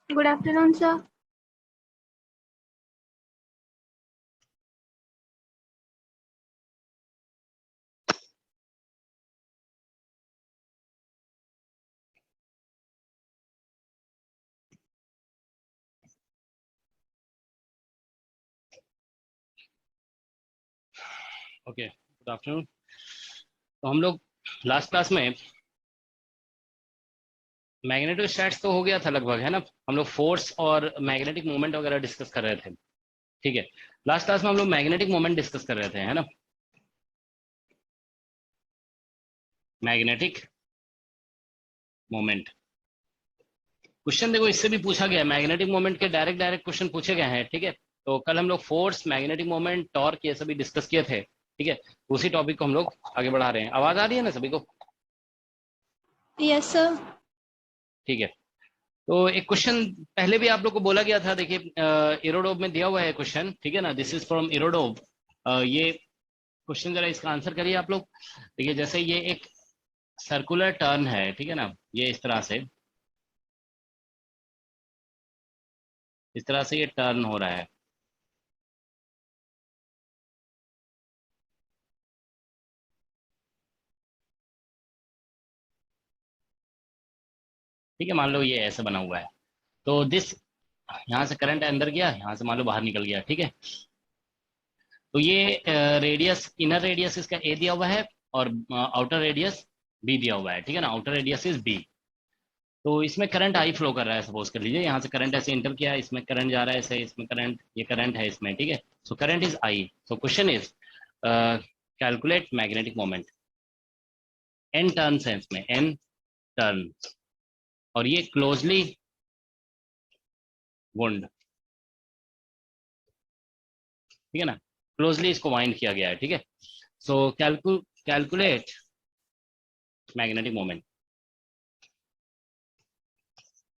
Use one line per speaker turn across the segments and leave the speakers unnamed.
Good afternoon, sir.
Okay, good afternoon. तो हम लोग लास्ट क्लास में मैग्नेटिक स्टैट्स तो हो गया था लगभग, है ना। हम लोग फोर्स और मैग्नेटिक मोमेंट वगैरह डिस्कस कर रहे थे। ठीक है, लास्ट क्लास में हम लोग मैग्नेटिक मोमेंट डिस्कस कर रहे थे, है ना। मैग्नेटिक मोमेंट क्वेश्चन देखो, इससे भी पूछा गया है। मैग्नेटिक मोमेंट के डायरेक्ट डायरेक्ट क्वेश्चन पूछे गए हैं। ठीक है, तो कल हम लोग फोर्स, मैग्नेटिक मोमेंट, टॉर्क ये सभी डिस्कस किए थे। ठीक है, उसी टॉपिक को हम लोग आगे बढ़ा रहे हैं। आवाज आ रही है ना सभी को?
Yes, sir.
ठीक है, तो एक क्वेश्चन पहले भी आप लोग को बोला गया था। देखिए, इरोडोव में दिया हुआ है क्वेश्चन, ठीक है ना। This is from Irodov. ये क्वेश्चन जरा इसका आंसर करिए आप लोग। देखिए, जैसे ये एक सर्कुलर टर्न है, ठीक है ना। ये इस तरह से ये टर्न हो रहा है। ठीक है, मान लो ये ऐसे बना हुआ है। तो दिस, यहाँ से करंट अंदर गया, यहाँ से मान लो बाहर निकल गया। ठीक है, तो ये रेडियस, इनर रेडियस इसका ए दिया हुआ है और आउटर रेडियस बी दिया हुआ है। ठीक है ना, आउटर रेडियस इज बी। तो इसमें करंट आई फ्लो कर रहा है। सपोज कर लीजिए यहाँ से करंट ऐसे इंटर किया है, इसमें करंट जा रहा है ऐसे, इसमें करंट, ये करंट है इसमें। ठीक है, so current is I. So question is calculate magnetic moment. N turns है इसमें, एन टर्न, और ये क्लोजली वुंड, ठीक है ना। क्लोजली इसको वाइंड किया गया है। ठीक है, सो कैलकुलेट मैग्नेटिक मोमेंट।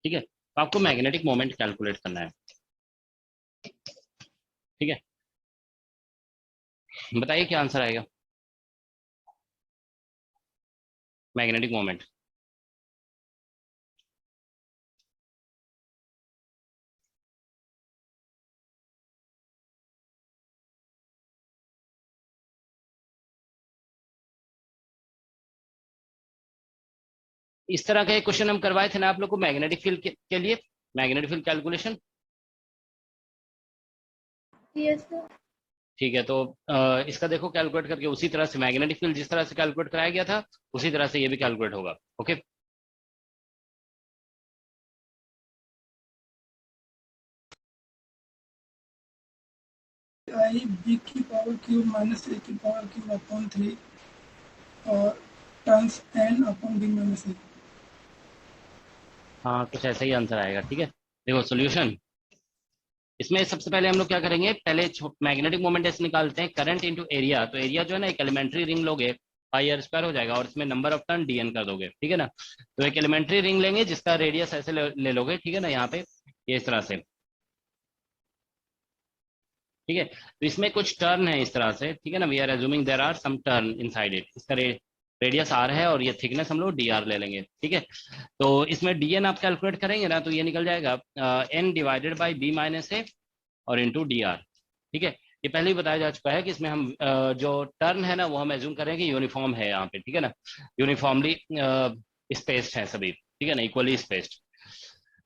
ठीक है, तो आपको मैग्नेटिक मोमेंट कैलकुलेट करना है। ठीक है, बताइए क्या आंसर आएगा। मैग्नेटिक मोमेंट, इस तरह का एक क्वेश्चन हम करवाए थे ना आप लोग को मैग्नेटिक फील्ड के लिए, magnetic field calculation.
Yes, sir.
ठीक है, तो इसका देखो कैलकुलेट करके, उसी तरह से मैग्नेटिक फील्ड जिस तरह से कैलकुलेट कराया गया था उसी तरह से ये भी कैलकुलेट होगा। ओके,
आई बी की पावर क्यूब माइनस ए की पावर क्यूब अपॉन 3 और turns N upon B minus A.
हाँ कुछ ऐसा ही आंसर आएगा। ठीक है, देखो सोल्यूशन, इसमें सबसे पहले हम लोग क्या करेंगे, पहले मैग्नेटिक मोमेंट ऐसे निकालते हैं, करंट इंटू एरिया। तो एरिया जो है ना, एक एलिमेंट्री रिंग लोगे, पाई आर स्क्वायर हो जाएगा, और इसमें नंबर ऑफ टर्न डीएन कर दोगे। ठीक है ना, तो एक एलिमेंट्री रिंग लेंगे जिसका रेडियस ऐसे ले लोगे। ठीक है ना, यहाँ पे ये इस तरह से। ठीक है, तो इसमें कुछ टर्न है इस तरह से। ठीक है ना, we are assuming there are some turn inside it. इसका रेडियस आर है और ये थिकनेस हम लोग डी आर ले लेंगे। ठीक है, तो इसमें डीएन आप कैलकुलेट करेंगे ना, तो ये निकल जाएगा N divided by B minus A और इंटू डी आर। ठीक है, ये पहले ही बताया जा चुका है कि इसमें हम जो टर्न है ना वो हम एज्यूम करें कि यूनिफॉर्म है यहाँ पे। ठीक है ना, यूनिफॉर्मली स्पेस्ड है सभी। ठीक है ना, इक्वली स्पेस्ड।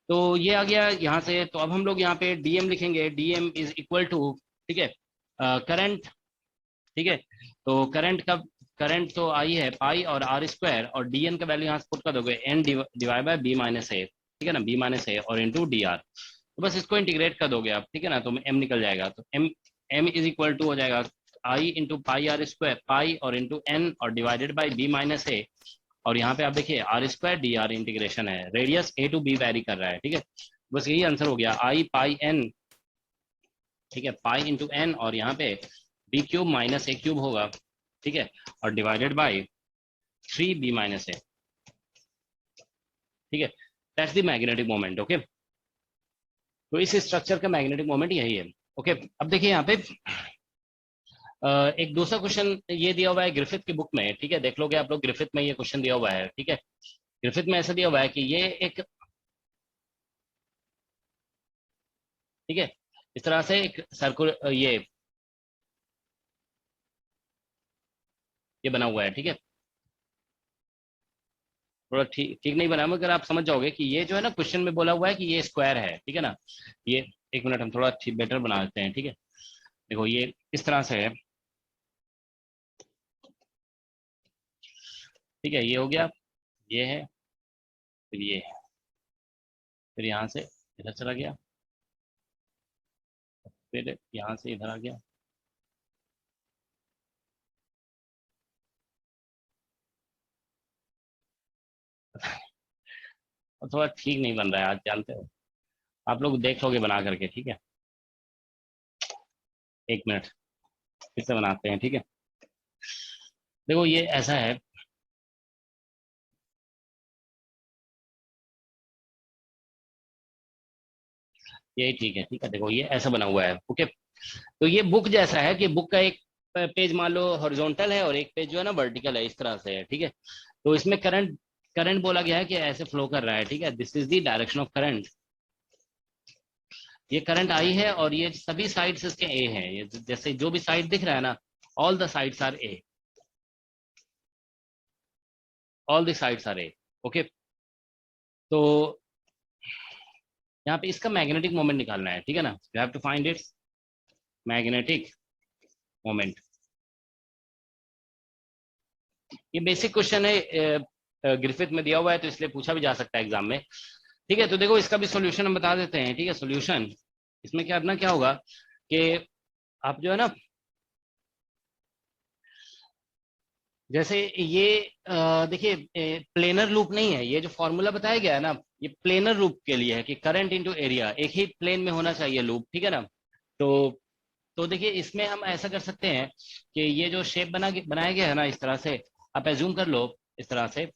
तो ये आ गया यहाँ से। तो अब हम लोग यहाँ पे डीएम लिखेंगे, डीएम इज इक्वल टू, ठीक है, करंट। ठीक है, तो करंट तो आई है पाई और आर स्क्वायर, और डीएन का वैल्यू यहाँ से पुट कर दोगे, N divide by B minus A. ठीक है ना, बी माइनस ए और इंटू डी आर। तो बस इसको इंटीग्रेट कर दोगे आप। ठीक है ना, तो एम निकल जाएगा। तो M M is equal to हो जाएगा I into pi R square, pi और इंटू एन और divided by B minus A. और यहाँ पे आप देखिए R square D R integration है, radius A to B vary कर रहा है। ठीक है, बस यही आंसर हो गया, आई पाई एन। ठीक है, पाई इंटू एन और यहाँ पे बी क्यूब माइनस ए क्यूब होगा। ठीक है, और divided by 3b minus A. ठीक है, that's the magnetic moment. Okay, तो इस स्ट्रक्चर का मैग्नेटिक मोमेंट यही है। ओके, अब देखिए यहाँ पे एक दूसरा क्वेश्चन ये दिया हुआ है ग्रिफिथ की बुक में। ठीक है, देख लोगे आप लोग, ग्रिफिथ में ये क्वेश्चन दिया हुआ है। ठीक है, ग्रिफिथ में ऐसा दिया हुआ है कि ये एक ठीक है। इस तरह से एक सर्कुलर ये बना हुआ है, ठीक है। थोड़ा ठीक ठीक नहीं बना, मगर आप समझ जाओगे कि ये जो है ना क्वेश्चन में बोला हुआ है कि ये स्क्वायर है, ठीक है ना। ये एक मिनट हम थोड़ा ठीक बेटर बना देते हैं, ठीक है। देखो ये इस तरह से है, ठीक है। ये हो गया, ये है, फिर ये है, फिर यहाँ से इधर चला गया, फिर यहाँ से इधर आ गया। और थोड़ा ठीक नहीं बन रहा है आज, जानते हो। आप लोग देख लोगे बना करके, ठीक है। एक मिनट फिर से बनाते हैं, ठीक है। देखो ये ऐसा है, यही ठीक है, ठीक है। देखो ये ऐसा बना हुआ है, ओके। तो ये बुक जैसा है कि बुक का एक पेज मान लो हॉरिजॉन्टल है और एक पेज जो है ना वर्टिकल है, इस तरह से है, ठीक है। तो इसमें करंट करंट बोला गया है कि ऐसे फ्लो कर रहा है, ठीक है। This is the direction of current. ये करंट आई है और ये सभी साइड्स इसके ए हैं। ये जैसे जो भी साइड दिख रहा है ना, all the sides are a, all the sides are a, okay. तो यहाँ पे इसका मैग्नेटिक मोमेंट निकालना है, ठीक है ना। You have to find its magnetic moment. ये बेसिक क्वेश्चन है, ग्रिफिथ में दिया हुआ है, तो इसलिए पूछा भी जा सकता है एग्जाम में, ठीक है। तो देखो इसका भी सॉल्यूशन हम बता देते हैं, ठीक है। सॉल्यूशन इसमें क्या करना, क्या होगा कि आप जो है ना, जैसे ये देखिए प्लेनर लूप नहीं है, ये जो फॉर्मूला बताया गया है ना, ये प्लेनर लूप के लिए है कि करंट इनटू एरिया एक ही प्लेन में होना चाहिए लूप, ठीक है ना। तो देखिए इसमें हम ऐसा कर सकते हैं कि ये जो शेप बनाया गया है ना, इस तरह से आप एज्यूम कर लो, इस तरह से,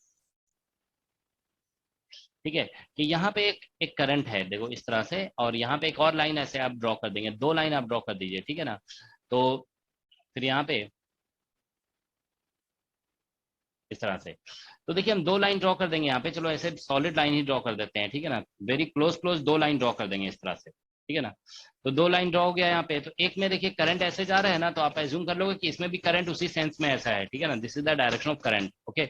ठीक है। कि यहाँ पे एक एक करंट है, देखो इस तरह से, और यहाँ पे एक और लाइन ऐसे आप ड्रॉ कर देंगे, दो लाइन आप ड्रॉ कर दीजिए, ठीक है ना। तो फिर यहाँ पे इस तरह से, तो देखिए हम दो लाइन ड्रॉ कर देंगे यहाँ पे, चलो ऐसे सॉलिड लाइन ही ड्रॉ कर देते हैं, ठीक है ना। वेरी क्लोज क्लोज दो लाइन ड्रॉ कर देंगे इस तरह से, ठीक है ना। तो दो लाइन ड्रॉ हो गया यहाँ पे। तो एक में देखिए करंट ऐसे जा रहा है ना, तो आप एज्यूम कर लोगे कि इसमें भी करंट उसी सेंस में ऐसा है, ठीक है ना। This is the direction of current, okay.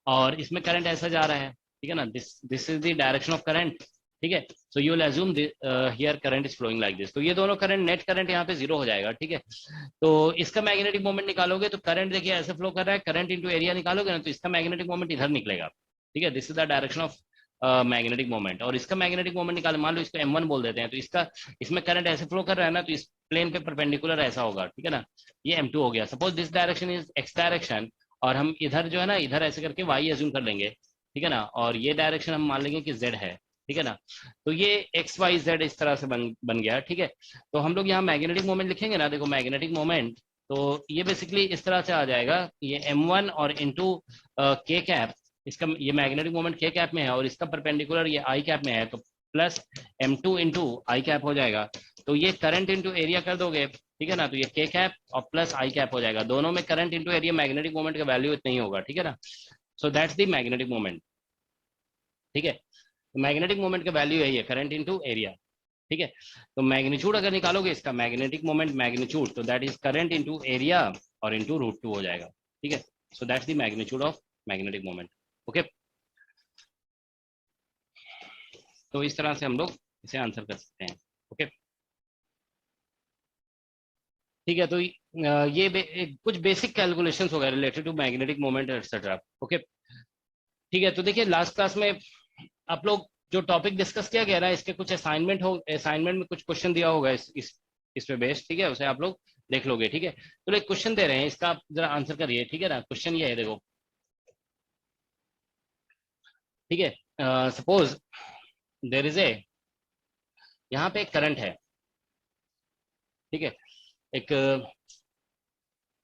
और इसमें करंट ऐसा जा रहा है, ठीक है ना। This this is the direction of current, ठीक है। So you will assume here current is flowing like this. तो ये दोनों करंट, नेट करंट यहाँ पे जीरो हो जाएगा, ठीक है। तो इसका मैग्नेटिक मोमेंट निकालोगे तो करंट देखिए ऐसे फ्लो कर रहा है, करंट इंटू एरिया निकालोगे ना, तो इसका मैग्नेटिक मोमेंट इधर निकलेगा, ठीक है। This is the direction of magnetic moment. और इसका मैग्नेटिक मोमेंट निकाल, मान लो इसको M1 बोल देते हैं, तो इसका, इसमें करंट ऐसे फ्लो कर रहा है ना, तो इस प्लेन पे परपेंडिकुलर ऐसा होगा, ठीक है ना। ये M2 हो गया। Suppose this direction is x direction, और हम इधर जो है ना, इधर ऐसे करके Y एज्यूम कर लेंगे, ठीक है ना। और ये डायरेक्शन हम मान लेंगे कि Z है, ठीक है ना। तो ये XYZ इस तरह से बन गया, ठीक है। तो हम लोग यहाँ मैग्नेटिक मोमेंट लिखेंगे ना, देखो मैग्नेटिक मोमेंट, तो ये बेसिकली इस तरह से आ जाएगा, ये M1 और इंटू K कैप, इसका ये मैग्नेटिक मोमेंट K कैप में है और इसका परपेंडिकुलर ये I कैप में है, तो प्लस M2 इंटू आई कैप हो जाएगा। तो ये करंट इंटू एरिया कर दोगे, ठीक है ना। तो ये K कैप और प्लस I कैप हो जाएगा, दोनों में current into area magnetic moment का वैल्यू इतना ही होगा, ठीक है ना। So that's the magnetic moment, ठीक है। तो मैग्नेटिक मोमेंट का वैल्यू यही है, करंट इंटू एरिया, ठीक है। तो मैग्नीट्यूड अगर निकालोगे इसका मैग्नेटिक मोमेंट मैग्नीट्यूड, तो that is current into area और इंटू √2 हो जाएगा, ठीक है। So that's the magnitude of magnetic moment, okay. तो इस तरह से हम लोग इसे आंसर कर सकते हैं, ओके, ठीक है। तो ये कुछ बेसिक कैलकुलेशंस हो गए related to magnetic moment etcetera, okay, ठीक है। तो देखिए लास्ट क्लास में आप लोग जो टॉपिक डिस्कस किया गया ना, इसके कुछ असाइनमेंट में कुछ क्वेश्चन दिया होगा इस पे बेस्ड, ठीक है। उसे आप लोग देख लोगे, ठीक है। तो एक क्वेश्चन दे रहे हैं, इसका आप जरा आंसर करिए, ठीक है ना। क्वेश्चन ये है, देखो, ठीक है। सपोज देर इज ए, यहाँ पे एक करंट है, ठीक है। एक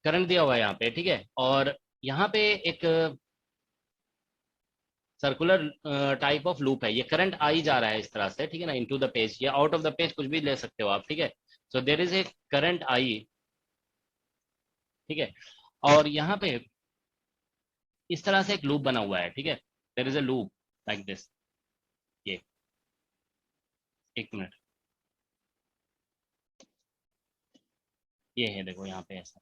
करंट दिया हुआ है यहाँ पे, ठीक है। और यहाँ पे एक सर्कुलर टाइप ऑफ लूप है, ये करंट आई जा रहा है इस तरह से, ठीक है ना, इनटू द पेज या आउट ऑफ द पेज, कुछ भी ले सकते हो आप, ठीक है। सो there is a current I, ठीक है। और यहाँ पे इस तरह से एक लूप बना हुआ है, ठीक है। There is a loop like this, ये एक मिनट, ये है देखो यहाँ पे ऐसा,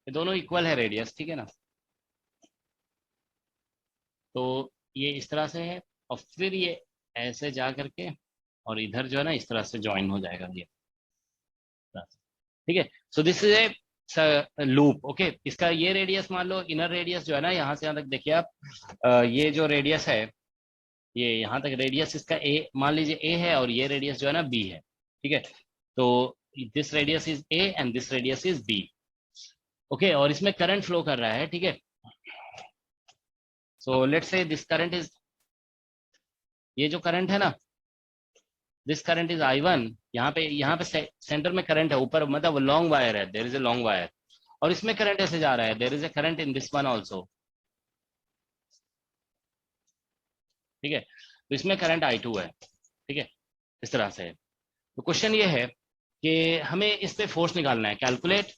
ये दोनों इक्वल है रेडियस, ठीक है ना। तो ये इस तरह से है, और फिर ये ऐसे जा करके और इधर जो है ना इस तरह से ज्वाइन हो जाएगा ये, ठीक है। So this is a loop, okay. इसका ये रेडियस मान लो, इनर रेडियस जो है ना यहाँ से यहाँ तक देखिए आप, ये जो रेडियस है, ये यहाँ तक रेडियस इसका ए मान लीजिए ए है, और ये रेडियस जो है ना बी है, ठीक है। तो this radius is a and this radius is b, okay. और इसमें करंट फ्लो कर रहा है, ठीक है। So let's say this current is, ये जो करंट है ना, दिस करंट इज I1। यहाँ पे सेंटर में करंट है ऊपर, मतलब लॉन्ग वायर है, there is a long wire, और इसमें करंट ऐसे जा रहा है, there is a current in this one also, ठीक है। तो इसमें करंट I2 है, ठीक है, इस तरह से है। तो क्वेश्चन ये है कि हमें इस पे फोर्स निकालना है, calculate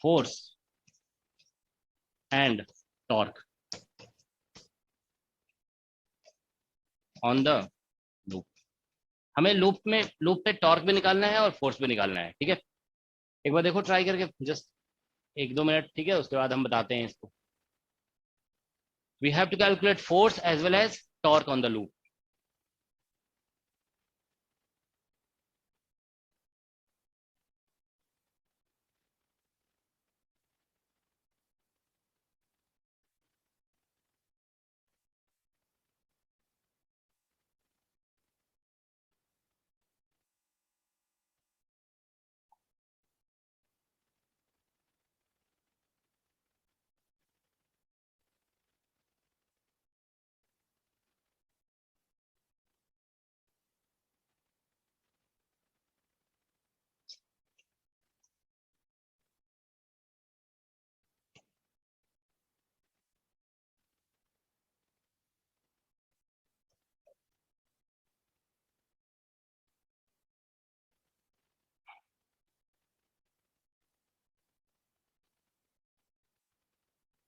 force and torque on the loop. हमें लूप पे टॉर्क भी निकालना है और फोर्स भी निकालना है, ठीक है। एक बार देखो ट्राई करके, जस्ट 1-2 मिनट, ठीक है, उसके बाद हम बताते हैं इसको। We have to calculate force as well as torque on the loop.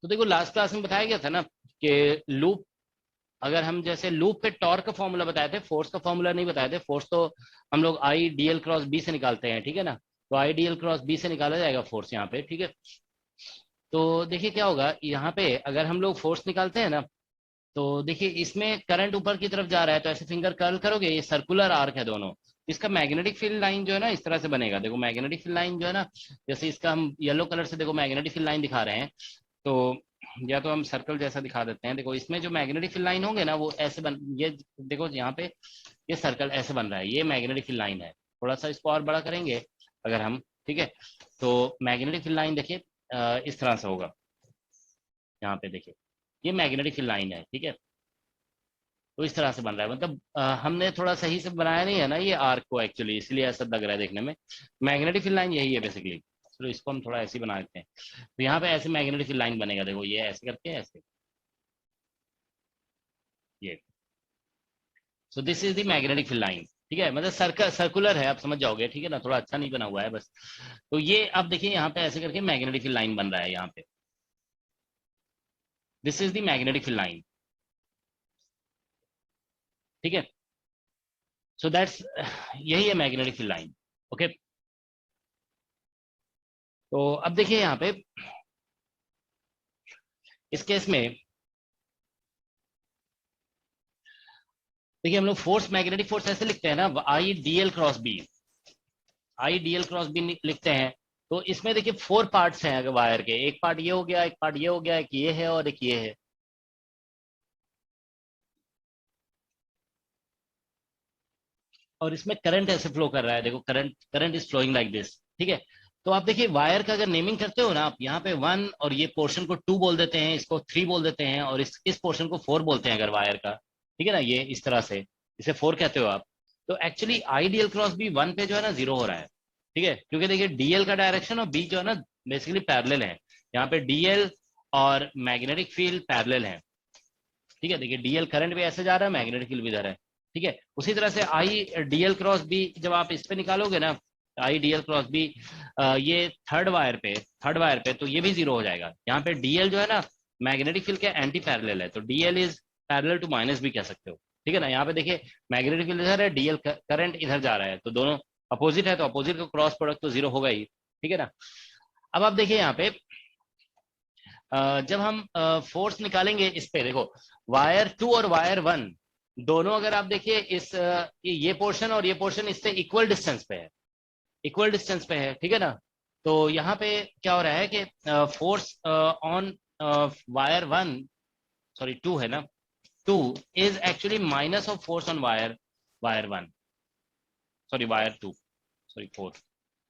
तो देखो लास्ट क्लास में बताया गया था ना कि लूप, अगर हम जैसे लूप पे टॉर्क का फॉर्मूला बताए थे, फोर्स का फॉर्मूला नहीं बताए थे। फोर्स तो हम लोग I d l cross B से निकालते हैं, ठीक है ना। तो I d l cross B से निकाला जाएगा फोर्स यहाँ पे, ठीक है। तो देखिए क्या होगा यहाँ पे, अगर हम लोग फोर्स निकालते हैं ना, तो देखिए इसमें करंट ऊपर की तरफ जा रहा है, तो ऐसे फिंगर कर्ल करोगे, ये सर्कुलर आर्क है दोनों। इसका मैग्नेटिक फील्ड लाइन जो है ना इस तरह से बनेगा, देखो मैग्नेटिक फील्ड लाइन जो है ना, जैसे इसका हम येलो कलर से देखो मैग्नेटिक फील्ड लाइन दिखा रहे हैं, तो या तो हम सर्कल जैसा दिखा देते हैं। देखो इसमें जो मैग्नेटिक फील्ड लाइन होंगे ना वो ऐसे बन, ये देखो यहाँ पे ये सर्कल ऐसे बन रहा है, ये मैग्नेटिक फील्ड लाइन है। थोड़ा सा इसको और बड़ा करेंगे अगर हम, ठीक है, तो मैग्नेटिक फील्ड लाइन देखिए इस तरह से होगा। यहाँ पे देखिए ये मैग्नेटिक फील्ड लाइन है, ठीक है। तो इस तरह से बन रहा है, मतलब हमने थोड़ा सही से बनाया नहीं है ना ये आर्क को एक्चुअली, इसलिए ऐसा लग रहा है देखने में। मैग्नेटिक फील्ड लाइन यही है बेसिकली। चलो इसको हम थोड़ा ऐसे ही बना देते हैं। तो यहाँ पे ऐसे मैग्नेटिक फील्ड लाइन बनेगा, देखो ये ऐसे करके ऐसे, ये। So this is the magnetic field line, ठीक है, मतलब सर्कुलर है, आप समझ जाओगे, ठीक है ना, थोड़ा अच्छा नहीं बना हुआ है बस। तो ये अब देखिए यहाँ पे ऐसे करके मैग्नेटिक फील्ड लाइन बन रहा है यहाँ पे, this is the magnetic field line, ठीक है। सो दैट्स, यही है मैग्नेटिक फील्ड लाइन, ओके। तो अब देखिए यहाँ पे इस केस में देखिए हम लोग फोर्स, मैग्नेटिक फोर्स ऐसे लिखते हैं ना, I d l cross B, I d l cross B लिखते हैं। तो इसमें देखिए 4 पार्ट्स हैं अगर वायर के, एक पार्ट ये हो गया, एक पार्ट ये हो गया, एक ये है और एक ये है। और इसमें करंट ऐसे फ्लो कर रहा है, देखो current is flowing like this, ठीक है। तो आप देखिए वायर का अगर नेमिंग करते हो ना आप, यहाँ पे 1 और ये पोर्शन को 2 बोल देते हैं, इसको 3 बोल देते हैं, और इस पोर्शन को 4 बोलते हैं अगर वायर का, ठीक है ना, ये इस तरह से इसे 4 कहते हो आप। तो actually I d l cross B 1 पे जो है ना 0 हो रहा है, ठीक है, क्योंकि देखिए डीएल का डायरेक्शन और बी जो है ना बेसिकली पैरेलल है। यहाँ पे डीएल और मैग्नेटिक फील्ड पैरेलल है, ठीक है। देखिए डीएल करंट भी ऐसे जा रहा है, मैग्नेटिक फील्ड भी इधर है, ठीक है। उसी तरह से आई डीएल क्रॉस बी जब आप इस पे निकालोगे ना, आई डीएल क्रॉस बी, ये थर्ड वायर पे तो ये भी 0 हो जाएगा। यहाँ पे डीएल जो है ना मैग्नेटिक फील्ड के एंटी पैरेलल है, तो dl is parallel to minus भी कह सकते हो, ठीक है ना। यहाँ पे देखिए मैग्नेटिक फील्ड इधर है, डीएल करंट इधर जा रहा है, तो दोनों अपोजिट है, तो अपोजिट का क्रॉस प्रोडक्ट तो जीरो होगा ही, ठीक है ना। अब आप देखिए यहाँ पे जब हम फोर्स निकालेंगे इस पे, देखो वायर 2 और वायर 1 दोनों अगर आप देखिए इस ये पोर्शन और ये पोर्शन इससे इक्वल डिस्टेंस पे है, इक्वल डिस्टेंस पे है, ठीक है ना। तो यहाँ पे क्या हो रहा है कि फोर्स ऑन वायर 1, सॉरी 2 है ना, 2 is actually minus of force on wire 1, sorry wire 2, sorry 4,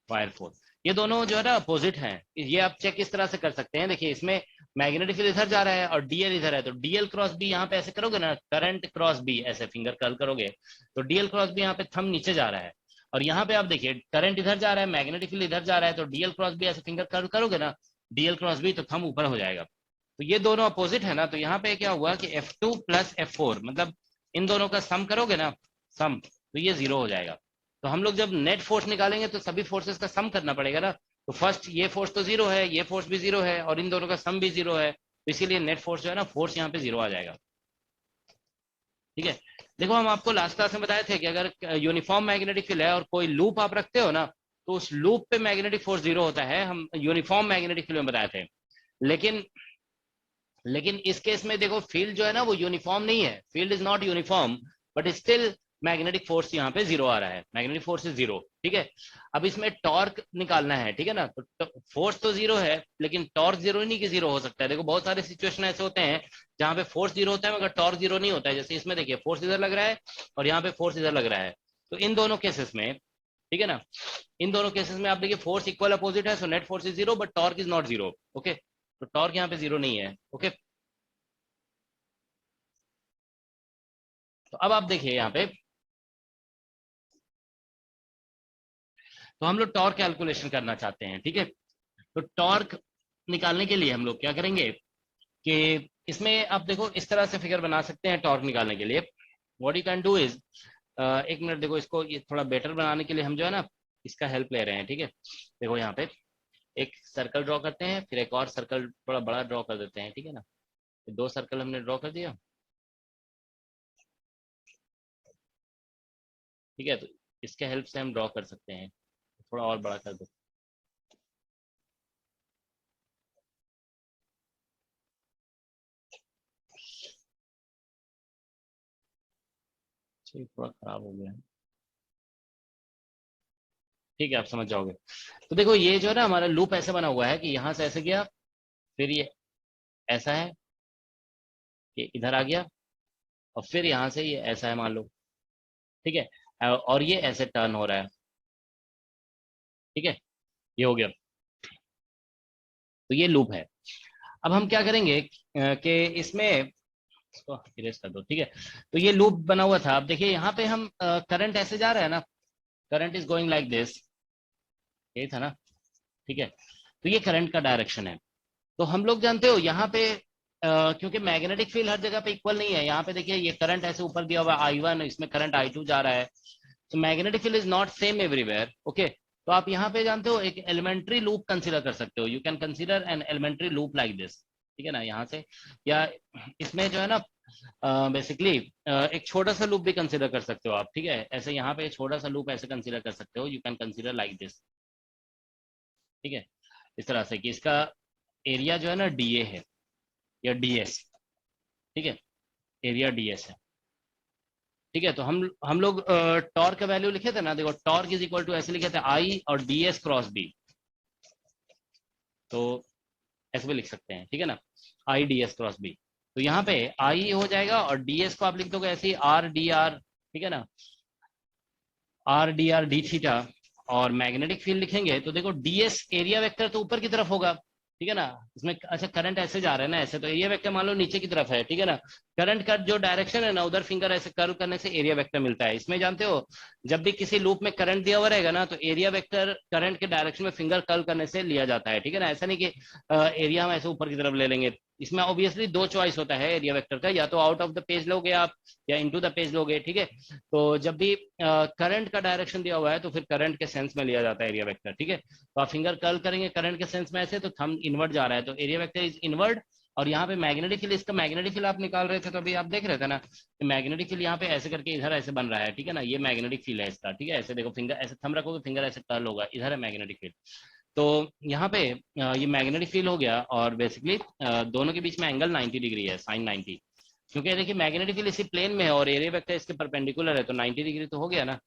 wire 4। ये दोनों जो है ना अपोजिट हैं। ये आप चेक इस तरह से कर सकते हैं, देखिए इसमें मैग्नेटिक फील्ड इधर जा रहा है और डीएल इधर है, तो डीएल क्रॉस बी यहाँ पे ऐसे करोगे ना, करंट क्रॉस बी ऐसे फिंगर कर्ल करोगे तो डीएल क्रॉस बी यहाँ पे थंब नीचे जा रहा है, और यहाँ पे आप देखिए करंट इधर जा रहा है, मैग्नेटिक फील्ड इधर जा रहा है, तो डीएल क्रॉस बी ऐसे फिंगर कर्ल करोगे ना, डीएल क्रॉस बी, तो थंब ऊपर हो जाएगा। तो ये दोनों अपोजिट है ना, तो यहाँ पे क्या हुआ कि F2 प्लस F4 मतलब इन दोनों का सम करोगे ना, सम, तो ये जीरो हो जाएगा। तो हम लोग जब नेट फोर्स निकालेंगे तो सभी फोर्सेस का सम करना पड़ेगा ना, तो फर्स्ट ये फोर्स तो जीरो है, ये फोर्स भी जीरो है, और इन दोनों का सम भी जीरो है, तो इसीलिए नेट फोर्स जो है ना, फोर्स यहाँ पे जीरो आ जाएगा, ठीक है। देखो हम आपको लास्ट क्लास में बताए थे कि अगर यूनिफॉर्म मैग्नेटिक फील्ड है और कोई लूप आप रखते हो ना, तो उस लूप पे मैग्नेटिक फोर्स जीरो होता है, हम यूनिफॉर्म मैग्नेटिक फील्ड में बताए थे। लेकिन इस केस में देखो फील्ड जो है ना वो यूनिफॉर्म नहीं है, field is not uniform, but still magnetic force यहाँ पे जीरो आ रहा है, मैग्नेटिक फोर्स इज जीरो, ठीक है। अब इसमें टॉर्क निकालना है, ठीक है ना, तो फोर्स तो जीरो है लेकिन टॉर्क जीरो नहीं कि जीरो हो सकता है। देखो बहुत सारे सिचुएशन ऐसे होते हैं जहाँ पे फोर्स जीरो होता है मगर टॉर्क जीरो नहीं होता है, जैसे इसमें देखिए फोर्स इधर लग रहा है और यहाँ पे फोर्स इधर लग रहा है, तो इन दोनों केसेस में, ठीक है ना, इन दोनों केसेस में आप देखिए फोर्स इक्वल अपोजिट है, so net force is zero but torque is not zero, okay. तो टॉर्क यहाँ पे जीरो नहीं है, ओके। तो अब आप देखिए यहाँ पे, तो हम लोग टॉर्क कैलकुलेशन करना चाहते हैं, ठीक है। तो टॉर्क निकालने के लिए हम लोग क्या करेंगे कि इसमें आप देखो इस तरह से फिगर बना सकते हैं टॉर्क निकालने के लिए। What you can do is, एक मिनट देखो, इसको ये थोड़ा बेटर बनाने के लिए हम जो है ना इसका हेल्प ले रहे हैं, ठीक है। देखो यहाँ पे एक सर्कल ड्रॉ करते हैं, फिर एक और सर्कल थोड़ा बड़ा ड्रॉ कर देते हैं, ठीक है ना। तो दो सर्कल हमने ड्रॉ कर दिया, ठीक है। तो इसके हेल्प से हम ड्रॉ कर सकते हैं, थोड़ा और बड़ा कर दो, थोड़ा खराब हो गया है, ठीक है, आप समझ जाओगे। तो देखो ये जो है ना हमारा लूप ऐसे बना हुआ है कि यहाँ से ऐसे गया, फिर ये ऐसा है कि इधर आ गया, और फिर यहाँ से ये ऐसा है मान लो, ठीक है, और ये ऐसे टर्न हो रहा है, ठीक है, ये हो गया। तो ये लूप है। अब हम क्या करेंगे कि इसमें इसको इरेज कर दो, ठीक है। तो ये लूप बना हुआ था, अब देखिए यहाँ पे हम करंट ऐसे जा रहा है ना, current is going like this, यही था ना, ठीक है। तो ये करंट का डायरेक्शन है। तो हम लोग जानते हो यहाँ पे क्योंकि मैग्नेटिक फील्ड हर जगह पे इक्वल नहीं है, यहाँ पे देखिए ये करंट ऐसे ऊपर दिया हुआ I1, इसमें करंट I2 जा रहा है, तो magnetic field is not same everywhere, okay. तो आप यहाँ पे जानते हो एक एलिमेंट्री लूप कंसीडर कर सकते हो, you can consider an elementary loop like this, ठीक है ना, यहाँ से, या इसमें जो है ना बेसिकली एक छोटा सा लूप भी कंसीडर कर सकते हो आप, ठीक है। ऐसे यहाँ पे छोटा सा लूप ऐसे कंसीडर कर सकते हो, you can consider like this, ठीक है, इस तरह से कि इसका एरिया जो है ना DA है या DS, ठीक है, एरिया DS है, ठीक है। तो हम लोग टॉर्क का वैल्यू लिखे थे ना, देखो टॉर्क इज इक्वल टू ऐसे लिखे थे I और DS क्रॉस B, तो ऐसे भी लिख सकते हैं, ठीक है ना, I DS क्रॉस B। तो यहाँ पे I हो जाएगा और DS को आप लिख दोगे ऐसे ही RDR, ठीक है ना, RDR D थीटा, और मैग्नेटिक फील्ड लिखेंगे तो देखो DS एरिया वेक्टर तो ऊपर की तरफ होगा, ठीक है ना, इसमें अच्छा करंट ऐसे जा रहा है ना, ऐसे, तो एरिया वेक्टर मान लो नीचे की तरफ है, ठीक है ना। करंट का जो डायरेक्शन है ना उधर फिंगर ऐसे कर्व करने से एरिया वेक्टर मिलता है। इसमें जानते हो जब भी किसी लूप में करंट दिया हुआ रहेगा ना, तो एरिया वेक्टर करंट के डायरेक्शन में फिंगर कर्व करने से लिया जाता है, ठीक है ना। ऐसा नहीं कि एरिया हम ऐसे ऊपर की तरफ ले लेंगे, इसमें ऑब्वियसली दो चॉइस होता है एरिया वेक्टर का, या तो आउट ऑफ द पेज लोगे आप या इनटू द पेज लोगे, ठीक है। तो जब भी करंट का डायरेक्शन दिया हुआ है तो फिर करंट के सेंस में लिया जाता है एरिया वेक्टर, ठीक है। तो आप फिंगर कर्ल करेंगे करंट के सेंस में ऐसे, तो थंब इनवर्ड जा रहा है, तो एरिया वेक्टर इज इनवर्ड और यहाँ पे मैग्नेटिक फील्ड, इसका मैग्नेटिक फील्ड आप निकाल रहे थे तो अभी आप देख रहे थे ना, मैग्नेटिक फील्ड यहाँ पे ऐसे करके इधर ऐसे बन रहा है, ठीक है ना, ये मैग्नेटिक फील्ड है इसका, ठीक है, ऐसे देखो फिंगर ऐसे थंब रखोगे, फिंगर ऐसे कर्ल होगा, इधर है मैग्नेटिक फील्ड। तो यहाँ पे ये मैग्नेटिक फील्ड हो गया, और बेसिकली दोनों के बीच में एंगल 90 डिग्री है, साइन 90, क्योंकि देखिए मैग्नेटिक फील्ड इसी प्लेन में है और एरिया वेक्टर इसके परपेंडिकुलर है, तो 90 डिग्री तो हो गया ना।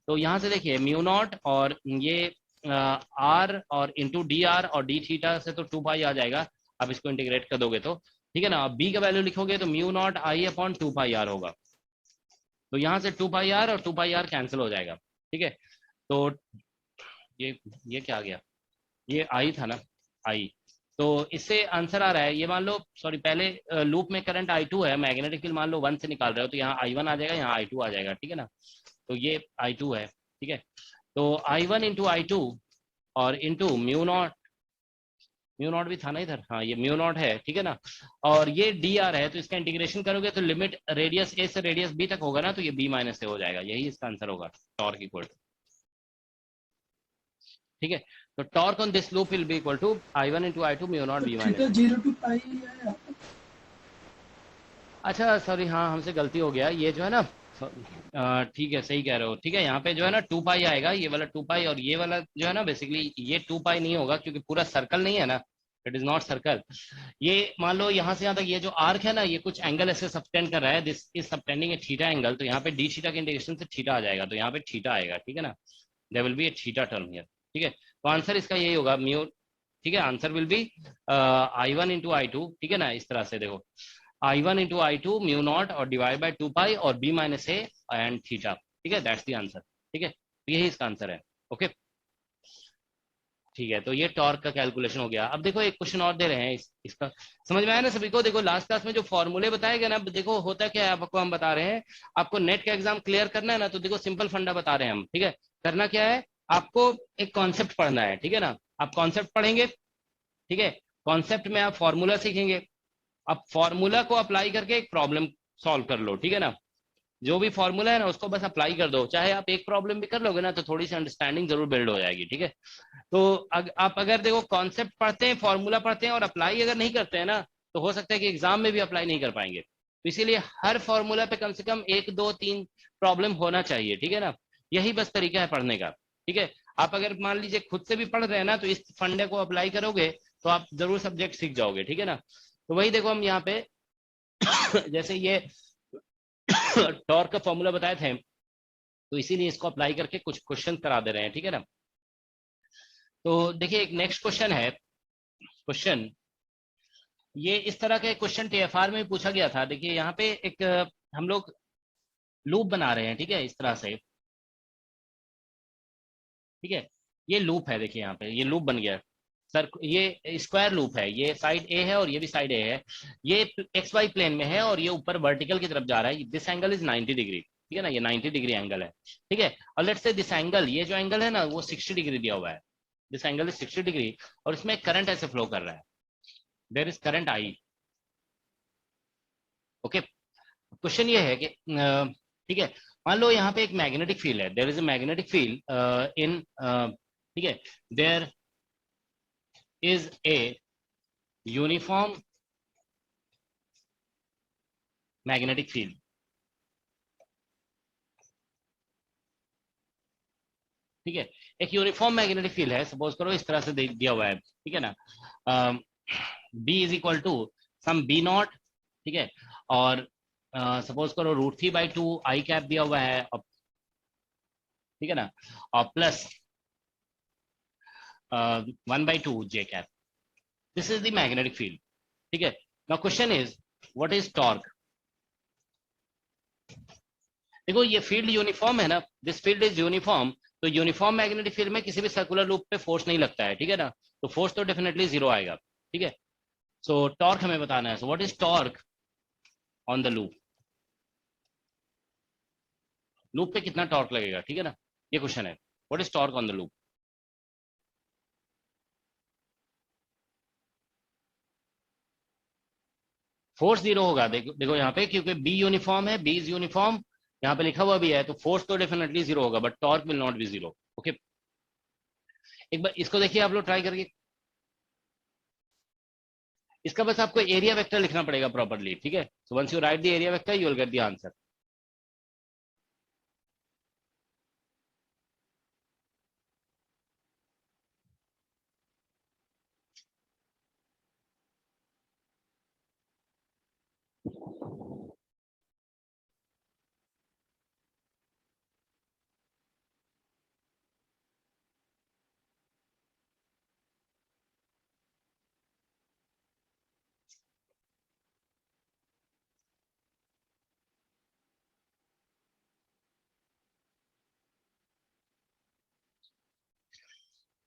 तो यहाँ से देखिए म्यू नॉट और ये आर और इंटू डी आर और डी थीटा से तो 2 पाई आ जाएगा, आप इसको इंटीग्रेट कर दोगे तो, ठीक है ना। बी का वैल्यू लिखोगे तो mu naught I upon 2 pi R होगा, तो यहाँ से 2 पाई आर और 2 पाई आर कैंसिल हो जाएगा, ठीक है। तो ये क्या आ गया, ये आई था ना, आई, तो इससे आंसर आ रहा है, ये मान लो, सॉरी पहले लूप में करंट I2 है, मैग्नेटिक फील्ड मान लो 1 से निकाल रहे हो, तो यहाँ I1 आ जाएगा, यहाँ I2 आ जाएगा, ठीक है ना। तो ये I2 है, ठीक है। तो I1 इंटू I2 और इंटू म्यू नॉट भी था ना इधर, हाँ ये म्यू नॉट है, ठीक है ना। और ये डी आर है, तो इसका इंटीग्रेशन करोगे तो लिमिट रेडियस ए से रेडियस बी तक होगा ना, तो ये बी माइनस ए हो जाएगा, यही इसका आंसर होगा, टॉर्क इक्वल टू, ठीक है। तो torque on this loop will be equal to I1 into I2 mu naught B minus.
0 to pi है।
अच्छा सॉरी, हाँ हमसे गलती हो गया, ये जो है ना, ठीक है सही कह रहे हो, ठीक है, यहाँ पे जो है ना 2 पाई आएगा, ये वाला 2 पाई, और ये वाला जो है ना बेसिकली ये 2 पाई नहीं होगा, क्योंकि पूरा सर्कल नहीं है ना, इट इज नॉट सर्कल। ये मान लो यहाँ से यहाँ तक ये जो आर्क है ना, ये कुछ एंगल ऐसे सबटेंड कर रहा है, this is subtending a theta angle, तो यहाँ पे डी थीटा के इंटीग्रेशन से थीटा आ जाएगा, तो यहाँ पे थीटा आएगा, ठीक है ना, there will be a theta term here, ठीक है। तो आंसर इसका यही होगा म्यू, ठीक है, answer will be I1 into I2, ठीक है ना, इस तरह से देखो I1 into I2 mu not और डिवाइड बाय 2 पाई और b minus A and theta, ठीक है, दैट्स द आंसर, ठीक है, तो यही इसका आंसर है, ओके ठीक है। तो ये टॉर्क का कैलकुलेशन हो गया। अब देखो एक क्वेश्चन और दे रहे हैं, इसका समझ में आया ना सभी को। देखो लास्ट क्लास में जो फॉर्मूले बताए गए ना, देखो होता क्या है, आपको हम बता रहे हैं, आपको नेट का एग्जाम क्लियर करना है ना, तो देखो सिंपल फंडा बता रहे हैं हम, ठीक है। करना क्या है, आपको एक कॉन्सेप्ट पढ़ना है, ठीक है ना, आप कॉन्सेप्ट पढ़ेंगे, ठीक है, कॉन्सेप्ट में आप फॉर्मूला सीखेंगे, अब फॉर्मूला को अप्लाई करके एक प्रॉब्लम सॉल्व कर लो, ठीक है ना, जो भी फॉर्मूला है ना उसको बस अप्लाई कर दो, चाहे आप एक प्रॉब्लम भी कर लोगे ना तो थोड़ी सी अंडरस्टैंडिंग जरूर बिल्ड हो जाएगी, ठीक है। तो आप अगर देखो कॉन्सेप्ट पढ़ते हैं, फॉर्मूला पढ़ते हैं और अप्लाई अगर नहीं करते हैं ना, तो हो सकता है कि एग्जाम में भी अप्लाई नहीं कर पाएंगे, तो इसीलिए हर फॉर्मूला पे कम से कम 1, 2, 3 प्रॉब्लम होना चाहिए, ठीक है ना, यही बस तरीका है पढ़ने का, ठीक है। आप अगर मान लीजिए खुद से भी पढ़ रहे हैं ना, तो इस फंडे को अप्लाई करोगे तो आप जरूर सब्जेक्ट सीख जाओगे, ठीक है ना। तो वही देखो हम यहाँ पे जैसे ये टॉर्क का फॉर्मूला बताए थे, तो इसीलिए इसको अप्लाई करके कुछ क्वेश्चन करा दे रहे हैं, ठीक है ना। तो देखिए एक नेक्स्ट क्वेश्चन है, क्वेश्चन ये इस तरह के क्वेश्चन TFR में पूछा गया था। देखिए यहाँ पे एक हम लोग लूप बना रहे हैं, ठीक है, इस तरह से, ठीक है, ये लूप है, देखिए यहाँ पे ये लूप बन गया सर, ये स्क्वायर लूप है, ये साइड ए है और ये भी साइड ए है, ये XY प्लेन में है और ये ऊपर वर्टिकल की तरफ जा रहा है, दिस एंगल इज 90 डिग्री, ठीक है ना, ये 90 डिग्री एंगल है, ठीक है। और लेट्स से दिस एंगल, ये जो एंगल है ना वो 60 डिग्री दिया हुआ है, दिस एंगल इज 60 डिग्री, और इसमें करंट ऐसे फ्लो कर रहा है, there is current I, okay. Question ये है कि ठीक है, मान लो यहाँ पे एक मैग्नेटिक फील्ड है, there is a magnetic field in, ठीक है, there is a uniform magnetic field, ठीक है, एक यूनिफॉर्म मैग्नेटिक फील्ड है, सपोज करो इस तरह से दिया हुआ है, ठीक है ना, B is equal to some B naught, ठीक है, और सपोज करो √3/2 I कैप दिया हुआ है, ठीक है ना, और plus 1/2 J cap, this is the magnetic field, ठीक है। Now question is what is torque. देखो ये फील्ड यूनिफॉर्म है ना, दिस फील्ड इज यूनिफॉर्म, तो यूनिफॉर्म मैग्नेटिक फील्ड में किसी भी सर्कुलर लूप पे फोर्स नहीं लगता है, ठीक है ना, तो फोर्स तो डेफिनेटली 0 आएगा, ठीक है। सो टॉर्क हमें बताना है, so what is torque on the loop, loop पे कितना टॉर्क लगेगा, ठीक है ना, ये क्वेश्चन है, what is torque on the loop. Force 0 होगा, देखो यहाँ पे, क्योंकि B यूनिफॉर्म है, B इज यूनिफॉर्म, यहाँ पे लिखा हुआ भी है, तो फोर्स तो डेफिनेटली 0 होगा, but torque will not be 0, okay. एक बार इसको देखिए आप लोग ट्राई करके, इसका बस आपको एरिया वेक्टर लिखना पड़ेगा प्रॉपरली, ठीक है। So once you write the area vector you will get the answer.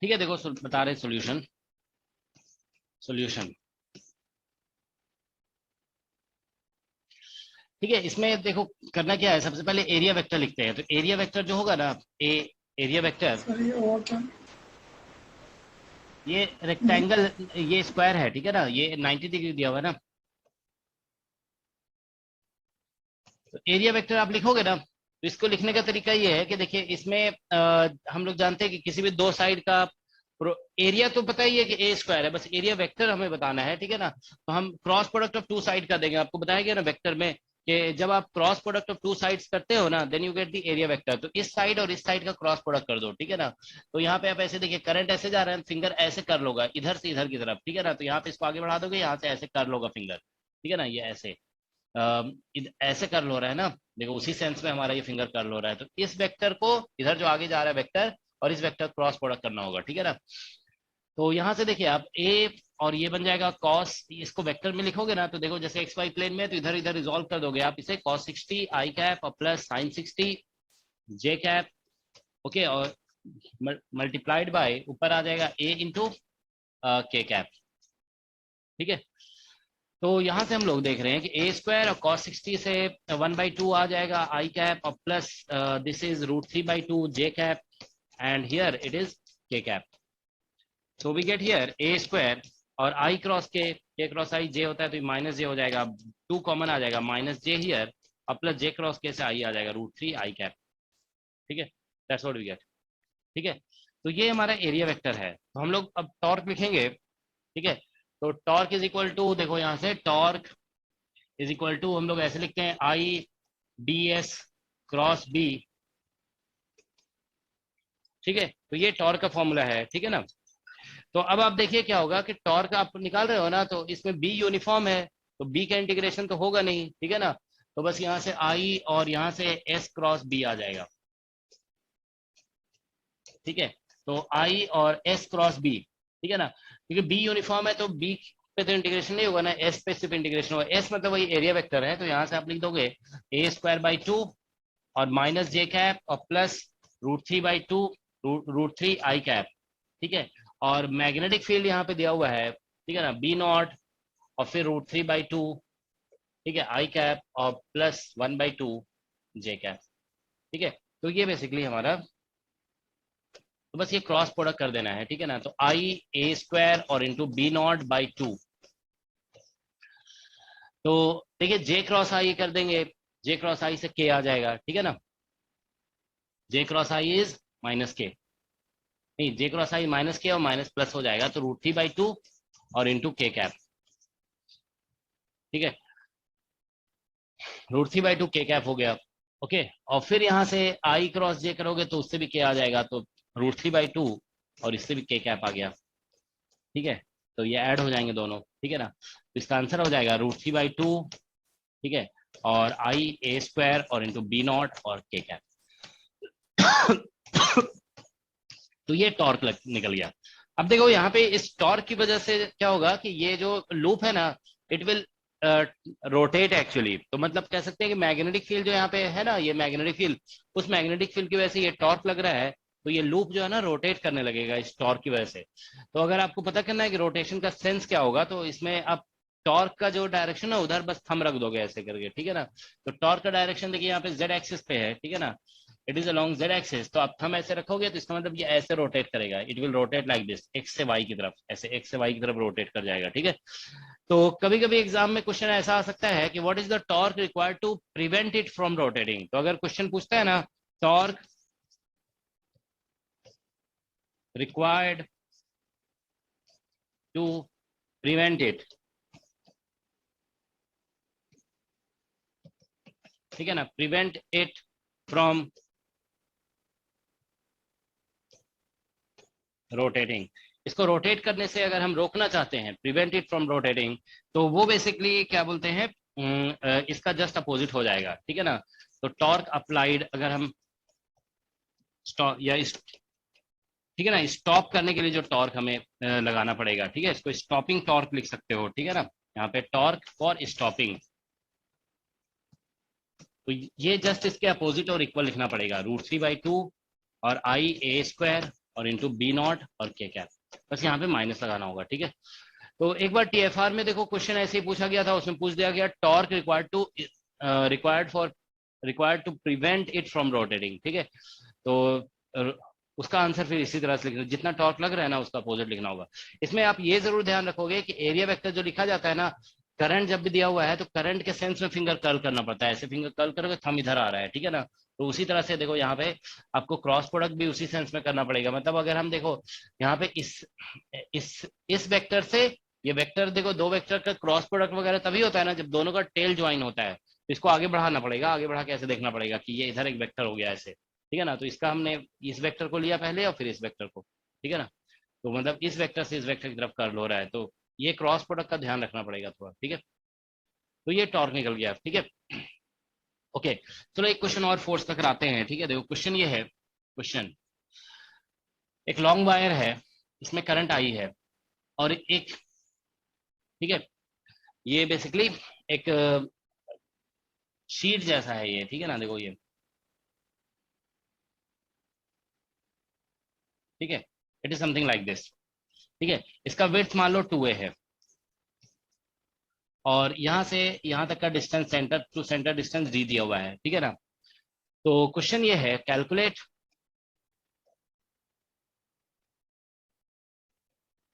ठीक है, देखो बता रहे सॉल्यूशन। सॉल्यूशन ठीक है, इसमें देखो करना क्या है, सबसे पहले एरिया वेक्टर लिखते हैं। तो एरिया वेक्टर जो होगा ना, ए एरिया वेक्टर,
सर ये और क्या?
ये रेक्टेंगल, ये स्क्वायर है, ठीक है ना, ये 90 डिग्री दिया हुआ है ना। तो एरिया वेक्टर आप लिखोगे ना, तो इसको लिखने का तरीका ये है कि देखिए इसमें हम लोग जानते हैं कि किसी भी दो साइड का एरिया तो पता ही है कि ए स्क्वायर है, बस एरिया वेक्टर हमें बताना है, ठीक है ना। तो हम cross product of two side कर देंगे, आपको बताया गया ना वेक्टर में कि जब आप cross product of two sides करते हो ना then you get the area vector. तो इस साइड और इस साइड का क्रॉस प्रोडक्ट कर दो, ठीक है ना। तो यहाँ पे आप ऐसे देखिए करंट ऐसे जा रहा है, फिंगर ऐसे कर लोगा इधर से इधर की तरफ, ठीक है ना। तो यहाँ पे इसको आगे बढ़ा दोगे, यहाँ से ऐसे कर लोगा फिंगर, ठीक है ना, ये ऐसे ऐसे कर लो रहा है ना, देखो उसी सेंस में हमारा ये फिंगर कर लो रहा है। तो इस वेक्टर को इधर जो आगे जा रहा है वेक्टर और इस वेक्टर क्रॉस प्रोडक्ट करना होगा, ठीक है ना। तो यहाँ से देखिए आप ए और ये बन जाएगा कॉस, इसको वेक्टर में लिखोगे ना तो देखो जैसे एक्स वाई प्लेन में, तो इधर इधर रिजॉल्व कर दोगे आप इसे, cos 60 आई कैप और प्लस sin 60 जे कैप, ओके, और मल्टीप्लाइड बाय ऊपर आ जाएगा ए इंटू के कैप, ठीक है। तो यहाँ से हम लोग देख रहे हैं कि ए स्क्वायर और cos 60 से 1/2 आ जाएगा आई कैप और plus this is √3/2 J cap and here it is K cap. So we get here A square और आई क्रॉस के क्रॉस आई जे होता है तो माइनस जे हो जाएगा, 2 कॉमन आ जाएगा, माइनस जे हियर और प्लस जे क्रॉस के से आई आ जाएगा √3 आई कैप, ठीक है। दैट्स व्हाट वी गेट, ठीक है। तो ये हमारा एरिया वेक्टर है। तो हम लोग अब टॉर्क लिखेंगे, ठीक है। तो टॉर्क इज इक्वल टू, देखो यहाँ से टॉर्क इज इक्वल टू हम लोग ऐसे लिखते हैं I d s cross B, ठीक है। तो ये टॉर्क का फॉर्मूला है, ठीक है ना। तो अब आप देखिए क्या होगा कि टॉर्क आप निकाल रहे हो ना, तो इसमें बी यूनिफॉर्म है तो बी का इंटीग्रेशन तो होगा नहीं, ठीक है ना। तो बस यहाँ से आई और यहाँ से एस क्रॉस बी आ जाएगा, ठीक है। तो आई और एस क्रॉस बी, ठीक है ना, क्योंकि बी यूनिफॉर्म है तो बी पे तो इंटीग्रेशन नहीं होगा ना, एस पे सिर्फ इंटीग्रेशन होगा। एस मतलब वही एरिया वेक्टर है, तो यहाँ से आप लिख दोगे a²/2 और माइनस जे कैप और प्लस √3/2 √3 आई कैप, ठीक है। और मैग्नेटिक फील्ड यहाँ पे दिया हुआ है, ठीक है ना, B0 और फिर √3/2, ठीक है, आई कैप और प्लस 1/2 जे कैप, ठीक है। तो ये बेसिकली हमारा, तो बस ये क्रॉस प्रोडक्ट कर देना है, ठीक है ना। तो IA² और इंटू B0/2, तो देखिए जे क्रॉस आई कर देंगे, जे क्रॉस आई से के आ जाएगा, ठीक है ना। जे क्रॉस आई इज माइनस के, नहीं जे क्रॉस आई माइनस के और माइनस प्लस हो जाएगा, तो √3/2 और इंटू के कैप, ठीक है। √3/2 के कैप हो गया, ओके। और फिर यहाँ से आई क्रॉस जे करोगे तो उससे भी के आ जाएगा, तो √3/2 और इससे भी के कैप आ गया, ठीक है। तो ये ऐड हो जाएंगे दोनों, ठीक है ना। तो इसका आंसर हो जाएगा √3/2, ठीक है, और IA² और इंटू B0 और के कैप। तो ये टॉर्क निकल गया। अब देखो यहाँ पे इस टॉर्क की वजह से क्या होगा कि ये जो लूप है ना इट विल रोटेट एक्चुअली। तो मतलब कह सकते हैं कि मैग्नेटिक फील्ड जो यहाँ पे है ना, ये मैग्नेटिक फील्ड, उस मैग्नेटिक फील्ड की वजह से ये टॉर्क लग रहा है, तो ये लूप जो है ना रोटेट करने लगेगा इस टॉर्क की वजह से। तो अगर आपको पता करना है कि रोटेशन का सेंस क्या होगा, तो इसमें आप टॉर्क का जो डायरेक्शन है उधर बस थंब रख दोगे ऐसे करके, ठीक है ना। तो टॉर्क का डायरेक्शन देखिए यहाँ पे जेड एक्सिस पे है, ठीक है ना, it is along Z axis. तो आप थंब ऐसे रखोगे तो इसका मतलब ये ऐसे रोटेट करेगा, it will rotate like this, x से वाई की तरफ, ऐसे एक्स से वाई की तरफ रोटेट कर जाएगा, ठीक है। तो कभी कभी एग्जाम में क्वेश्चन ऐसा आ सकता है कि what is the torque required to prevent it from rotating. तो अगर क्वेश्चन पूछता है ना torque required to prevent it, ठीक है ना, प्रिवेंट इट फ्रॉम रोटेटिंग। इसको रोटेट करने से अगर हम रोकना चाहते हैं, प्रिवेंट इट फ्रॉम रोटेटिंग, तो वो बेसिकली क्या बोलते हैं, इसका जस्ट अपोजिट हो जाएगा, ठीक है ना। तो टॉर्क अप्लाइड, अगर हम स्टॉप या इस, ठीक है ना, स्टॉप करने के लिए जो टॉर्क हमें लगाना पड़ेगा, ठीक है, इसको स्टॉपिंग टॉर्क लिख सकते हो, ठीक है ना, यहाँ पे टॉर्क फॉर स्टॉपिंग। तो ये जस्ट इसके अपोजिट और इक्वल लिखना पड़ेगा, √3/2 और I_a² और इंटू B0 और K कैप, बस यहाँ पे माइनस लगाना होगा, ठीक है। तो एक बार TFR में देखो क्वेश्चन ऐसे ही पूछा गया था, उसमें पूछ दिया गया torque required to prevent it from rotating, ठीक है। तो उसका आंसर फिर इसी तरह से लिखना, जितना टॉर्क लग रहा है ना उसका अपोजिट लिखना होगा। इसमें आप ये जरूर ध्यान रखोगे कि एरिया वेक्टर जो लिखा जाता है ना, करंट जब भी दिया हुआ है तो करंट के सेंस में फिंगर कर्ल करना पड़ता है, ऐसे फिंगर कर्ल करोगे थंब इधर आ रहा है, ठीक है ना। तो उसी तरह से देखो यहाँ पे आपको क्रॉस प्रोडक्ट भी उसी सेंस में करना पड़ेगा। मतलब अगर हम देखो यहाँ पे इस वेक्टर से ये वेक्टर देखो, दो वेक्टर का क्रॉस प्रोडक्ट वगैरह तभी होता है ना जब दोनों का टेल ज्वाइन होता है। तो इसको आगे बढ़ाना पड़ेगा, आगे बढ़ा के ऐसे देखना पड़ेगा कि ये इधर एक वेक्टर हो गया ऐसे, ठीक है ना। तो इसका हमने इस वेक्टर को लिया पहले और फिर इस वेक्टर को, ठीक है ना। तो मतलब इस वेक्टर से इस वेक्टर की तरफ कर्ल हो रहा है, तो ये क्रॉस प्रोडक्ट का ध्यान रखना पड़ेगा थोड़ा, ठीक है। तो ये टॉर्क निकल गया, ठीक है। ओके, चलो एक क्वेश्चन और फोर्स का कराते हैं, ठीक है। देखो क्वेश्चन ये है, क्वेश्चन एक लॉन्ग वायर है, इसमें करंट आई है और एक, ठीक है, ये बेसिकली एक शीट जैसा है ये, ठीक है ना। देखो ये, ठीक है, it is something like this, ठीक है। इसका विड्थ मान लो 2a है और यहां से यहां तक का distance centre to centre distance d दिया हुआ है, ठीक है ना। तो क्वेश्चन ये है, calculate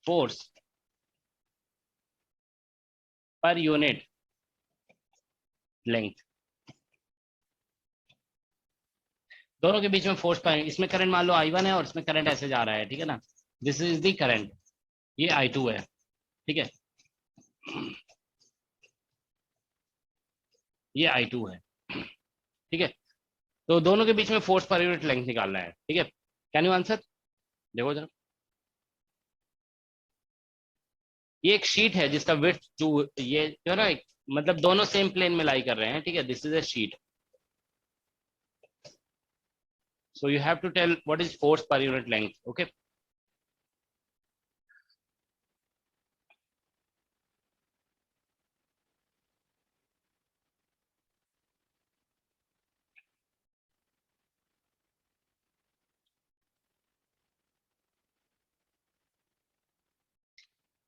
force per unit length, दोनों के बीच में फोर्स पर, इसमें करंट मान लो I1 है और इसमें करंट ऐसे जा रहा है, ठीक है ना। दिस इज द करंट, ये I2 है, ठीक है, ये I2 है, ठीक है। तो दोनों के बीच में फोर्स पर यूनिट लेंथ निकालना है, ठीक है। Can you answer? देखो जरा, ये एक शीट है जिसका विड्थ 2, ये जो है ना, मतलब दोनों सेम प्लेन में लाई कर रहे हैं, ठीक है। This is a sheet, so you have to tell what is force per unit length, okay।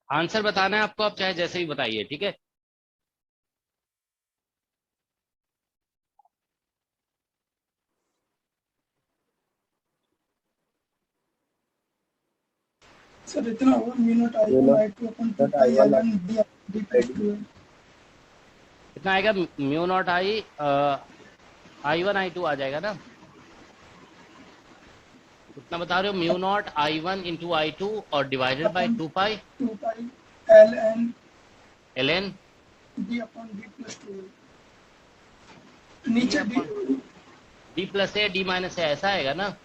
Answer बताना है आपको, आप चाहे जैसे ही बताइए, ठीक है।
सर इतना होगा म्यू नॉट I1 I2 अपन 2 पाई L1 D प्लस 2 है।
कितना आएगा? μ0 I1 I2 आ जाएगा ना, कितना बता रहे हो? μ0 I1 इंटू I2 और divided by 2 pi
2 pi LN
ln
D upon D plus 2 नीचे
d प्लस ए d माइनस ए, ऐसा आएगा ना।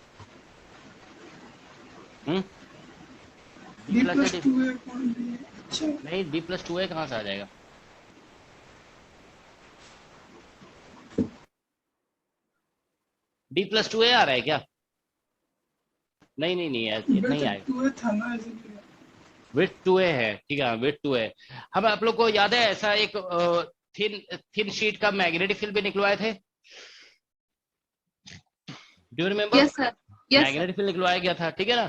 D plus 2 upon D। अच्छा
नहीं, d प्लस 2a कहाँ से आ जाएगा? d प्लस 2a आ रहा है क्या? नहीं नहीं नहीं, इतना ही आएगा।
2 था ना इसलिए
विड्थ 2a है, ठीक है, विड्थ 2a। हम आप लोग को याद है ऐसा एक थिन शीट का मैग्नेटिक फील्ड भी निकलवाए थे, do you remember?
Yes sir, yes
magnetic field निकलवाया गया था, ठीक है ना।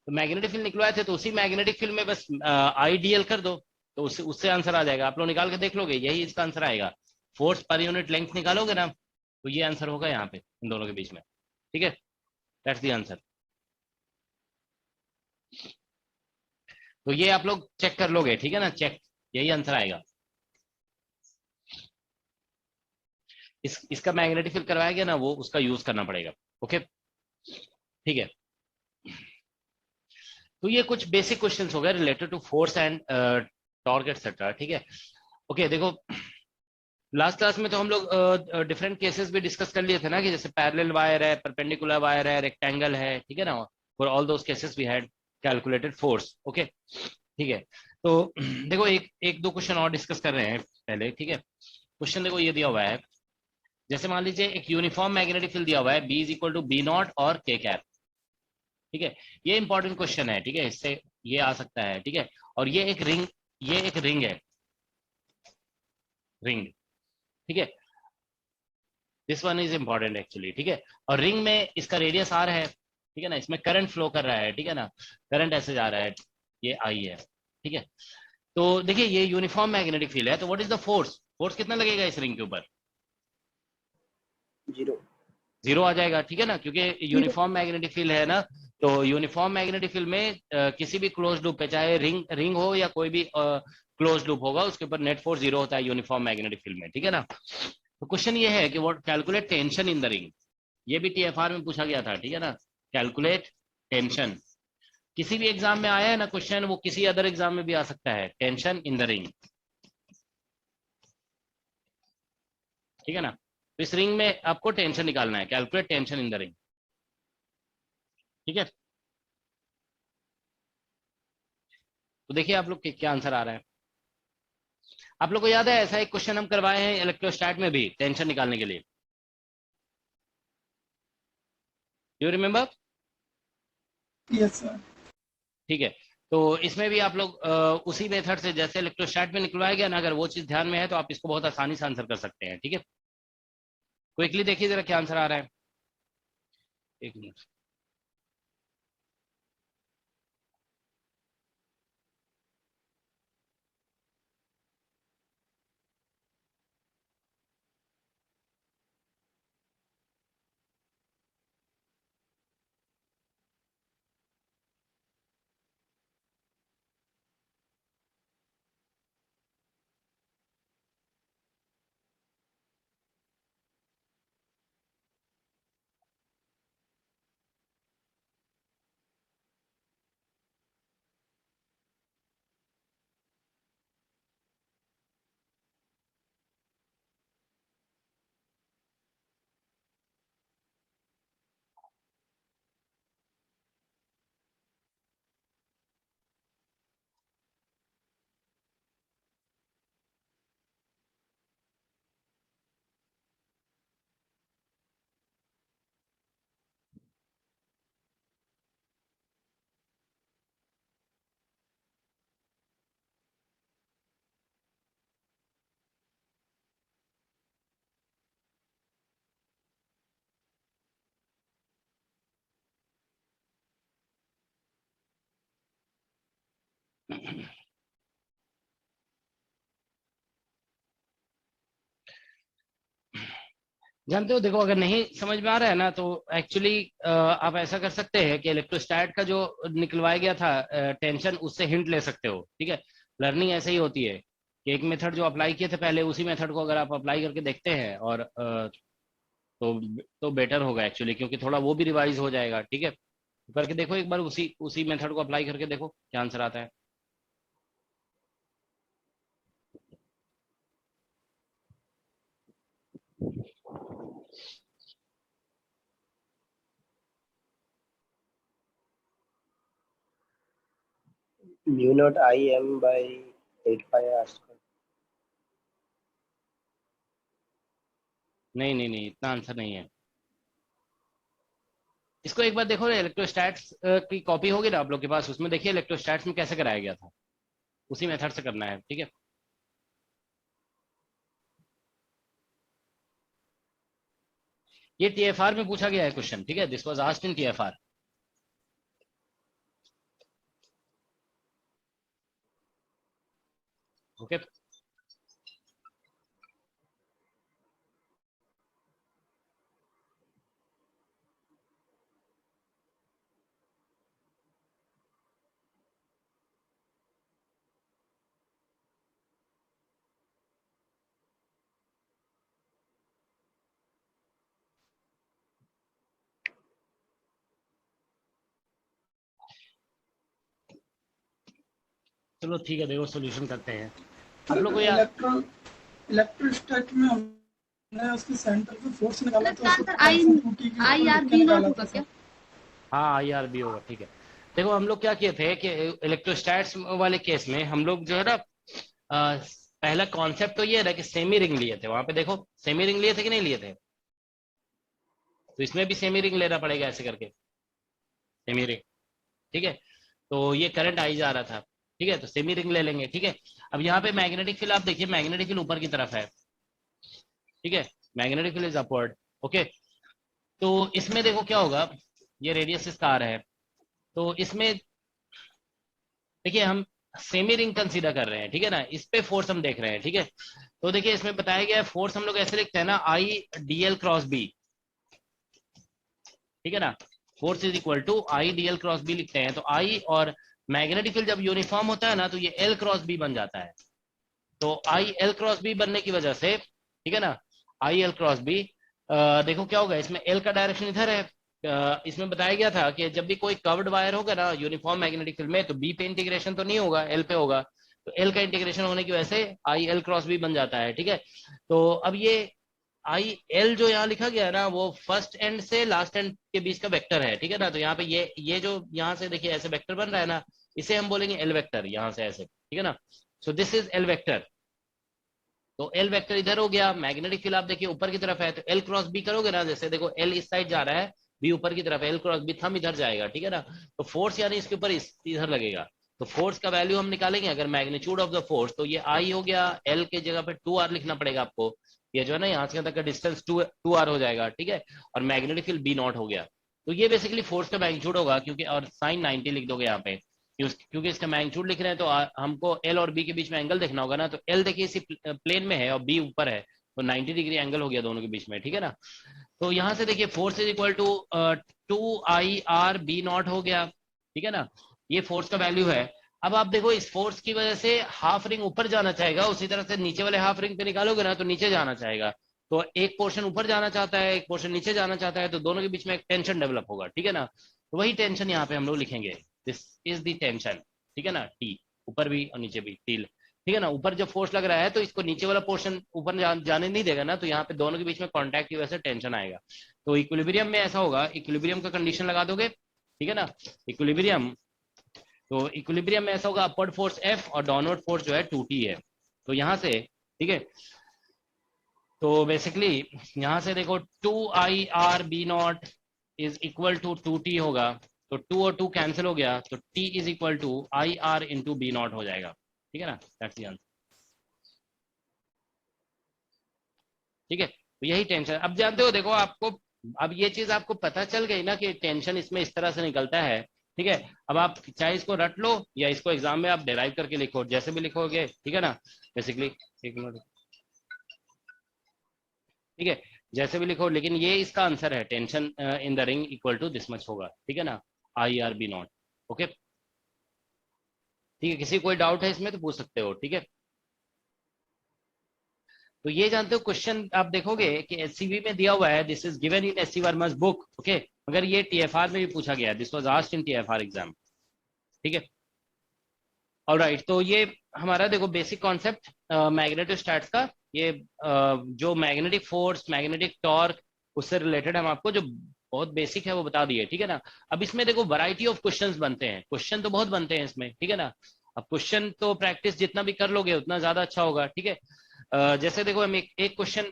तो मैग्नेटिक फील्ड निकलवाए थे, तो उसी मैग्नेटिक फील्ड में बस आईडीएल कर दो, तो उससे आंसर आ जाएगा। आप लोग निकाल के देख लोगे, यही इसका आंसर आएगा। फोर्स पर यूनिट लेंथ निकालोगे ना, तो ये आंसर होगा यहाँ पे इन दोनों के बीच में, ठीक है। That's the answer. तो ये आप लोग चेक कर लोगे, ठीक है ना, चेक, यही आंसर आएगा। इसका मैग्नेटिक फील्ड करवाया गया ना, वो उसका यूज करना पड़ेगा, ओके, ठीक है। तो ये कुछ बेसिक क्वेश्चंस हो गए related to force and torque etcetera, ठीक है। ओके देखो, लास्ट क्लास में तो हम लोग डिफरेंट केसेस भी डिस्कस कर लिए थे ना, कि जैसे पैरेलल वायर है, परपेंडिकुलर वायर है, रेक्टेंगल है, ठीक है ना। For all those cases we had calculated force. Okay, ठीक है। तो देखो एक एक दो क्वेश्चन और डिस्कस कर रहे हैं पहले, ठीक है। क्वेश्चन देखो ये दिया हुआ है, जैसे मान लीजिए एक यूनिफॉर्म मैग्नेटिक फील्ड दिया हुआ है, B is equal to B naught और के कैप, ठीक है। ये इंपॉर्टेंट क्वेश्चन है, ठीक है, इससे ये आ सकता है, ठीक है। और ये एक रिंग है, रिंग, ठीक है। This one is important actually, ठीक है। और रिंग में इसका रेडियस आर है, ठीक है ना। इसमें करंट फ्लो कर रहा है, ठीक है ना, करंट ऐसे जा रहा है, ये आई है, ठीक है। तो देखिए ये यूनिफॉर्म मैग्नेटिक फील्ड है, तो what is the force, force कितना लगेगा इस रिंग के ऊपर?
0।
जीरो आ जाएगा, ठीक है ना, क्योंकि यूनिफॉर्म मैग्नेटिक फील्ड है ना। तो यूनिफॉर्म मैग्नेटिक फील्ड में किसी भी क्लोज लूप पे, चाहे रिंग रिंग हो या कोई भी क्लोज लूप होगा, उसके ऊपर नेट फोर्स जीरो होता है यूनिफॉर्म मैग्नेटिक फील्ड में, ठीक है ना। तो क्वेश्चन ये है कि what calculate tension in the ring, ये भी टीएफआर में पूछा गया था, ठीक है ना। कैलकुलेट टेंशन, किसी भी एग्जाम में आया है ना क्वेश्चन, वो किसी अदर एग्जाम में भी आ सकता है, टेंशन इन द रिंग, ठीक है ना। तो इस रिंग में आपको टेंशन निकालना है, calculate tension in the ring, ठीक है। तो देखिए आप लोग क्या आंसर आ रहा है। आप लोग को याद है ऐसा एक क्वेश्चन हम करवाए हैं इलेक्ट्रोस्टैट में भी, टेंशन निकालने के लिए, यू रिमेम्बर?
Yes sir.
ठीक है। तो इसमें भी आप लोग उसी मेथड से, जैसे इलेक्ट्रोस्टैट में निकलवाया गया ना, अगर वो चीज ध्यान में है तो आप इसको बहुत आसानी से आंसर कर सकते हैं, ठीक है। क्विकली देखिए जरा क्या आंसर आ रहा है, एक मिनट। जानते हो, देखो अगर नहीं समझ में आ रहा है ना, तो एक्चुअली आप ऐसा कर सकते हैं कि इलेक्ट्रोस्टैट का जो निकलवाया गया था टेंशन, उससे हिंट ले सकते हो, ठीक है। लर्निंग ऐसे ही होती है कि एक मेथड जो अप्लाई किए थे पहले, उसी मेथड को अगर आप अप्लाई करके देखते हैं, और तो बेटर होगा एक्चुअली, क्योंकि थोड़ा वो भी रिवाइज हो जाएगा, ठीक है। तो करके देखो एक बार, उसी उसी मेथड को अप्लाई करके देखो क्या आंसर आता है।
Mu naught I am by 8 pi r²।
नहीं नहीं नहीं, इतना आंसर नहीं है। इसको एक बार देखो ना, इलेक्ट्रोस्टैट्स की कॉपी होगी ना आप लोग के पास, उसमें देखिए इलेक्ट्रोस्टैट्स में कैसे कराया गया था, उसी मेथड से करना है, ठीक है। ये टीएफआर में पूछा गया है क्वेश्चन, ठीक है, this was asked in TFR. Okay, चलो ठीक है, देखो सोल्यूशन करते हैं आप लोग को यार।
इलेक्ट्रो इलेक्ट्रोस्टैट में हमने उसके सेंटर पे फोर्स निकाला तो उसको
सर
टूटी के ऊपर
IR
लिख के
B नॉट
निकाला
होगा
था
क्या?
सर।
हाँ IRB होगा, ठीक है। देखो हम लोग क्या किए थे कि इलेक्ट्रोस्टैट्स वाले केस में हम लोग जो है ना पहला कॉन्सेप्ट तो ये था कि सेमी रिंग लिए थे। वहां पे देखो सेमी रिंग लिए थे कि नहीं लिए थे, तो इसमें भी सेमी रिंग लेना पड़ेगा ऐसे करके, सेमी रिंग, ठीक है। तो ये करंट आई जा रहा था, ठीक है, तो सेमी रिंग ले लेंगे, ठीक है। अब यहाँ पे मैग्नेटिक फील्ड आप देखिए, मैग्नेटिक फील्ड ऊपर की तरफ है, ठीक है, magnetic field is upward, okay. तो इसमें देखो क्या होगा, ये रेडियस इसका आ रहा है, तो इसमें देखिए हम सेमी रिंग कंसीडर कर रहे हैं, ठीक है ना, इस पे फोर्स हम देख रहे हैं, ठीक है। तो देखिए इसमें बताया गया है फोर्स हम लोग ऐसे लिखते हैं ना, I d l cross B, ठीक है ना, force is equal to I d l cross B लिखते हैं। तो आई और मैग्नेटिक फील्ड जब यूनिफॉर्म होता है ना, तो ये एल क्रॉस बी बन जाता है। तो आई एल क्रॉस बी बनने की वजह से, ठीक है ना, आई एल क्रॉस बी, देखो क्या होगा, इसमें एल का डायरेक्शन इधर है। इसमें बताया गया था कि जब भी कोई कवर्ड वायर होगा ना यूनिफॉर्म मैग्नेटिक फील्ड में, तो बी पे इंटीग्रेशन तो नहीं होगा, एल पे होगा। तो एल का इंटीग्रेशन होने की वजह से आई एल क्रॉस बी बन जाता है, ठीक है। तो अब ये आई एल जो यहाँ लिखा गया है ना, वो फर्स्ट एंड से लास्ट एंड के बीच का वेक्टर है, ठीक है ना। तो यहाँ पे ये जो यहाँ से देखिए ऐसे वेक्टर बन रहा है ना, इसे हम बोलेंगे एल वेक्टर, यहाँ से ऐसे, ठीक है ना। So this is L vector. तो एल वेक्टर इधर हो गया, मैग्नेटिक फील्ड आप देखिए ऊपर की तरफ है, तो एल क्रॉस बी करोगे ना, जैसे देखो एल इस साइड जा रहा है, बी ऊपर की तरफ है, एल क्रॉस बी थंब इधर जाएगा, ठीक है ना। तो फोर्स यानी इसके ऊपर इधर लगेगा। तो फोर्स का वैल्यू हम निकालेंगे अगर मैग्नीट्यूड ऑफ द फोर्स, तो ये आई हो गया, एल के जगह पे 2r लिखना पड़ेगा आपको। ये जो है ना यहाँ से तक का डिस्टेंस 2r हो जाएगा, ठीक है। और मैग्नेटिक फील्ड बी नॉट हो गया। तो ये बेसिकली फोर्स का मैग्नीट्यूड होगा, क्योंकि और साइन 90 लिख दोगे यहाँ पे, क्योंकि इसका मैग्नीट्यूड लिख रहे हैं, तो हमको एल और बी के बीच में एंगल देखना होगा ना। तो एल देखिए इसी प्लेन में है और बी ऊपर है, तो 90 डिग्री एंगल हो गया दोनों के बीच में, ठीक है ना। तो यहाँ से देखिए force is equal to 2IR B0 हो गया, ठीक है ना, ये फोर्स का वैल्यू है। अब आप देखो इस फोर्स की वजह से हाफ रिंग ऊपर जाना चाहेगा, उसी तरह से नीचे वाले हाफ रिंग पे निकालोगे ना तो नीचे जाना चाहेगा। तो एक पोर्शन ऊपर जाना चाहता है, एक पोर्शन नीचे जाना चाहता है, तो दोनों के बीच में एक टेंशन डेवलप होगा, ठीक है ना। तो वही टेंशन यहाँ पे हम लोग लिखेंगे, दिस इज द टेंशन, ठीक है ना, टी, ऊपर भी और नीचे भी टी, ठीक है ना। ऊपर जब फोर्स लग रहा है तो इसको नीचे वाला पोर्शन ऊपर जाने नहीं देगा ना, तो यहाँ पे दोनों के बीच में कांटेक्ट की वजह से टेंशन आएगा। तो इक्विलिब्रियम में ऐसा होगा, इक्विलिब्रियम का कंडीशन लगा दोगे, ठीक है ना, इक्विलिब्रियम। तो इक्विलिब्रियम में ऐसा होगा, अपवर्ड फोर्स F और डाउनवर्ड फोर्स जो है 2T है। तो यहाँ से, ठीक है, तो बेसिकली यहाँ से देखो 2IR B0 is equal to 2T होगा। तो 2 और 2 कैंसिल हो गया, तो T is equal to IR into B0 हो जाएगा, ठीक है ना, दैट्स द आंसर, ठीक है। तो यही टेंशन, अब जानते हो देखो आपको, अब ये चीज आपको पता चल गई ना कि टेंशन इसमें इस तरह से निकलता है, ठीक है। अब आप चाहे इसको रट लो या इसको एग्जाम में आप डेराइव करके लिखो, जैसे भी लिखोगे, ठीक है ना, बेसिकली, एक मिनट, ठीक है, जैसे भी लिखो, लेकिन ये इसका आंसर है, tension in the ring equal to this much होगा, ठीक है ना, IR B0, ओके, ठीक है। किसी कोई डाउट है इसमें तो पूछ सकते हो, ठीक है। तो ये जानते हो क्वेश्चन आप देखोगे कि एससीबी में दिया हुआ है, this is given in SC Verma's book, okay, मगर ये टीएफआर में भी पूछा गया, this was asked in TFR exam, ठीक है। ऑलराइट, तो ये हमारा देखो बेसिक कॉन्सेप्ट मैग्नेटोस्टैट्स का, ये जो मैग्नेटिक फोर्स, मैग्नेटिक टॉर्क, उससे रिलेटेड हम आपको जो बहुत बेसिक है वो बता दिए, ठीक है ना। अब इसमें देखो वैरायटी ऑफ क्वेश्चंस बनते हैं, क्वेश्चन तो बहुत बनते हैं इसमें, ठीक है ना। अब क्वेश्चन तो प्रैक्टिस जितना भी कर लोगे उतना ज्यादा अच्छा होगा, ठीक है। जैसे देखो हम एक क्वेश्चन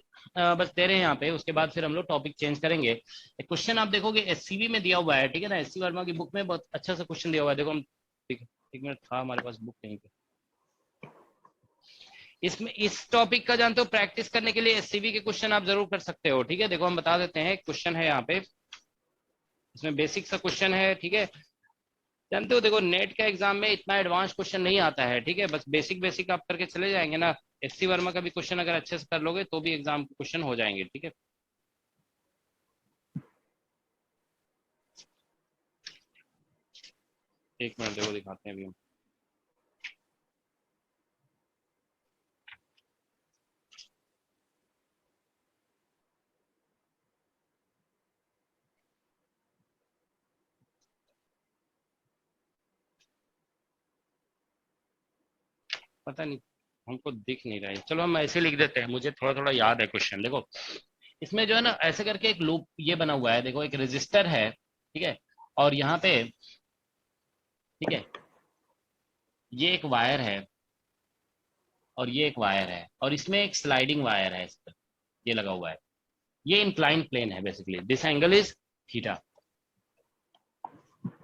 बस दे रहे हैं यहाँ पे, उसके बाद फिर हम लोग टॉपिक चेंज करेंगे। एक क्वेश्चन आप देखोगे एससीबी में दिया हुआ है, ठीक है ना, एससी वर्मा की बुक में बहुत अच्छा सा क्वेश्चन दिया हुआ है, देखो हम, एक मिनट था हमारे पास बुक कहीं पे, इसमें इस टॉपिक का जानते हो प्रैक्टिस करने के लिए एससीबी के क्वेश्चन आप जरूर कर सकते हो, ठीक है। देखो हम बता देते हैं, क्वेश्चन है यहाँ पे, इसमें बेसिक सा क्वेश्चन है, ठीक है। जानते हो देखो नेट का एग्जाम में इतना एडवांस क्वेश्चन नहीं आता है, ठीक है, बस बेसिक बेसिक आप करके चले जाएंगे ना, एससी वर्मा का भी क्वेश्चन अगर अच्छे से कर लोगे तो भी एग्जाम के क्वेश्चन हो जाएंगे, ठीक है। एक मिनट देखो दिखाते हैं अभी हम, पता नहीं हमको दिख नहीं रहा है, चलो हम ऐसे लिख देते हैं, मुझे थोड़ा थोड़ा याद है क्वेश्चन। देखो इसमें जो है ना ऐसे करके एक लूप ये बना हुआ है, देखो एक रजिस्टर है, ठीक है, और यहाँ पे ठीक है ये एक वायर है और ये एक वायर है और इसमें एक स्लाइडिंग वायर है, इस पर ये लगा हुआ है। ये इंक्लाइंड प्लेन है basically, this angle is theta,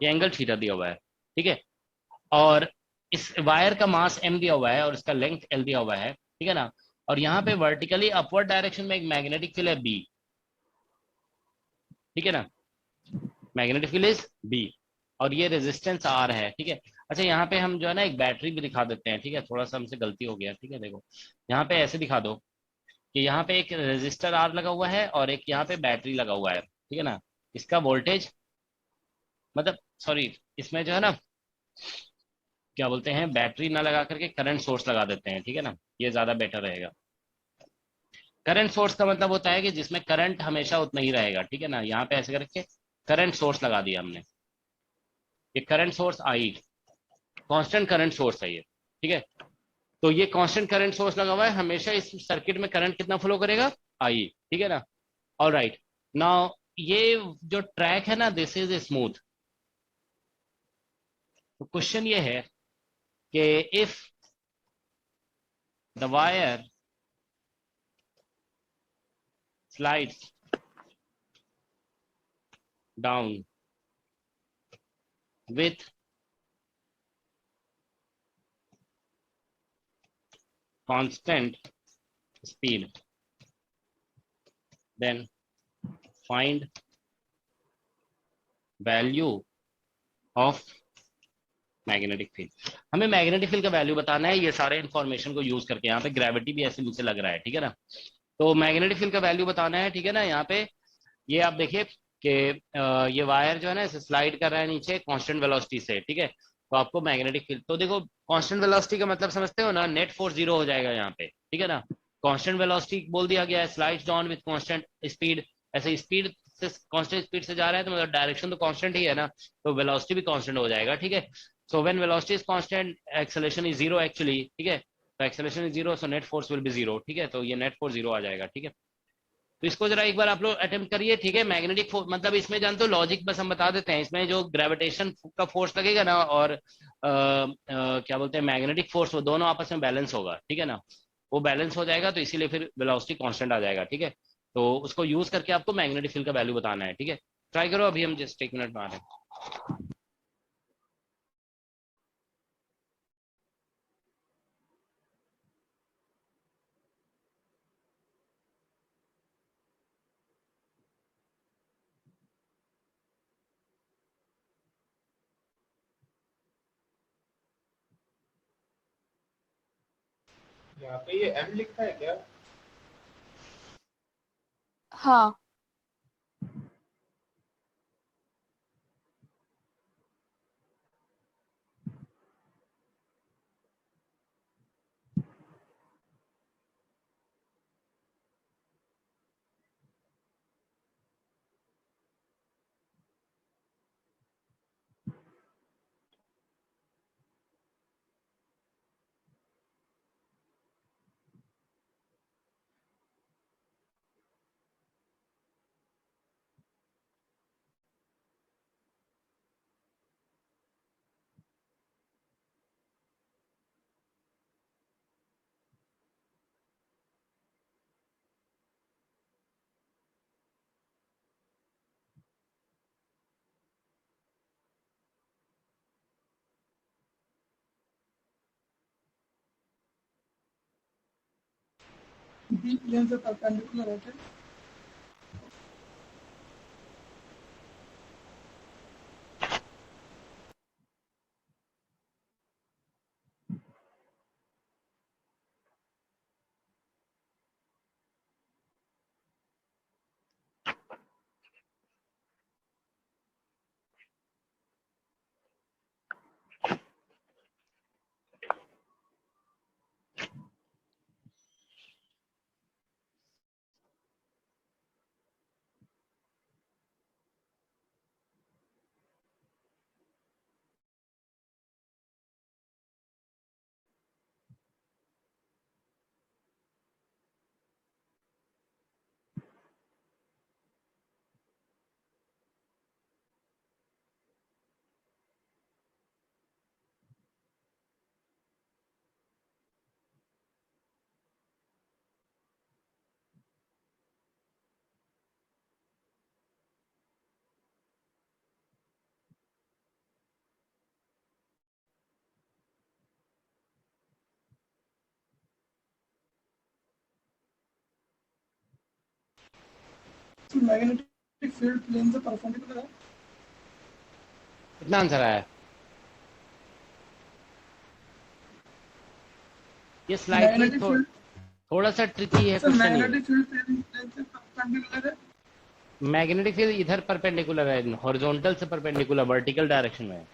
ये एंगल थीटा दिया हुआ है, ठीक है। और इस वायर का मास m दिया हुआ है और इसका लेंथ l दिया हुआ है, ठीक है ना। और यहाँ पे वर्टिकली अपवर्ड डायरेक्शन में एक मैग्नेटिक फील्ड है b, ठीक है ना, मैग्नेटिक फील्ड इज b, और ये रेजिस्टेंस r है, ठीक है। अच्छा यहाँ पे हम जो है ना एक बैटरी भी दिखा देते हैं, ठीक है, थोड़ा सा हमसे गलती हो गया, ठीक है। देखो यहाँ पे ऐसे दिखा दो कि यहाँ पे एक रेजिस्टर R लगा हुआ है और एक यहाँ पे बैटरी लगा हुआ है, ठीक है ना। इसका वोल्टेज मतलब सॉरी, इसमें जो है ना क्या बोलते हैं, बैटरी ना लगा करके करंट सोर्स लगा देते हैं, ठीक है ना, ये ज्यादा बेटर रहेगा। करंट सोर्स का मतलब होता है कि जिसमें करंट हमेशा उतना ही रहेगा, ठीक है ना। यहाँ पे ऐसे करके करंट सोर्स लगा दिया हमने, ये current source I, constant current source है ये, ठीक है। तो ये कांस्टेंट करंट सोर्स लगा हुआ है, हमेशा इस सर्किट में करंट कितना फ्लो करेगा, आई, ठीक है ना। ऑल राइट, नाउ ये जो ट्रैक है ना दिस इज स्मूथ। तो क्वेश्चन ये है कि if the wire slides down with constant speed, then find value of magnetic field. हमें मैग्नेटिक फील्ड का वैल्यू बताना है, ये सारे इंफॉर्मेशन को यूज करके। यहाँ पे ग्रेविटी भी ऐसे नीचे लग रहा है, ठीक है ना। तो मैग्नेटिक फील्ड का वैल्यू बताना है, ठीक है ना। यहाँ पे ये आप देखिए कि ये वायर जो है ना इसे स्लाइड कर रहा है नीचे कांस्टेंट वेलोसिटी से, ठीक है। तो आपको मैग्नेटिक फील्ड, तो देखो कांस्टेंट वेलोसिटी का मतलब समझते हो ना, नेट फोर्स जीरो हो जाएगा यहाँ पे, ठीक है ना। कांस्टेंट वेलोसिटी बोल दिया गया है, slides down with constant speed, ऐसे स्पीड से कांस्टेंट स्पीड से जा रहा है तो मतलब डायरेक्शन तो कांस्टेंट ही है ना, तो वेलोसिटी भी कांस्टेंट हो जाएगा, ठीक है। So when velocity is constant acceleration is zero actually, ठीक है। तो acceleration is zero, so net force will be zero, ठीक है। तो ये नेट फोर्स जीरो आ जाएगा, ठीक है। तो इसको जरा एक बार आप लोग अटेम्प्ट करिए, ठीक है। मैग्नेटिक फोर्स मतलब इसमें जानते हो लॉजिक, बस हम बता देते हैं, इसमें जो ग्रेविटेशन का फोर्स लगेगा ना और क्या बोलते हैं मैग्नेटिक फोर्स, वो दोनों आपस में बैलेंस होगा, ठीक है ना। वो बैलेंस हो जाएगा तो इसीलिए फिर वेलोसिटी कांस्टेंट आ जाएगा, ठीक है। तो उसको यूज करके आपको मैग्नेटिक फील्ड का वैल्यू बताना है, ठीक है। ट्राई करो, अभी हम जस्ट एक मिनट में आ रहे हैं।
यहाँ पे ये m लिखा है क्या?
हाँ।
B planes are perpendicular, okay? तो मैग्नेटिक फील्ड प्लेन से परपेंडिकुलर है।
कितना आंसर आया? ये स्लाइटली
मैग्नेटिक फील्ड
थोड़ा सा ट्रिकी है
सर,
क्वेश्चन ये।
मैग्नेटिक फील्ड प्लेन से परपेंडिकुलर है।
मैग्नेटिक फील्ड इधर परपेंडिकुलर है, हॉरिजॉन्टल से परपेंडिकुलर, वर्टिकल डायरेक्शन में है।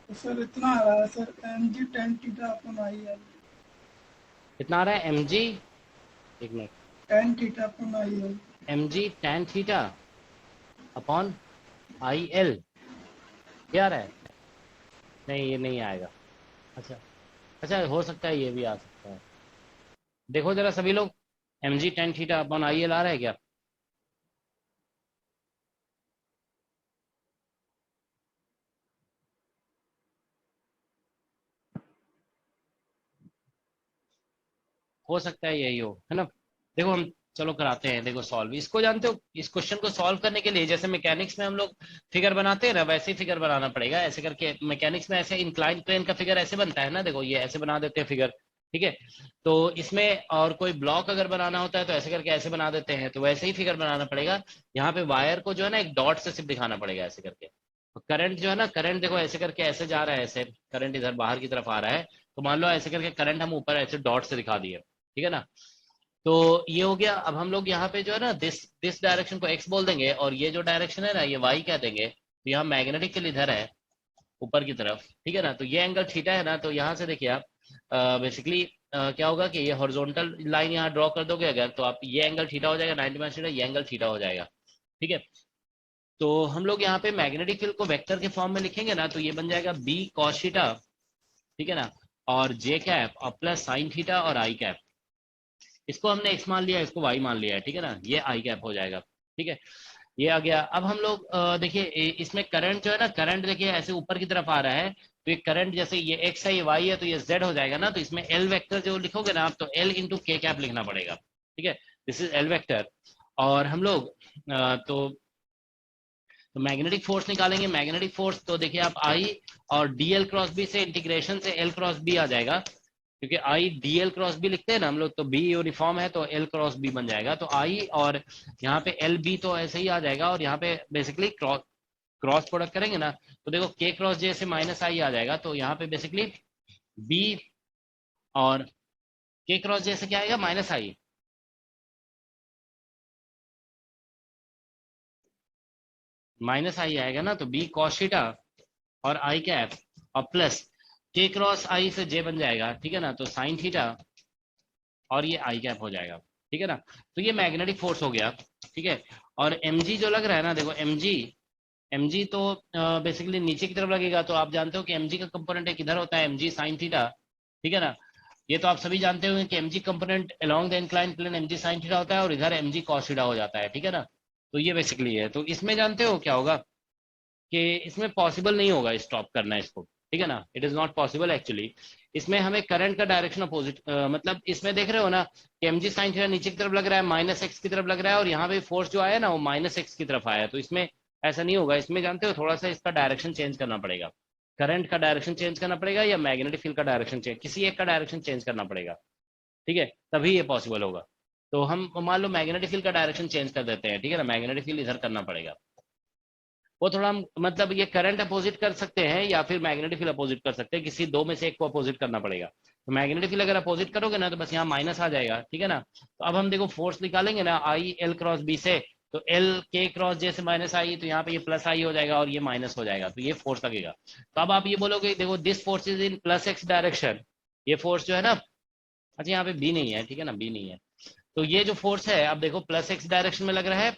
तो सर इतना आ रहा है sir, mg tan theta upon IL।
कितना आ रहा है? mg, एक minute,
tan theta upon IL।
mg tan theta upon IL, क्या आ रहा है? नहीं, ये नहीं आएगा। अच्छा अच्छा, हो सकता है ये भी आ सकता है। देखो जरा सभी लोग, mg tan theta upon IL आ रहा है क्या? हो सकता है यही हो, है ना। देखो हम, चलो कराते हैं। देखो सॉल्व, इसको जानते हो, इस क्वेश्चन को सॉल्व करने के लिए जैसे मैकेनिक्स में हम लोग फिगर बनाते हैं ना, वैसे ही फिगर बनाना पड़ेगा। ऐसे करके मैकेनिक्स में ऐसे इंक्लाइन प्लेन का फिगर ऐसे बनता है ना, देखो ये ऐसे बना देते हैं फिगर, ठीक है। तो इसमें और कोई ब्लॉक अगर बनाना होता है तो ऐसे करके ऐसे बना देते हैं, तो वैसे ही फिगर बनाना पड़ेगा। यहाँ पे वायर को जो है ना एक डॉट से सिर्फ दिखाना पड़ेगा ऐसे करके। करंट जो है ना, करंट देखो ऐसे करके ऐसे जा रहा है, ऐसे करंट इधर बाहर की तरफ आ रहा है, तो मान लो ऐसे करके करंट हम ऊपर ऐसे डॉट से दिखा दिए, ठीक है ना। तो ये हो गया। अब हम लोग यहाँ पे जो है ना दिस डायरेक्शन को x बोल देंगे, और ये जो डायरेक्शन है ना ये y कह देंगे। तो यहाँ मैग्नेटिक फील्ड इधर है ऊपर की तरफ, ठीक है ना। तो ये एंगल थीटा है ना, तो यहाँ से देखिए आप बेसिकली क्या होगा कि ये हॉरिजॉन्टल लाइन यहाँ ड्रॉ कर दोगे अगर, तो आप ये एंगल थीटा हो जाएगा 90 थीटा, ये एंगल थीटा हो जाएगा, ठीक है। तो हम लोग यहाँ पे मैग्नेटिक फील्ड को वेक्टर के फॉर्म में लिखेंगे ना, तो ये बन जाएगा b cos थीटा, ठीक है ना, और j कैप और प्लस साइन थीटा और i कैप। इसको हमने x मान लिया, इसको y मान लिया है, ठीक है ना। ये i कैप हो जाएगा, ठीक है। ये आ गया। अब हम लोग देखिए इसमें करंट जो है ना, करंट देखिए ऐसे ऊपर की तरफ आ रहा है, तो ये करंट जैसे ये x है ये y है, तो ये z हो जाएगा ना। तो इसमें l वेक्टर जो लिखोगे ना आप, तो l इंटू k कैप लिखना पड़ेगा, ठीक है। This is l vector. और हम लोग तो मैग्नेटिक फोर्स निकालेंगे। मैग्नेटिक फोर्स तो देखिए आप I और dl क्रॉस b से इंटीग्रेशन से l क्रॉस b आ जाएगा, क्योंकि I dl क्रॉस b लिखते हैं ना हम लोग, तो b यूनिफॉर्म है तो l क्रॉस b बन जाएगा। तो I और यहाँ पे l b तो ऐसे ही आ जाएगा, और यहाँ पे बेसिकली क्रॉस प्रोडक्ट करेंगे ना, तो देखो k क्रॉस j से माइनस I आ जाएगा। तो यहाँ पे बेसिकली b और k क्रॉस j से क्या आएगा, माइनस I। माइनस आई आएगा ना, तो बी कॉस थीटा और आई कैप और प्लस के क्रॉस आई से जे बन जाएगा, ठीक है ना। तो साइन थीटा और ये आई कैप हो जाएगा, ठीक है ना। तो ये मैग्नेटिक फोर्स हो गया, ठीक है। और mg जो लग रहा है ना, देखो mg तो बेसिकली नीचे की तरफ लगेगा। तो आप जानते हो कि mg का कंपोनेंट एक इधर होता है, mg साइन थीटा, ठीक है ना। ये तो आप सभी जानते होंगे कि mg component along the incline plane mg sine theta होता है, और इधर mg कॉस थीटा हो जाता है, ठीक है ना। तो ये बेसिकली है। तो इसमें जानते हो क्या होगा कि इसमें पॉसिबल नहीं होगा स्टॉप करना इसको, ठीक है ना। It is not possible actually. इसमें हमें करंट का डायरेक्शन अपोजिट, मतलब इसमें देख रहे हो ना कि mg साइन थीटा नीचे की तरफ लग रहा है, माइनस एक्स की तरफ लग रहा है, और यहाँ पे फोर्स जो आया ना वो माइनस एक्स की तरफ आया। तो इसमें ऐसा नहीं होगा। इसमें जानते हो थोड़ा सा इसका डायरेक्शन चेंज करना पड़ेगा, करंट का डायरेक्शन चेंज करना पड़ेगा, या मैग्नेटिक फील्ड का डायरेक्शन चेंज, किसी एक का डायरेक्शन चेंज करना पड़ेगा, ठीक है, तभी ये पॉसिबल होगा। तो हम मान लो मैग्नेटिक फील्ड का डायरेक्शन चेंज कर देते हैं, ठीक है ना। मैग्नेटिक फील्ड इधर करना पड़ेगा, वो थोड़ा मतलब ये करंट अपोजिट कर सकते हैं या फिर मैग्नेटिक फील्ड अपोजिट कर सकते हैं, किसी दो में से एक को अपोजिट करना पड़ेगा। तो मैग्नेटिक फील्ड अगर अपोजिट करोगे ना, तो बस यहाँ माइनस आ जाएगा, ठीक है ना। तो अब हम देखो फोर्स निकालेंगे ना आई एल क्रॉस बी से, तो एल के क्रॉस जे से माइनस आई, तो यहाँ पे ये प्लस आई हो जाएगा और ये माइनस हो जाएगा, तो ये फोर्स लगेगा। तो अब आप ये बोलोगे देखो this force is in plus x direction, ये फोर्स जो है ना, अच्छा यहाँ पे बी नहीं है, ठीक है ना, बी नहीं है। तो ये जो फोर्स है अब देखो प्लस एक्स डायरेक्शन में लग रहा है,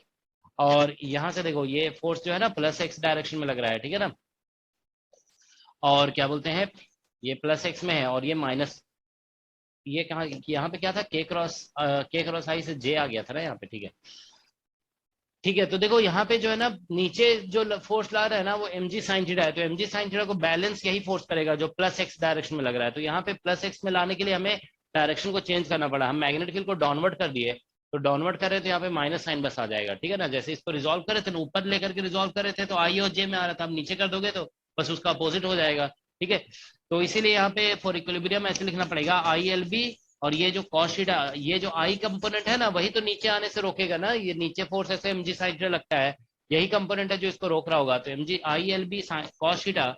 और यहां से देखो ये फोर्स जो है ना प्लस एक्स डायरेक्शन में लग रहा है, ठीक है ना। और क्या बोलते हैं, ये प्लस एक्स में है और ये माइनस, ये कहा यहाँ पे क्या था, के क्रॉस आई से जे आ गया था ना यहाँ पे, ठीक है। ठीक है, तो देखो यहाँ पे जो है ना नीचे जो फोर्स ला रहा है ना वो mg साइन थीटा है, तो mg साइन थीटा को बैलेंस यही फोर्स करेगा जो प्लस एक्स डायरेक्शन में लग रहा है। तो यहाँ पे प्लस एक्स में लाने के लिए हमें डायरेक्शन को चेंज करना पड़ा। हम मैग्नेटिक फील्ड को डाउनवर्ड कर दिए, तो डाउनवर्ड कर रहे थे, यहाँ पे माइनस साइन बस आ जाएगा, ठीक है ना। जैसे इसको रिजॉल्व करे थे ना, ऊपर लेकर के रिजॉल्व करे थे तो आई और जे में आ रहा था, अब नीचे कर दोगे तो बस उसका अपोजिट हो जाएगा, ठीक है। तो इसीलिए यहाँ पे फॉर इक्विलिब्रियम ऐसे लिखना पड़ेगा, आई एल बी और ये जो cos थीटा, ये जो I कंपोनेंट है ना, वही तो नीचे आने से रोकेगा ना। ये नीचे फोर्स ऐसे mg sin थीटा लगता है, यही कंपोनेंट है जो इसको रोक रहा होगा। तो mg ILB cos थीटा,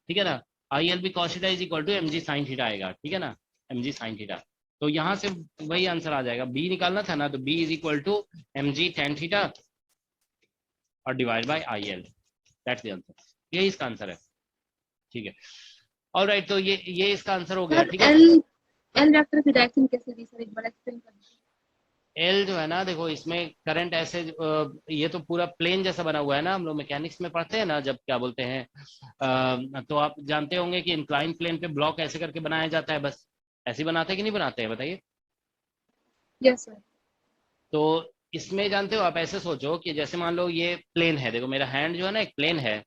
ठीक है ना, ILB cos theta is equal to mg sin theta आएगा, ठीक है ना, mg sin थीटा। तो यहाँ से वही आंसर आ जाएगा, b निकालना था ना, तो b is equal to mg tan theta और divide by IL, that's the answer. यही इसका आंसर है, ठीक है। ऑलराइट, तो ये इसका आंसर हो गया,
सर
ठीक है।
एल वेक्टर की डायरेक्शन कैसे दी सर, एक बार एक्सप्लेन कर दीजिए।
एल जो है ना, देखो इसमें करंट ऐसे ये तो पूरा प्लेन जैसा बना हुआ है ना, हम लोग मैकेनिक्स में पढ़ते हैं ना, जब क्या बोलते हैं तो आप जानते होंगे कि इंक्लाइन प्लेन पे ब्लॉक ऐसे करके बनाया जाता है, बस ऐसे ही बनाते हैं कि नहीं बनाते हैं, बताइए।
Yes sir.
तो इसमें जानते हो आप, ऐसे सोचो कि जैसे मान लो ये प्लेन है, देखो मेरा हैंड जो है ना एक प्लेन है,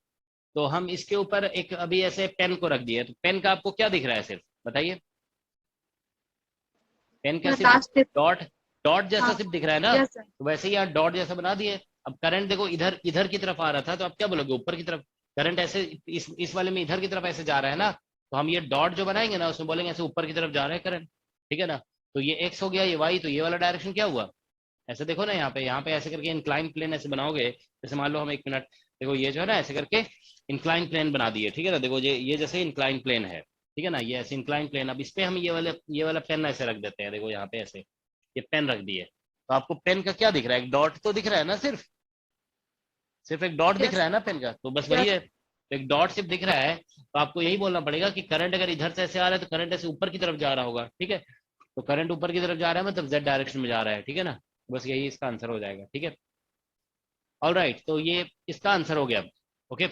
तो हम इसके ऊपर एक अभी ऐसे पेन को रख दिए, तो पेन का आपको क्या दिख रहा है सिर्फ, बताइए। पेन का सिर्फ डॉट डॉट जैसा सिर्फ दिख रहा है ना,
यस सर।
तो वैसे ही यहाँ डॉट जैसा बना दिए। अब करंट देखो इधर इधर की तरफ आ रहा था, तो आप क्या बोलोगे, ऊपर की तरफ। करंट ऐसे इस वाले में इधर की तरफ ऐसे जा रहा है ना, तो हम ये डॉट जो बनाएंगे ना, उसमें बोलेंगे ऐसे ऊपर की तरफ जा रहा है करंट, ठीक है ना। तो ये एक्स हो गया, ये वाई, तो ये वाला डायरेक्शन क्या हुआ, ऐसे देखो ना, यहाँ पे ऐसे करके इंक्लाइन प्लेन ऐसे बनाओगे। जैसे मान लो हम 1 मिनट, देखो ये जो है ना ऐसे करके इंक्लाइन प्लेन बना दिए, ठीक है ना। देखो ये जैसे इंक्लाइन प्लेन है, ठीक है ना, ये ऐसे इंक्लाइन प्लेन। अब इस पे हम ये वाला पेन ऐसे रख देते हैं, देखो यहाँ पे ऐसे ये पेन रख दिए, तो आपको पेन का क्या दिख रहा है, एक डॉट तो दिख रहा है ना, सिर्फ एक डॉट दिख रहा है ना पेन का, तो बस वही है, तो एक डॉट सिर्फ दिख रहा है। तो आपको यही बोलना पड़ेगा कि करंट अगर इधर से ऐसे आ रहा है, तो करंट ऐसे ऊपर की तरफ जा रहा होगा, ठीक है। तो करंट ऊपर की तरफ जा रहा है, मतलब जेड डायरेक्शन में जा रहा है, ठीक है ना। बस यही इसका आंसर हो जाएगा, ठीक है। ऑलराइट, तो ये इसका आंसर हो गया, ओके।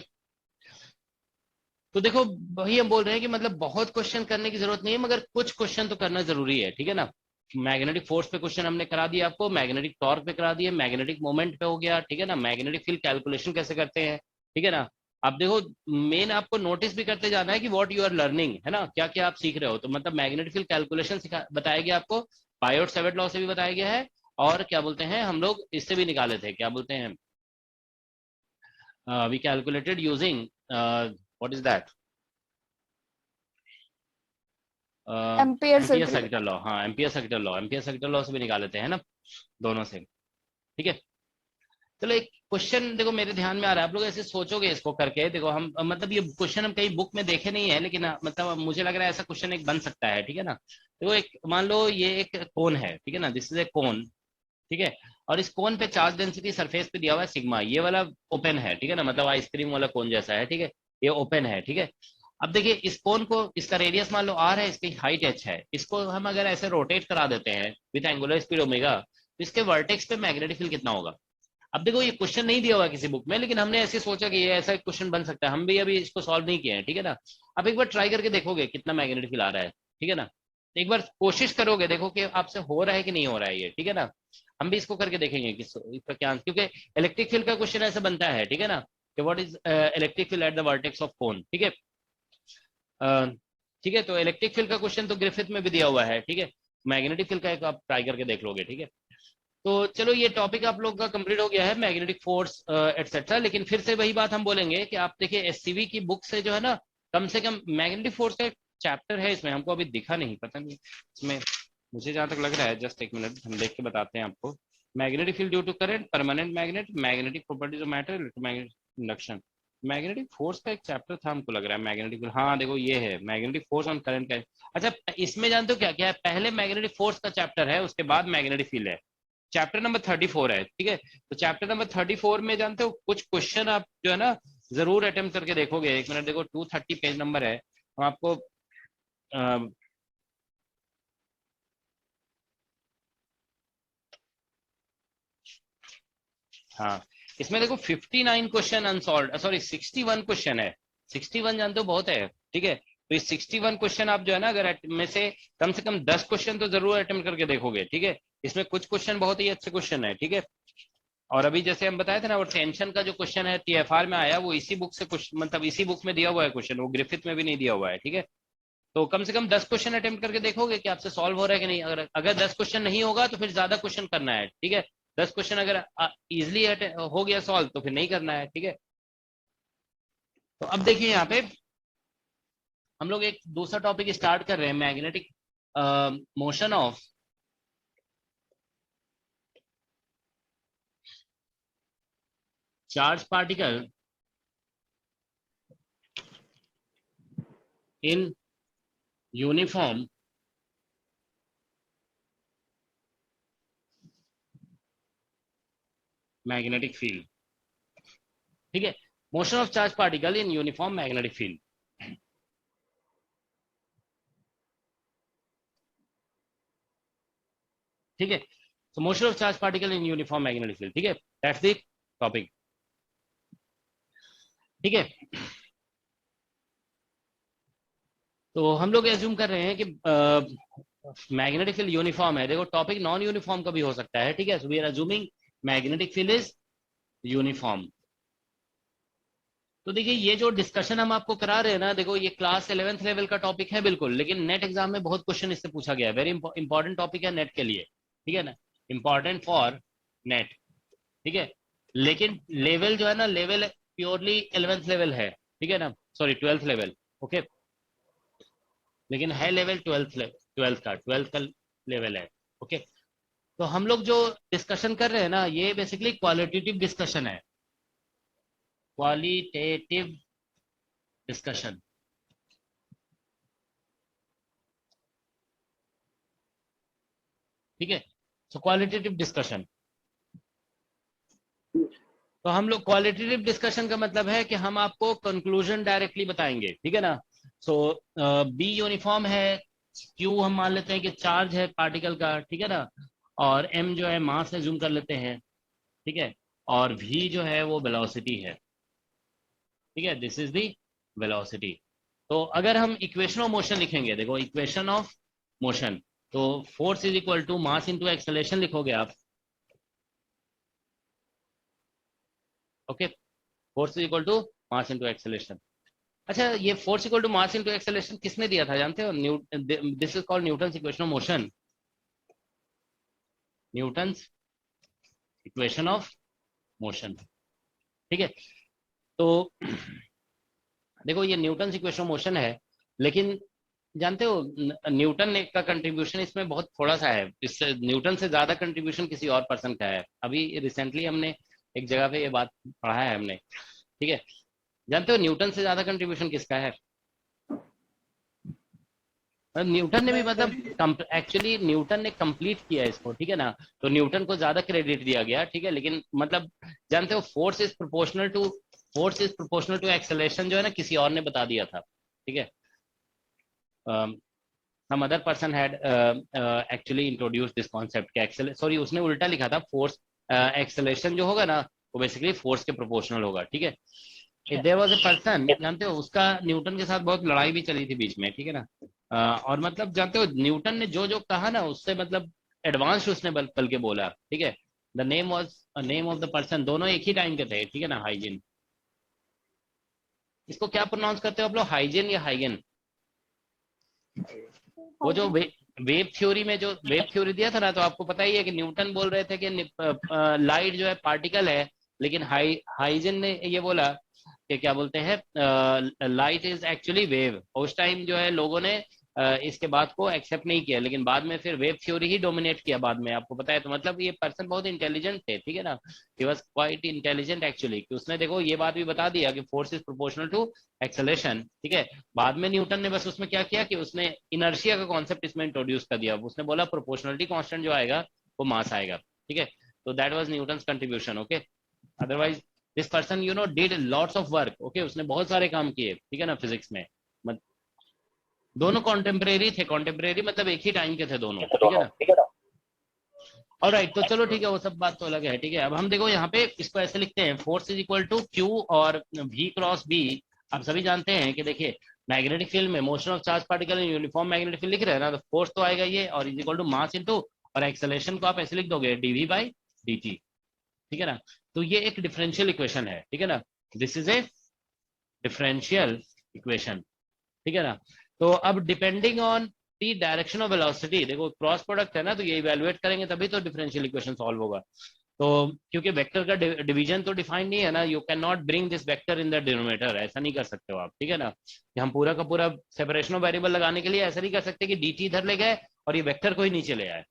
तो देखो वही हम बोल रहे हैं कि मतलब बहुत क्वेश्चन करने की जरूरत नहीं है, मगर कुछ क्वेश्चन तो करना जरूरी है, ठीक है ना। मैग्नेटिक फोर्स पे क्वेश्चन हमने करा दिया आपको, मैग्नेटिक टॉर्क पे करा दिए, मैग्नेटिक मोमेंट पे हो गया, ठीक है ना, मैग्नेटिक फील्ड कैलकुलेशन कैसे करते हैं, ठीक है ना। अब देखो मेन आपको नोटिस भी करते जाना है कि व्हाट यू आर लर्निंग, है ना, क्या क्या आप सीख रहे हो। तो मतलब मैग्नेटिक फील्ड कैलकुलेशन बताया गया आपको, बायोट सेवेट लॉ से भी बताया गया है, और क्या बोलते हैं हम लोग इससे भी निकाले थे, क्या बोलते हैं, we calculated using what is that, Ampere circuit law. हाँ, एम्पियर सर्किट लॉ से भी निकाले थे, है ना, दोनों से, ठीक है। चलो एक क्वेश्चन देखो मेरे ध्यान में आ रहा है, आप लोग ऐसे सोचोगे इसको करके, देखो हम मतलब ये क्वेश्चन हम कहीं बुक में देखे नहीं है, लेकिन मतलब मुझे लग रहा है ऐसा क्वेश्चन एक बन सकता है, ठीक है ना। देखो एक मान लो ये एक कोन है, ठीक है ना, दिस इज ए कोन, ठीक है, और इस कोन पे चार्ज डेंसिटी सरफेस पे दिया हुआ है सिग्मा, ये वाला ओपन है, ठीक है ना, मतलब आइसक्रीम वाला कोन जैसा है, ठीक है, ये ओपन है, ठीक है। अब देखिए इस कोन को, इसका रेडियस मान लो r है, इसकी हाइट h है, इसको हम अगर ऐसे रोटेट करा देते हैं विद एंगुलर स्पीड ओमेगा, तो इसके वर्टेक्स पे मैग्नेटिक फील्ड कितना होगा। अब देखो ये क्वेश्चन नहीं दिया हुआ किसी बुक में, लेकिन हमने ऐसे सोचा कि ये ऐसा क्वेश्चन बन सकता है, हम भी अभी इसको सॉल्व नहीं किए हैं, ठीक है ना। अब एक बार ट्राई करके देखोगे कितना मैग्नेटिक फील्ड आ रहा है, ठीक है ना, एक बार कोशिश करोगे, देखो कि आपसे हो रहा है कि नहीं हो रहा है ये, ठीक है ना। हम भी इसको करके देखेंगे कि इसका क्या, क्योंकि इलेक्ट्रिक फील्ड का क्वेश्चन ऐसा बनता है, ठीक है ना, कि what is electric field at the vertex of cone, ठीक है, ठीक है। तो इलेक्ट्रिक फील्ड का क्वेश्चन तो ग्रिफिथ में भी दिया हुआ है, ठीक है, मैग्नेटिक फील्ड का एक आप ट्राई करके देख लोगे, ठीक है। तो चलो ये टॉपिक आप लोग का कंप्लीट हो गया है, मैग्नेटिक फोर्स एटसेट्रा। लेकिन फिर से वही बात हम बोलेंगे कि आप देखिए एससीवी की बुक से जो है ना, कम से कम मैग्नेटिक फोर्स का एक चैप्टर है इसमें, हमको अभी दिखा नहीं, पता नहीं इसमें, मुझे जहां तक लग रहा है, जस्ट एक मिनट हम देख के बताते हैं आपको। Magnetic field due to current, permanent magnet, magnetic properties of matter, electromagnetic induction. Magnetic force का एक चैप्टर था हमको लग रहा है, मैग्नेटिक, हाँ देखो ये है मैग्नेटिक फोर्स ऑन करंट का। अच्छा इसमें जानते हो क्या क्या है, पहले मैग्नेटिक फोर्स का चैप्टर है, उसके बाद मैग्नेटिक फील्ड है, चैप्टर नंबर 34 है, ठीक है। तो चैप्टर नंबर 34 में जानते हो कुछ क्वेश्चन आप जो है ना जरूर अटेम्प्ट करके देखोगे। एक मिनट देखो 230 पेज नंबर है, हम आपको हाँ इसमें देखो 59 क्वेश्चन अनसॉल्व, सॉरी 61 क्वेश्चन है, 61 जानते हो बहुत है, ठीक है। तो इस 61 क्वेश्चन आप जो है ना, अगर में से कम 10 क्वेश्चन तो जरूर अटेम्प्ट करके देखोगे, ठीक है। इसमें कुछ क्वेश्चन बहुत ही अच्छे क्वेश्चन है, ठीक है। और अभी जैसे हम बताए थे ना, वो टेंशन का जो क्वेश्चन है TFR में आया, वो इसी बुक से मतलब इसी बुक में दिया हुआ है क्वेश्चन, वो ग्रिफिथ में भी नहीं दिया हुआ है, ठीक है। तो कम से कम 10 क्वेश्चन अटेम्प्ट करके देखोगे कि आपसे सॉल्व हो रहा है कि नहीं। अगर 10 क्वेश्चन नहीं होगा तो फिर ज्यादा क्वेश्चन करना है, ठीक है। 10 क्वेश्चन अगर इजिली हो गया सॉल्व तो फिर नहीं करना है, ठीक है। तो अब देखिए यहाँ पे हम लोग एक दूसरा टॉपिक स्टार्ट कर रहे हैं, magnetic motion of charge particle in uniform magnetic field, ठीक है, motion of charge particle in uniform magnetic field. ठीक है, so motion of charge particle in uniform magnetic field, ठीक है, that's the topic। ठीक है, तो हम लोग एज्यूम कर रहे हैं कि मैग्नेटिक फील्ड यूनिफॉर्म है। देखो टॉपिक नॉन यूनिफॉर्म का भी हो सकता है, ठीक है, so we are assuming magnetic field is uniform. तो देखिए ये जो डिस्कशन हम आपको करा रहे हैं ना, देखो ये क्लास 11th लेवल का टॉपिक है बिल्कुल, लेकिन नेट एग्जाम में बहुत क्वेश्चन इससे पूछा गया है, वेरी इंपॉर्टेंट टॉपिक है नेट के लिए, ठीक है ना, इंपॉर्टेंट फॉर नेट, ठीक है। लेकिन लेवल जो है ना, लेवल प्योरली 11th लेवल है, ठीक है ना, सॉरी 12th लेवल, ओके, लेकिन है लेवल 12th का लेवल है, ओके। तो हम लोग जो डिस्कशन कर रहे हैं ना, ये बेसिकली क्वालिटेटिव डिस्कशन है, क्वालिटेटिव डिस्कशन, ठीक है, सो क्वालिटेटिव डिस्कशन। तो हम लोग क्वालिटेटिव डिस्कशन का मतलब है कि हम आपको कंक्लूजन डायरेक्टली बताएंगे, ठीक है ना। सो बी यूनिफॉर्म है, क्यू हम मान लेते हैं कि चार्ज है पार्टिकल का, ठीक है ना, और एम जो है मास एज्यूम कर लेते हैं, ठीक है, और वी जो है वो वेलोसिटी है, ठीक है, दिस इज द वेलोसिटी। तो अगर हम इक्वेशन ऑफ मोशन लिखेंगे, देखो इक्वेशन ऑफ मोशन, तो force is equal to mass into acceleration लिखोगे आप, okay, force is equal to mass into acceleration. अच्छा, ये force equal to mass into acceleration किसने दिया था जानते हो? This is called Newton's equation of motion, Newton's equation of motion, ठीक है। तो देखो ये न्यूटन्स इक्वेशन ऑफ मोशन है, लेकिन जानते हो न्यूटन ने का कंट्रीब्यूशन इसमें बहुत थोड़ा सा है, इससे न्यूटन से ज्यादा कंट्रीब्यूशन किसी और पर्सन का है। अभी रिसेंटली हमने एक जगह पे ये बात पढ़ा है हमने, ठीक है। जानते हो न्यूटन से ज्यादा कंट्रीब्यूशन किसका है? न्यूटन ने भी मतलब एक्चुअली न्यूटन ने कंप्लीट किया इसको, ठीक है ना, तो न्यूटन को ज्यादा क्रेडिट दिया गया, ठीक है। लेकिन मतलब जानते हो force is proportional to acceleration जो है ना, किसी और ने बता दिया था, ठीक है। some other person had actually introduced this concept के सॉरी उसने उल्टा लिखा था, फोर्स एक्सेलरेशन जो होगा ना वो बेसिकली फोर्स के प्रोपोर्शनल होगा, ठीक है। देयर वाज अ पर्सन, जानते हो उसका न्यूटन के साथ बहुत लड़ाई भी चली थी बीच में, ठीक है ना, और मतलब जानते हो न्यूटन ने जो जो कहा ना उससे मतलब एडवांस उसने बल के बोला, ठीक है। The name was name of the person, दोनों एक ही टाइम के थे, ठीक है ना, हाइजीन। इसको क्या प्रोनाउंस करते हो आप लोग, हाइजीन या हाइगन? वो जो वेव थ्योरी में जो वेव थ्योरी दिया था ना, तो आपको पता ही है कि न्यूटन बोल रहे थे कि लाइट जो है पार्टिकल है, लेकिन हाइजन ने ये बोला कि क्या बोलते हैं, लाइट इज एक्चुअली वेव। उस टाइम जो है लोगों ने इसके बात को एक्सेप्ट नहीं किया, लेकिन बाद में फिर वेव थ्योरी ही डोमिनेट किया बाद में, आपको पता है। तो मतलब ये पर्सन बहुत इंटेलिजेंट थे, ठीक है ना, he was quite intelligent actually, कि उसने देखो ये बात भी बता दिया कि force is proportional to acceleration, ठीक है। बाद में न्यूटन ने बस उसमें क्या किया कि उसने इनर्शिया का कॉन्सेप्ट इसमें इंट्रोड्यूस कर दिया, उसने बोला प्रोपोर्शनलिटी कांस्टेंट जो आएगा वो मास आएगा, ठीक है। तो that was Newton's contribution, okay. Otherwise this person you know did lots of work, okay, उसने बहुत सारे काम किए, ठीक है ना, फिजिक्स में। दोनों कॉन्टेम्परेरी थे, कॉन्टेम्परेरी मतलब एक ही टाइम के थे दोनों, ठीक है ना। ऑलराइट, तो चलो ठीक है, वो सब बात तो अलग है, ठीक है। अब हम देखो यहाँ पे इसको ऐसे लिखते हैं, force is equal to q और v क्रॉस बी। आप सभी जानते हैं कि देखिए मैग्नेटिक फील्ड में motion of charge particle in uniform magnetic field लिख रहे हैं ना, तो फोर्स तो आएगा ये, और is equal to mass into, और एक्सेलरेशन को आप ऐसे लिख दोगे dv बाई dt, ठीक है ना। तो ये एक डिफरेंशियल इक्वेशन है, ठीक है ना, this is a differential equation, ठीक है ना। तो अब depending on the direction of velocity, देखो क्रॉस प्रोडक्ट है ना, तो ये इवेलुएट करेंगे तभी तो डिफरेंशियल इक्वेशन सॉल्व होगा। तो क्योंकि वेक्टर का डिवीजन तो डिफाइन नहीं है ना, you can not bring this vector in the denominator, ऐसा नहीं कर सकते हो आप, ठीक है ना, कि हम पूरा का पूरा सेपरेशन ऑफ वेरिएबल लगाने के लिए ऐसा नहीं कर सकते कि dt इधर ले गए और ये वेक्टर को ही नीचे ले आए,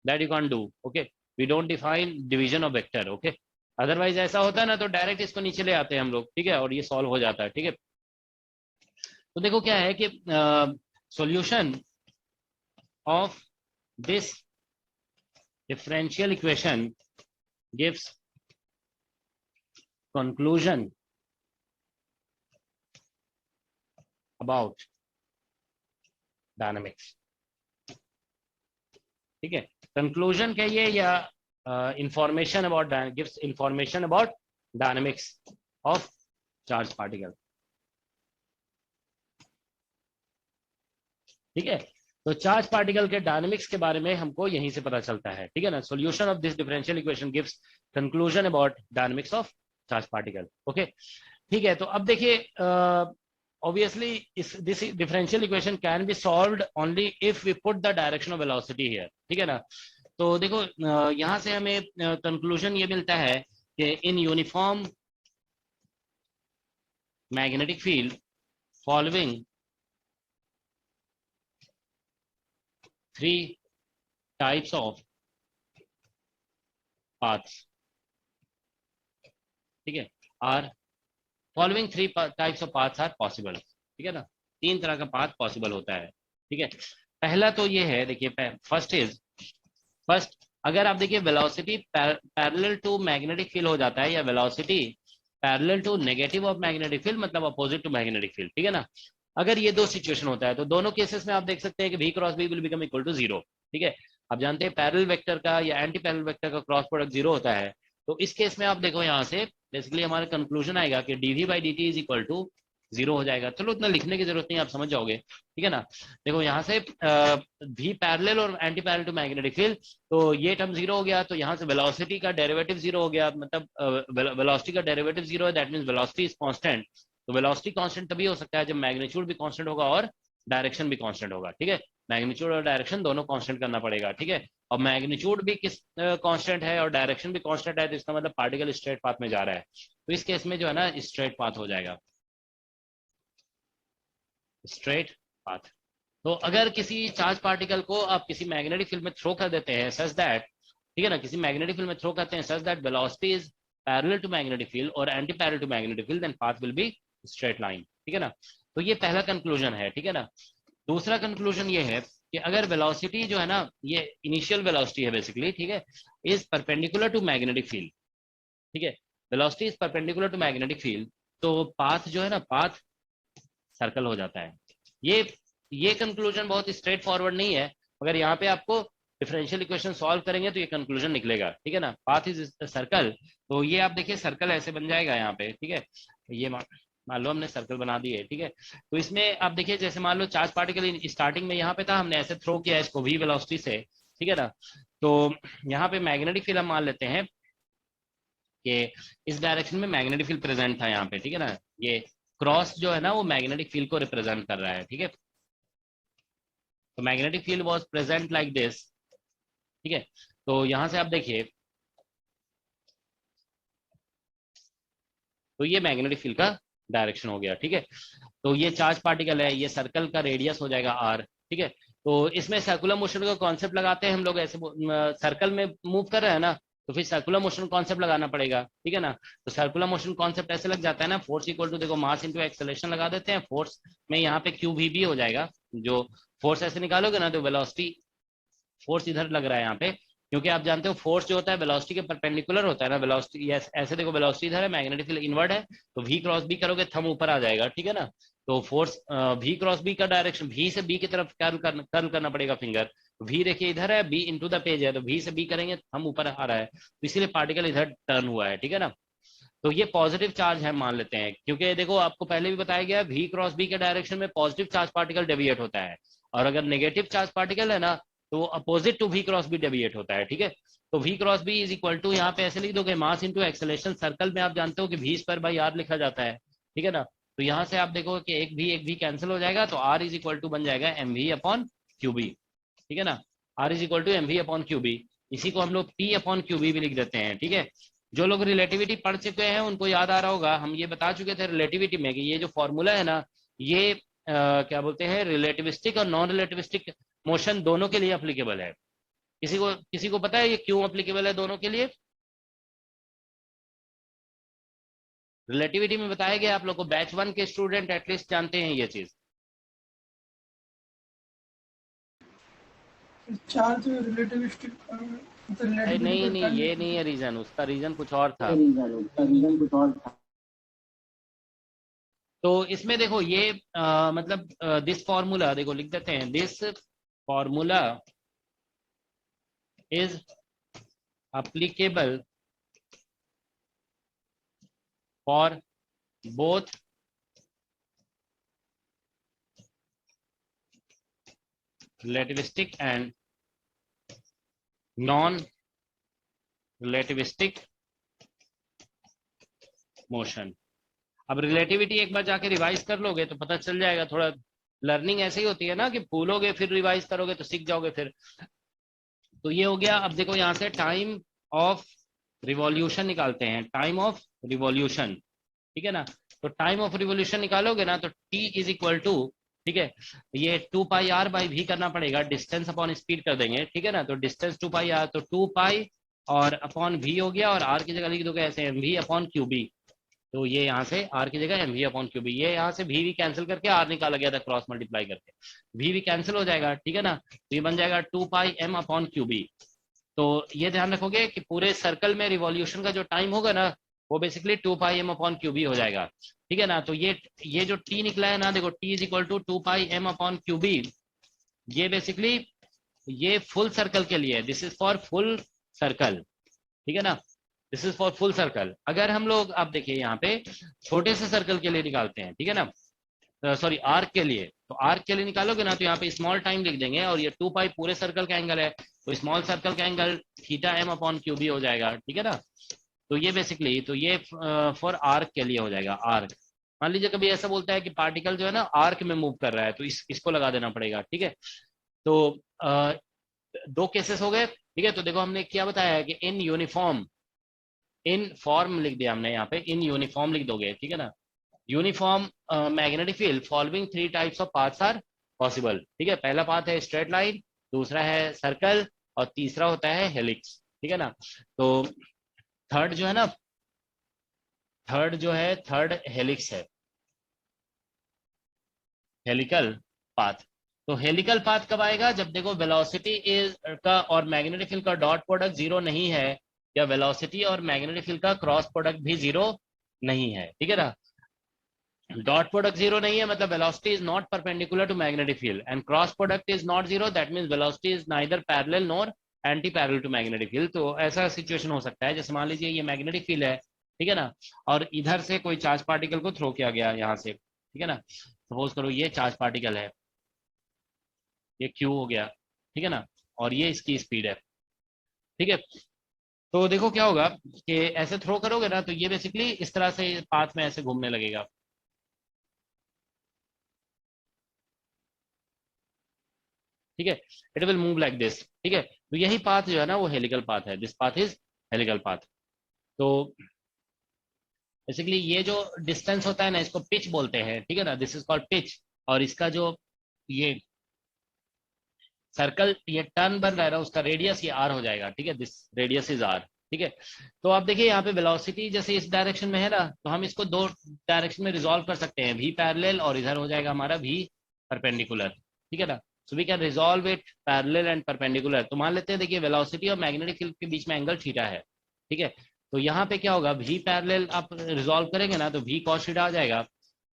that you can do, okay, we don't define division of vector, okay, otherwise ऐसा होता है ना तो डायरेक्ट इसको नीचे ले आते हैं हम लोग, ठीक है, और ये सॉल्व हो जाता है, ठीक है। तो देखो क्या है कि solution of this differential equation gives conclusion about dynamics, ठीक है, कंक्लूजन कहिए या information about, gives information about dynamics of charge particle, ठीक है। तो चार्ज पार्टिकल के डायनेमिक्स के बारे में हमको यहीं से पता चलता है, ठीक है ना, solution of this differential equation gives conclusion about dynamics of charge particle, okay, ठीक है। तो अब देखिए obviously this differential equation can be solved only if we put the direction of velocity here, ठीक है ना। तो देखो यहां से हमें कंक्लूजन ये मिलता है कि in uniform magnetic field following 3 types of paths, ठीक है, are following 3 types of paths are possible, ठीक है ना, 3 तरह का पाथ पॉसिबल होता है, ठीक है। पहला तो ये है, देखिए फर्स्ट अगर आप देखिए velocity parallel to magnetic field हो जाता है या velocity parallel to negative of magnetic field, मतलब अपोजिट टू मैग्नेटिक फील्ड, ठीक है ना, अगर ये दो सिचुएशन होता है तो दोनों केसेस में आप देख सकते हैं कि v cross b will become equal to 0, ठीक है। आप जानते हैं पैरेलल वेक्टर का या एंटी पैरेलल वेक्टर का क्रॉस प्रोडक्ट 0 होता है, तो इस केस में आप देखो यहाँ से बेसिकली हमारा कंक्लूजन आएगा कि dv by dt is equal to 0 हो जाएगा। चलो उतना लिखने की जरूरत नहीं, आप समझ जाओगे, ठीक है ना। देखो यहाँ से v पैरेलल और anti parallel to magnetic field, तो ये टर्म 0 हो गया, तो यहाँ से वेलोसिटी का डेरिवेटिव 0 हो गया, मतलब वेलोसिटी का डेरिवेटिव 0 है, that means velocity is constant. तो वेलोसिटी कांस्टेंट तभी हो सकता है जब मैग्नीट्यूड भी कांस्टेंट होगा और डायरेक्शन भी कांस्टेंट होगा, ठीक है, मैग्नीट्यूड और डायरेक्शन दोनों कांस्टेंट करना पड़ेगा, ठीक है। और मैग्नीट्यूड भी किस कांस्टेंट है और डायरेक्शन भी कांस्टेंट है, तो इसका मतलब पार्टिकल स्ट्रेट पाथ में जा रहा है, तो इस केस में जो है ना स्ट्रेट पाथ हो जाएगा, स्ट्रेट पाथ। तो अगर किसी चार्ज पार्टिकल को आप किसी मैग्नेटिक फील्ड में थ्रो कर देते हैं सच दैट, ठीक है ना, किसी मैग्नेटिक फील्ड में थ्रो करते हैं such that velocity is parallel to magnetic field और anti parallel to magnetic field, then path will be straight line, ठीक है ना। तो ये पहला कंक्लूजन है, ठीक है ना। दूसरा कंक्लूजन ये है कि अगर वेलोसिटी जो है ना, ये इनिशियल वेलोसिटी है बेसिकली, ठीक है, is perpendicular to magnetic field, ठीक है, velocity is perpendicular to magnetic field, तो पाथ जो है ना, पाथ सर्कल हो जाता है। ये कंक्लूजन बहुत स्ट्रेट फॉरवर्ड नहीं है, मगर यहाँ पे आपको डिफरेंशियल इक्वेशन सॉल्व करेंगे तो ये कंक्लूजन निकलेगा, ठीक है ना, पाथ इज सर्कल। तो ये आप देखिए सर्कल ऐसे बन जाएगा यहाँ पे, ठीक है, ये मान लो हमने सर्कल बना दी है, ठीक है। तो इसमें आप देखिए जैसे मान लो चार्ज पार्टिकल स्टार्टिंग में यहाँ पे था, हमने ऐसे थ्रो किया इसको v वेलोसिटी से, ठीक है ना। तो यहाँ पे मैग्नेटिक फील्ड हम मान लेते हैं कि इस डायरेक्शन में मैग्नेटिक फील्ड प्रेजेंट था यहाँ पे, ठीक है ना, ये क्रॉस जो है ना वो मैग्नेटिक फील्ड को रिप्रेजेंट कर रहा है, ठीक है। तो magnetic field was present like this, ठीक है। तो यहां से आप देखिए, तो ये मैग्नेटिक फील्ड का डायरेक्शन हो गया, ठीक है। तो ये चार्ज पार्टिकल है, ये सर्कल का रेडियस हो जाएगा r, ठीक है। तो इसमें सर्कुलर मोशन का कॉन्सेप्ट लगाते हैं हम लोग, ऐसे सर्कल में मूव कर रहे हैं ना, तो फिर सर्कुलर मोशन कॉन्सेप्ट लगाना पड़ेगा, ठीक है ना। तो सर्कुलर मोशन कॉन्सेप्ट ऐसे लग जाता है ना, फोर्स इक्वल टू देखो मास इंटू एक्सेलरेशन लगा देते हैं, फोर्स में यहाँ पे क्यू वी भी हो जाएगा, जो फोर्स ऐसे निकालोगे ना तो वेलोसिटी फोर्स इधर लग रहा है यहाँ पे, क्योंकि आप जानते हो फोर्स जो होता है वेलोसिटी के परपेंडिकुलर होता है ना, वेलोसिटी ऐसे देखो वेलोसिटी इधर है, मैग्नेटिक फील्ड इनवर्ड है, तो v क्रॉस b करोगे थंब ऊपर आ जाएगा, ठीक है ना। तो फोर्स v क्रॉस b का डायरेक्शन v से b की तरफ कर्ल करना पड़ेगा फिंगर, v देखिए इधर है, b इनटू द पेज है, तो v से b करेंगे थंब ऊपर आ रहा है, तो इसीलिए पार्टिकल इधर टर्न हुआ है, ठीक है ना। तो ये पॉजिटिव चार्ज है मान लेते हैं, क्योंकि देखो आपको पहले भी बताया गया v क्रॉस b के डायरेक्शन में पॉजिटिव चार्ज पार्टिकल डेविएट होता है, और अगर नेगेटिव चार्ज पार्टिकल है ना तो वो opposite to v cross b deviate होता है, ठीक है। तो v cross b is equal to यहाँ पे ऐसे लिख दोगे मास इंटू एक्सेलरेशन, सर्कल में आप जानते हो कि v स्क्वायर बाई r लिखा जाता है, ठीक है ना। तो यहाँ से आप देखो कि एक v कैंसिल हो जाएगा, तो r इज इक्वल टू बन जाएगा mv अपॉन क्यूबी, ठीक है ना, r is equal to mv upon qB. इसी को हम लोग P अपॉन QB भी लिख देते हैं, ठीक है। जो लोग रिलेटिविटी पढ़ चुके हैं उनको याद आ रहा होगा, हम ये बता चुके थे रिलेटिविटी में कि ये जो फॉर्मूला है ना, ये क्या बोलते हैं, रिलेटिविस्टिक और नॉन रिलेटिविस्टिक मोशन दोनों के लिए अप्लीकेबल है। किसी को पता है ये क्यों अप्लीकेबल है दोनों के लिए? रिलेटिविटी में बताया गया आप लोग को, बैच 1 के स्टूडेंट एटलीस्ट जानते हैं ये चीज।
चार्ज रिलेटिविस्टिक
नहीं नहीं, ये नहीं है रीजन, उसका रीजन कुछ और था। तो इसमें देखो ये मतलब दिस फॉर्मूला, देखो लिख देते हैं, this formula is applicable for both relativistic and non-relativistic motion। अब रिलेटिविटी एक बार जाके रिवाइज कर लोगे तो पता चल जाएगा। थोड़ा लर्निंग ऐसे ही होती है ना कि भूलोगे फिर रिवाइज करोगे तो सीख जाओगे फिर। तो ये हो गया। अब देखो यहाँ से टाइम ऑफ रिवॉल्यूशन निकालते हैं, टाइम ऑफ रिवॉल्यूशन, ठीक है ना। तो टाइम ऑफ रिवॉल्यूशन निकालोगे ना तो T इज इक्वल टू, ठीक है, ये 2 पाई R बाई V करना पड़ेगा, डिस्टेंस अपॉन स्पीड कर देंगे, ठीक है ना। तो डिस्टेंस 2 पाई R, तो 2 पाई और अपॉन V हो गया, और R की जगह लिख दोगे ऐसे mv अपॉन QB। तो ये यहाँ से R की जगह mv अपॉन QB, ये यहाँ से V कैंसिल करके R निकाला गया था क्रॉस मल्टीप्लाई करके, V कैंसिल हो जाएगा, ठीक है ना। तो ये बन जाएगा 2 पाई m अपॉन QB। तो ये ध्यान रखोगे कि पूरे सर्कल में रिवॉल्यूशन का जो टाइम होगा ना वो basically 2 pi m upon QB हो जाएगा, ठीक है ना। तो ये जो T निकला है ना, देखो T is equal to 2 pi m upon QB, ये बेसिकली ये फुल सर्कल के लिए, this is for full circle, ठीक है ना, this is for full circle. अगर हम लोग अब देखिए यहाँ पे छोटे से सर्कल के लिए निकालते हैं, ठीक है ना, सॉरी आर्क के लिए, तो आर्क के लिए निकालोगे ना तो यहाँ पे स्मॉल टाइम लिख देंगे, और ये 2 पाई पूरे सर्कल का एंगल है, तो स्मॉल सर्कल का angle theta m upon QB हो जाएगा, ठीक है ना। तो ये बेसिकली, तो ये फॉर आर्क के लिए हो जाएगा। आर्क, मान लीजिए कभी ऐसा बोलता है कि पार्टिकल जो है ना आर्क में मूव कर रहा है, तो इसको लगा देना पड़ेगा, ठीक है। तो दो केसेस हो गए, ठीक है। तो देखो हमने क्या बताया है कि इन यूनिफॉर्म, इन फॉर्म लिख दिया हमने यहाँ पे, इन यूनिफॉर्म लिख दोगे, ठीक है ना। Uniform magnetic field following 3 types of paths are possible, ठीक है। पहला पाथ है स्ट्रेट लाइन, दूसरा है सर्कल, और तीसरा होता है हेलिक्स, ठीक है ना। तो थर्ड जो है ना, थर्ड हेलिक्स है, हेलिकल पाथ। तो हेलिकल पाथ कब आएगा? जब देखो वेलोसिटी इज का और मैग्नेटिक फील्ड का डॉट प्रोडक्ट 0 नहीं है, या वेलोसिटी और मैग्नेटिक फील्ड का क्रॉस प्रोडक्ट भी 0 नहीं है, ठीक है ना। डॉट प्रोडक्ट 0 नहीं है मतलब velocity is not perpendicular to magnetic field, and cross product is not 0, that means velocity is neither parallel nor anti parallel to magnetic field. तो ऐसा सिचुएशन हो सकता है, जैसे मान लीजिए ये मैग्नेटिक फील्ड है, ठीक है ना, और इधर से कोई चार्ज पार्टिकल को थ्रो किया गया यहाँ से, ठीक है ना। सपोज करो ये चार्ज पार्टिकल है, ये Q हो गया, ठीक है ना, और ये इसकी स्पीड है, ठीक है। तो देखो क्या होगा कि ऐसे थ्रो करोगे ना तो ये बेसिकली इस तरह से पाथ में ऐसे घूमने लगेगा, ठीक है, it will move like this, ठीक है। तो यही पाथ जो है ना वो हेलिकल पाथ है, this path is helical path. तो बेसिकली ये जो डिस्टेंस होता है ना इसको पिच बोलते हैं, ठीक है ना, दिस इज कॉल्ड पिच। और इसका जो ये सर्कल ये टर्न बन रहा है ना उसका रेडियस ये R हो जाएगा, ठीक है, दिस रेडियस इज R, ठीक है। तो आप देखिए यहाँ पे वेलोसिटी जैसे इस डायरेक्शन में है ना, तो हम इसको दो डायरेक्शन में रिजॉल्व कर सकते हैं, V पैरेलल और इधर हो जाएगा हमारा V परपेंडिकुलर, ठीक है ना। So we can resolve it parallel and perpendicular. तो मान लेते हैं देखिए वेलोसिटी और मैग्नेटिक फील्ड के बीच में एंगल थीटा है, ठीक है। तो यहाँ पे क्या होगा, V पैरेलल आप रिजॉल्व करेंगे ना तो V cos थीटा आ जाएगा,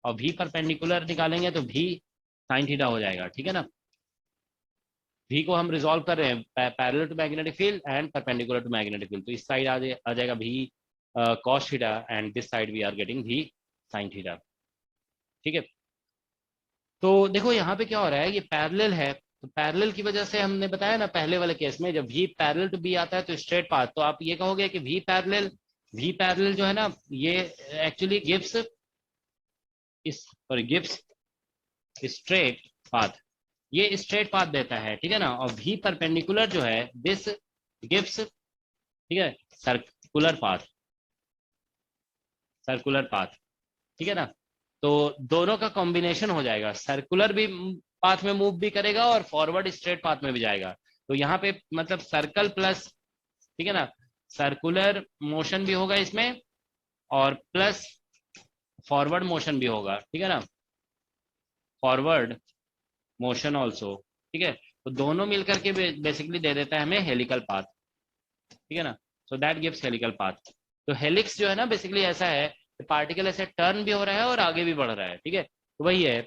और V परपेंडिकुलर निकालेंगे तो V sin थीटा हो जाएगा, ठीक है ना। V को हम रिजॉल्व कर रहे हैं parallel to magnetic field and perpendicular to magnetic field. तो इस साइड आ जाएगा V cos theta, and this side we are getting V sin theta, ठीक है। तो देखो यहाँ पे क्या हो रहा है, ये पैरेलल है, तो पैरेलल की वजह से हमने बताया ना पहले वाले केस में जब V पैरेलल टू B आता है तो स्ट्रेट पाथ, तो आप ये कहोगे कि V पैरेलल जो है ना ये एक्चुअली गिव्स स्ट्रेट पाथ, ये स्ट्रेट पाथ देता है, ठीक है ना। और V परपेंडिकुलर जो है दिस गिव्स, ठीक है, सर्कुलर पाथ, सर्कुलर पाथ, ठीक है ना। तो दोनों का कॉम्बिनेशन हो जाएगा, सर्कुलर भी पाथ में मूव भी करेगा और फॉरवर्ड स्ट्रेट पाथ में भी जाएगा। तो यहाँ पे मतलब सर्कल प्लस, ठीक है ना, सर्कुलर मोशन भी होगा इसमें और प्लस फॉरवर्ड मोशन भी होगा, ठीक है ना, फॉरवर्ड मोशन ऑल्सो, ठीक है। तो दोनों मिलकर के बेसिकली दे देता है हमें हेलिकल पाथ, ठीक है ना। So that gives helical path. तो हेलिक्स जो है ना बेसिकली ऐसा है, पार्टिकल ऐसे टर्न भी हो रहा है और आगे भी बढ़ रहा है, ठीक है। तो वही है,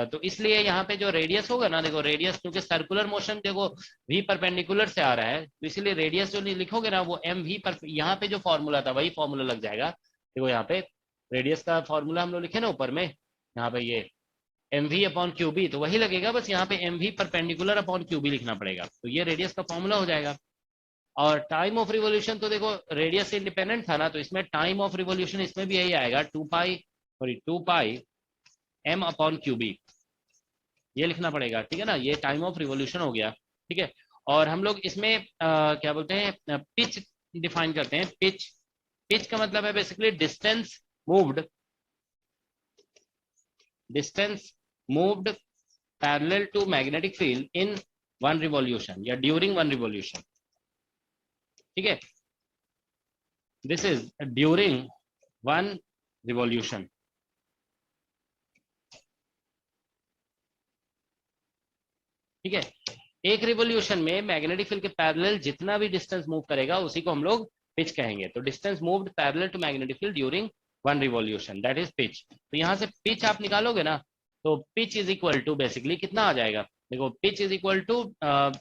तो इसलिए यहाँ पे जो रेडियस होगा ना, देखो रेडियस क्योंकि सर्कुलर मोशन देखो v परपेंडिकुलर से आ रहा है, तो इसलिए रेडियस जो लिखोगे ना वो एम वी पर, यहाँ पे जो फॉर्मूला था वही फॉर्मूला लग जाएगा। देखो यहाँ पे रेडियस का फॉर्मूला हम लोग लिखे ना ऊपर में, यहाँ पे ये M V upon Q B, तो वही लगेगा, बस यहाँ पे M V perpendicular upon Q B लिखना पड़ेगा, तो ये रेडियस का फॉर्मूला हो जाएगा। और टाइम ऑफ रिवोल्यूशन तो देखो रेडियस से इंडिपेंडेंट था ना, तो इसमें टाइम ऑफ रिवोल्यूशन इसमें भी यही आएगा, 2 pi M upon Q B, ये लिखना पड़ेगा, ठीक है ना। ये टाइम ऑफ रिवोल्यूशन हो गया, ठीक है। और हम लोग इसमें क्या बोलते हैं, पिच डिफाइन करते हैं। पिच, पिच का मतलब है basically distance moved, distance moved parallel to magnetic field in one revolution या ड्यूरिंग वन रिवोल्यूशन, ठीक है। This is during one revolution, ठीक है। एक रिवोल्यूशन में मैग्नेटिक फील्ड के पैरेलल जितना भी डिस्टेंस मूव करेगा उसी को हम लोग पिच कहेंगे। तो distance moved parallel to magnetic field during one revolution, that is pitch. तो यहाँ से पिच आप निकालोगे ना, तो pitch is equal to basically कितना आ जाएगा, देखो पिच इज इक्वल टू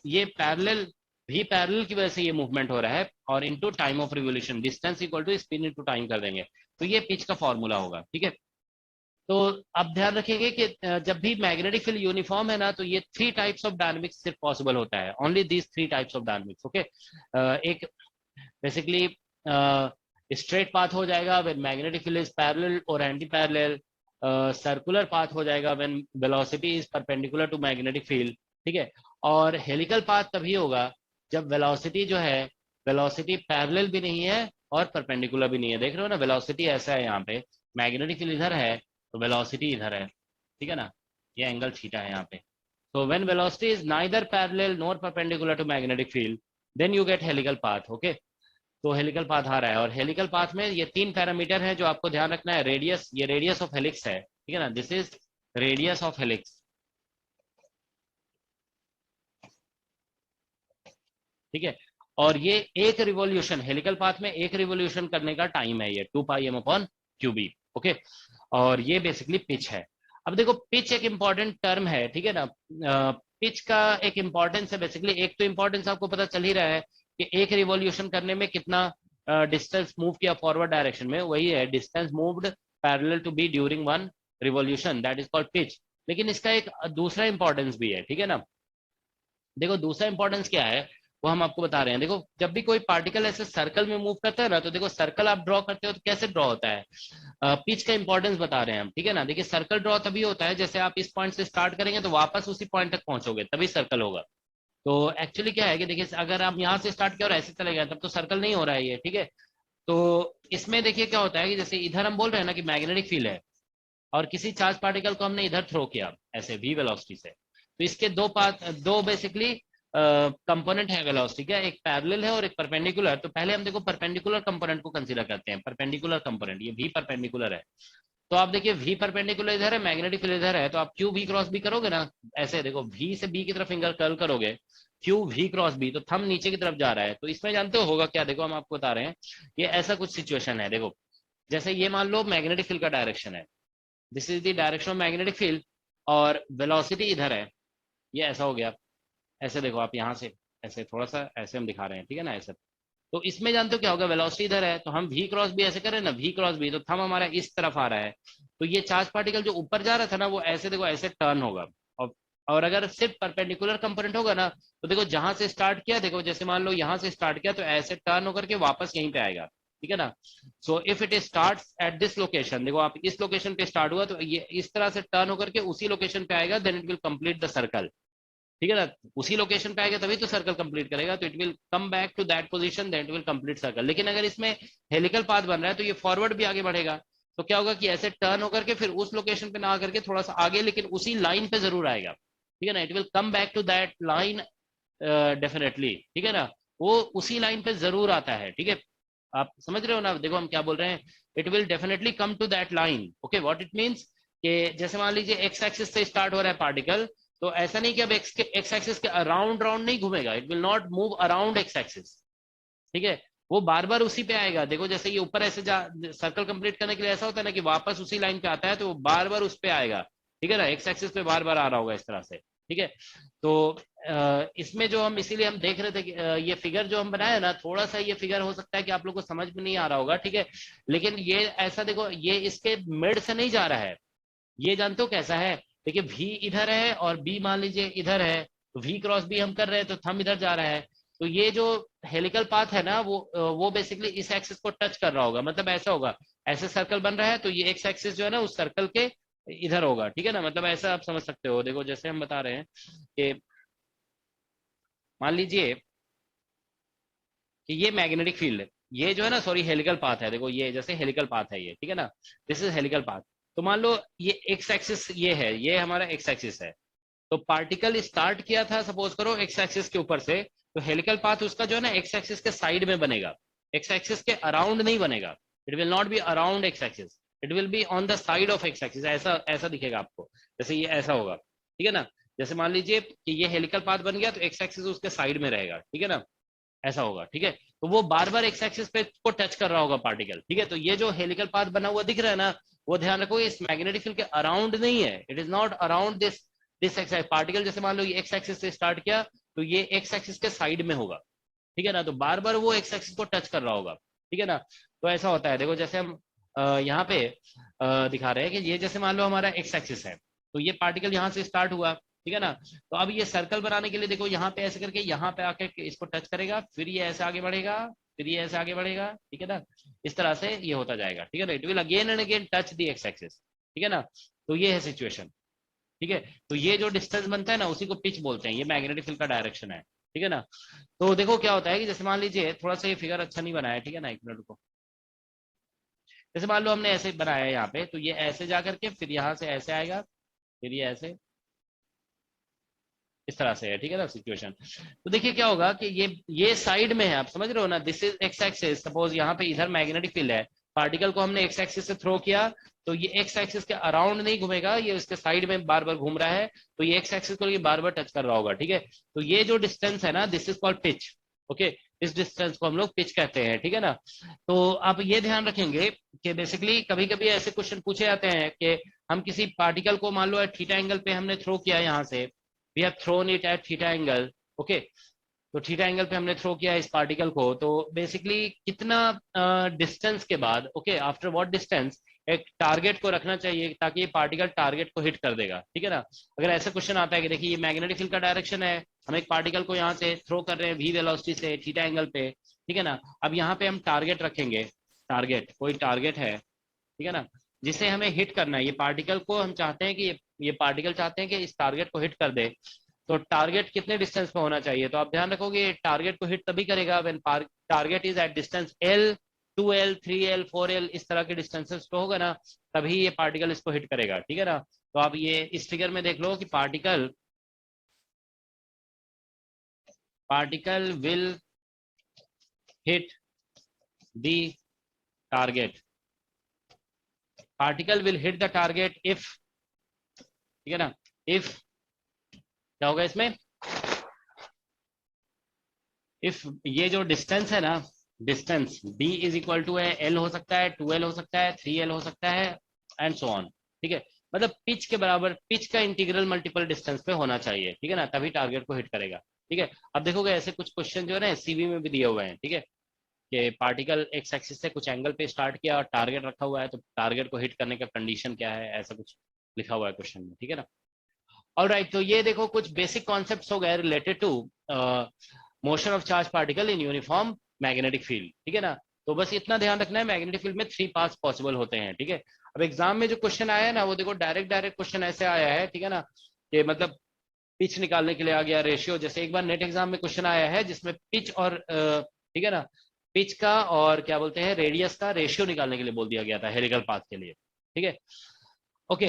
ये पैरेलल, भी पैरेलल की वजह से ये मूवमेंट हो रहा है, और into time of revolution, distance equal to speed into time कर देंगे, तो ये पिच का फॉर्मूला होगा, ठीक है। तो आप ध्यान रखेंगे कि जब भी मैग्नेटिक फील्ड यूनिफॉर्म है ना, तो ये 3 टाइप्स ऑफ डायनामिक्स सिर्फ पॉसिबल होता है, only these 3 types of dynamics, okay. एक बेसिकली स्ट्रेट पाथ हो जाएगा when magnetic field is parallel और एंटी पैरेलल, सर्कुलर पाथ हो जाएगा when velocity is perpendicular to magnetic field, ठीक है। और हेलिकल पाथ तभी होगा जब वेलोसिटी जो है, वेलोसिटी पैरेलल भी नहीं है और परपेंडिकुलर भी नहीं है। देख रहे हो ना, वेलोसिटी ऐसा है, यहाँ पे मैग्नेटिक फील्ड इधर है तो वेलोसिटी इधर है, ठीक है ना, ये एंगल थीटा है यहाँ पे। तो when velocity is neither parallel nor perpendicular to magnetic field, then you get helical path, okay. तो हेलिकल पाथ आ रहा है, और हेलिकल पाथ में ये 3 पैरामीटर है जो आपको ध्यान रखना है। रेडियस, ये रेडियस ऑफ हेलिक्स है, ठीक है ना, this is radius of helix, ठीक है। और ये एक रिवोल्यूशन, हेलिकल पाथ में एक रिवोल्यूशन करने का टाइम है ये 2 pi M upon Q B, okay. और ये बेसिकली पिच है। अब देखो पिच एक इंपॉर्टेंट टर्म है, ठीक है ना। पिच का एक इंपॉर्टेंस है बेसिकली, एक तो इंपॉर्टेंस आपको पता चल ही रहा है कि एक रिवॉल्यूशन करने में कितना डिस्टेंस मूव किया फॉरवर्ड डायरेक्शन में, वही है distance moved parallel to B during one revolution, that is called pitch. लेकिन इसका एक दूसरा इंपॉर्टेंस भी है, ठीक है ना। देखो दूसरा इंपॉर्टेंस क्या है वो हम आपको बता रहे हैं। देखो जब भी कोई पार्टिकल ऐसे सर्कल में मूव करता है ना, तो देखो सर्कल आप ड्रॉ करते हो तो कैसे ड्रॉ होता है, पिच का इंपॉर्टेंस बता रहे हैं हम, ठीक है ना। देखिए सर्कल ड्रॉ तभी होता है जैसे आप इस पॉइंट से स्टार्ट करेंगे तो वापस उसी पॉइंट तक पहुंचोगे, तभी सर्कल होगा। तो एक्चुअली क्या है कि देखिए अगर आप यहाँ से स्टार्ट किया और ऐसे चले गए तब तो सर्कल नहीं हो रहा है ये, ठीक है। तो इसमें देखिए क्या होता है कि जैसे इधर हम बोल रहे हैं ना कि मैग्नेटिक फील्ड है और किसी चार्ज पार्टिकल को हमने इधर थ्रो किया ऐसे v वेलोसिटी से, तो इसके दो बेसिकली कंपोनेंट है वेलोसिटी का, एक पैरेलल है और एक परपेंडिकुलर। तो पहले हम देखो परपेंडिकुलर कंपोनेंट को कंसीडर करते हैं, परपेंडिकुलर कंपोनेंट, ये v परपेंडिकुलर है। तो आप देखिए v परपेंडिकुलर इधर है, मैग्नेटिक फील्ड इधर है, तो आप q v क्रॉस b करोगे ना, ऐसे देखो v से b की तरफ फिंगर कर्ल करोगे, q v क्रॉस b, तो थंब नीचे की तरफ जा रहा है। तो इसमें जानते हो होगा क्या, देखो हम आपको बता रहे हैं, ये ऐसा कुछ सिचुएशन है। देखो जैसे ये मान लो मैग्नेटिक फील्ड का डायरेक्शन है, this is the direction of magnetic field, और वेलोसिटी इधर है, ये ऐसा हो गया। ऐसे देखो आप यहाँ से ऐसे थोड़ा सा ऐसे हम दिखा रहे हैं, ठीक है ना, ऐसे। तो इसमें जानते हो क्या होगा, वेलोसिटी इधर है तो हम v क्रॉस b ऐसे करें ना, v क्रॉस b, तो थंब हमारा इस तरफ आ रहा है, तो ये चार्ज पार्टिकल जो ऊपर जा रहा था ना वो ऐसे देखो ऐसे टर्न होगा। और अगर सिर्फ परपेंडिकुलर कंपोनेंट होगा ना, तो देखो जहां से स्टार्ट किया, देखो जैसे मान लो यहाँ से स्टार्ट किया तो ऐसे टर्न होकर के वापस यहीं पे आएगा, ठीक है ना। So if it start at this location, देखो आप इस लोकेशन पे स्टार्ट हुआ तो ये इस तरह से टर्न होकर के उसी लोकेशन पे आएगा, then it will complete the circle, ठीक है ना, उसी लोकेशन पे आएगा तभी तो सर्कल कंप्लीट करेगा, तो it will come back to that position, that will complete circle. लेकिन अगर इसमें हेलिकल पाथ बन रहा है तो ये फॉरवर्ड भी आगे बढ़ेगा, तो क्या होगा कि ऐसे टर्न होकर के फिर उस लोकेशन पे ना आकर के थोड़ा सा आगे, लेकिन उसी लाइन पे जरूर आएगा, ठीक है ना, it will come back to that line definitely, ठीक है ना, वो उसी लाइन पे जरूर आता है, ठीक है, आप समझ रहे हो ना, देखो हम क्या बोल रहे हैं, it will definitely come to that line, okay, what it means कि जैसे मान लीजिए एक्स एक्सिस से स्टार्ट हो रहा है पार्टिकल, तो ऐसा नहीं कि अब एक्स एक्सिस के अराउंड राउंड नहीं घूमेगा, it will not move around x axis, ठीक है, वो बार बार उसी पे आएगा। देखो जैसे ये ऊपर ऐसे जा सर्कल कंप्लीट करने के लिए ऐसा होता है ना कि वापस उसी लाइन पे आता है, तो वो बार बार उस पे आएगा, ठीक है ना, एक्स एक्सिस पे बार बार आ रहा होगा इस तरह से, ठीक है। तो इसमें जो हम इसीलिए हम देख रहे थे कि ये फिगर जो हम बनाए ना, थोड़ा सा ये फिगर हो सकता है कि आप लोग को समझ में नहीं आ रहा होगा, ठीक है, लेकिन ये ऐसा देखो, ये इसके मिड से नहीं जा रहा है, ये जानते हो कैसा है, देखिए V इधर है और B मान लीजिए इधर है, तो V क्रॉस B हम कर रहे हैं तो थंब इधर जा रहा है, तो ये जो हेलिकल पाथ है ना वो बेसिकली इस एक्सिस को टच कर रहा होगा, मतलब ऐसा होगा, ऐसे सर्कल बन रहा है तो ये एक्स एक्सिस जो है ना उस सर्कल के इधर होगा, ठीक है ना, मतलब ऐसा आप समझ सकते हो। देखो जैसे हम बता रहे हैं कि मान लीजिए कि ये मैग्नेटिक फील्ड है, ये जो है ना, सॉरी हेलिकल पाथ है, देखो ये जैसे हेलिकल पाथ है ये, ठीक है ना, दिस इज हेलिकल पाथ। तो मान लो ये एक्स एक्सिस ये है, ये हमारा एक्स एक्सिस है, तो पार्टिकल स्टार्ट किया था सपोज करो एक्स एक्सिस के ऊपर से, तो हेलिकल पाथ उसका जो है ना एक्स एक्सिस के साइड में बनेगा, एक्स एक्सिस के अराउंड नहीं बनेगा, it will not be around x axis, it will be on the side of x axis, ऐसा ऐसा दिखेगा आपको, जैसे ये ऐसा होगा, ठीक है ना, जैसे मान लीजिए कि ये हेलिकल पाथ बन गया तो एक्स एक्सिस उसके साइड में रहेगा, ठीक है ना, ऐसा होगा, ठीक है, तो वो बार बार एक्स एक्सिस पे को टच कर रहा होगा पार्टिकल, ठीक है, तो ये जो हेलिकल पाथ बना हुआ दिख रहा है ना, वो ध्यान रखो इस मैग्नेटिक फील्ड के अराउंड नहीं है, it is not around this x particle, जैसे मान लो ये एक्स एक्सिस से स्टार्ट किया तो ये एक्स एक्सिस के साइड में होगा, ठीक है ना, तो बार बार वो एक्स एक्सिस को टच कर रहा होगा, ठीक है ना, तो ऐसा होता है। देखो जैसे हम यहाँ पे दिखा रहे हैं कि ये जैसे मान लो हमारा एक्स एक्सिस है, तो ये पार्टिकल यहाँ से स्टार्ट हुआ, ठीक है ना, तो अब ये सर्कल बनाने के लिए देखो यहाँ पे ऐसे करके यहाँ पे आके इसको टच करेगा, फिर ये ऐसे आगे बढ़ेगा, फिर ये ऐसे आगे बढ़ेगा, ठीक है ना, इस तरह से ये होता जाएगा, ठीक है ना, it will again and again touch the x axis, ठीक है ना, तो ये है सिचुएशन, ठीक है, तो ये जो डिस्टेंस बनता है ना उसी को पिच बोलते हैं, ये मैग्नेटिक फील्ड का डायरेक्शन है, ठीक है ना। तो देखो क्या होता है कि जैसे मान लीजिए थोड़ा सा ये फिगर अच्छा नहीं बनाया, ठीक है ना, एक मिनट को, जैसे मान लो हमने ऐसे बनाया है यहाँ पे, तो ये ऐसे जा करके फिर यहाँ से ऐसे आएगा, फिर ये ऐसे इस तरह से है, ठीक है ना सिचुएशन। तो देखिए क्या होगा कि ये साइड में है, आप समझ रहे हो ना, this is x axis, suppose यहाँ पे इधर मैग्नेटिक फील्ड है, पार्टिकल को हमने एक्स एक्सिस से थ्रो किया, तो ये एक्स एक्सिस के अराउंड नहीं घूमेगा, ये उसके साइड में बार बार घूम रहा है, तो ये एक्स एक्सिस को ये बार बार टच कर रहा होगा, ठीक है, तो ये जो डिस्टेंस है ना this is called pitch, okay, इस डिस्टेंस को हम लोग पिच कहते हैं, ठीक है ना। तो आप ये ध्यान रखेंगे कि बेसिकली कभी कभी ऐसे क्वेश्चन पूछे जाते हैं कि हम किसी पार्टिकल को मान लो एट थीटा एंगल पे हमने थ्रो किया, यहाँ से we have thrown it at theta angle, okay, तो थीटा एंगल पे हमने थ्रो किया इस पार्टिकल को, तो बेसिकली कितना डिस्टेंस के बाद, ओके, आफ्टर व्हाट डिस्टेंस एक टारगेट को रखना चाहिए ताकि ये पार्टिकल टारगेट को हिट कर देगा, ठीक है ना। अगर ऐसा क्वेश्चन आता है कि देखिए ये मैग्नेटिक फील्ड का डायरेक्शन है, हम एक पार्टिकल को यहाँ से थ्रो कर रहे हैं v वेलोसिटी से थीटा एंगल पे, ठीक है ना, अब यहाँ पे हम टारगेट रखेंगे, टारगेट कोई टारगेट है, ठीक है ना, जिसे हमें हिट करना है, ये पार्टिकल को हम चाहते हैं कि ये पार्टिकल चाहते हैं कि इस टारगेट को हिट कर दे, तो टारगेट कितने डिस्टेंस पे होना चाहिए, तो आप ध्यान रखोगे टारगेट को हिट तभी करेगा when target is at distance L 2L 3L 4L इस तरह के डिस्टेंसेस पे होगा ना, तभी ये पार्टिकल इसको हिट करेगा, ठीक है ना। तो आप ये इस फिगर में देख लो कि particle will hit the target, particle will hit the target if, ठीक है ना, इफ क्या होगा इसमें, इफ ये जो डिस्टेंस है ना, distance d is equal to है L हो सकता है, 2L हो सकता है, 3L हो सकता है एंड सो ऑन, ठीक है, मतलब पिच के बराबर, पिच का इंटीग्रल मल्टीपल डिस्टेंस पे होना चाहिए, ठीक है ना, तभी टारगेट को हिट करेगा, ठीक है। अब देखोगे ऐसे कुछ क्वेश्चन जो है ना CV में भी दिए हुए हैं, ठीक है, कि पार्टिकल एक्स एक्सिस से कुछ एंगल पे स्टार्ट किया और टारगेट रखा हुआ है, तो टारगेट को हिट करने का कंडीशन क्या है, ऐसा कुछ लिखा हुआ है क्वेश्चन में, ठीक है ना। ऑलराइट, तो ये देखो कुछ बेसिक कॉन्सेप्ट्स हो गए related to motion of charge particle in uniform magnetic field, ठीक है ना। तो बस इतना ध्यान रखना है, मैग्नेटिक फील्ड में 3 पाथ्स पॉसिबल होते हैं, ठीक है। अब एग्जाम में जो क्वेश्चन आया है ना वो देखो डायरेक्ट क्वेश्चन ऐसे आया है, ठीक है ना, कि मतलब पिच निकालने के लिए आ गया, रेशियो, जैसे एक बार नेट एग्जाम में क्वेश्चन आया है जिसमें पिच और ठीक है ना, पिच का और क्या बोलते हैं रेडियस का रेशियो निकालने के लिए बोल दिया गया था हेलिकल पाथ के लिए, ठीक है। ओके,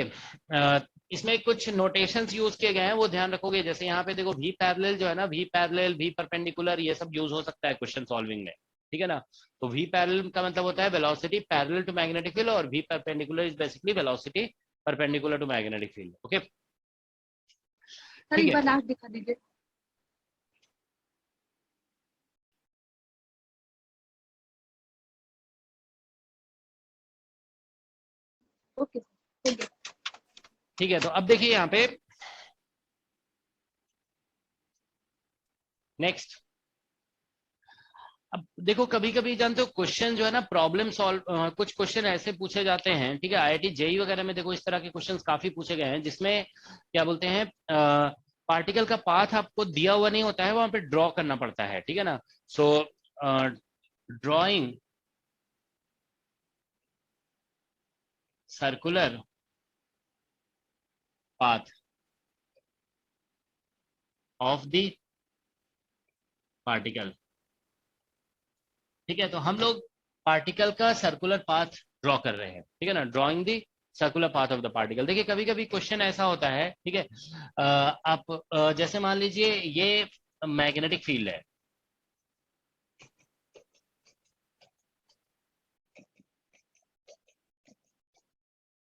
इसमें कुछ नोटेशंस यूज किए गए हैं वो ध्यान रखोगे, जैसे यहाँ पे देखो वी पैरेलल जो है ना, वी पैरेलल, वी परपेंडिकुलर, ये सब यूज हो सकता है क्वेश्चन सॉल्विंग में, ठीक है ना। तो वी पैरेलल का मतलब होता है velocity parallel to magnetic field, और V perpendicular is basically velocity perpendicular to magnetic field. Okay,
sir
ठीक
एक
है।
बार लास्ट दिखा दीजिए। ओके सर,
ठीक है, तो अब देखिए यहाँ पे नेक्स्ट, अब देखो कभी कभी जानते हो क्वेश्चन जो है ना प्रॉब्लम सॉल्व, कुछ क्वेश्चन ऐसे पूछे जाते हैं, ठीक है, आईआईटी जेई वगैरह में देखो इस तरह के क्वेश्चंस काफी पूछे गए हैं जिसमें क्या बोलते हैं पार्टिकल का पाथ आपको दिया हुआ नहीं होता है, वहां पे ड्रॉ करना पड़ता है, ठीक है ना। So drawing circular path of the particle, ठीक है। तो हम लोग पार्टिकल का सर्कुलर पाथ ड्रॉ कर रहे हैं, ठीक है ना, drawing the circular path of the particle. देखिए कभी कभी क्वेश्चन ऐसा होता है, ठीक है, आप जैसे मान लीजिए ये मैग्नेटिक फील्ड है,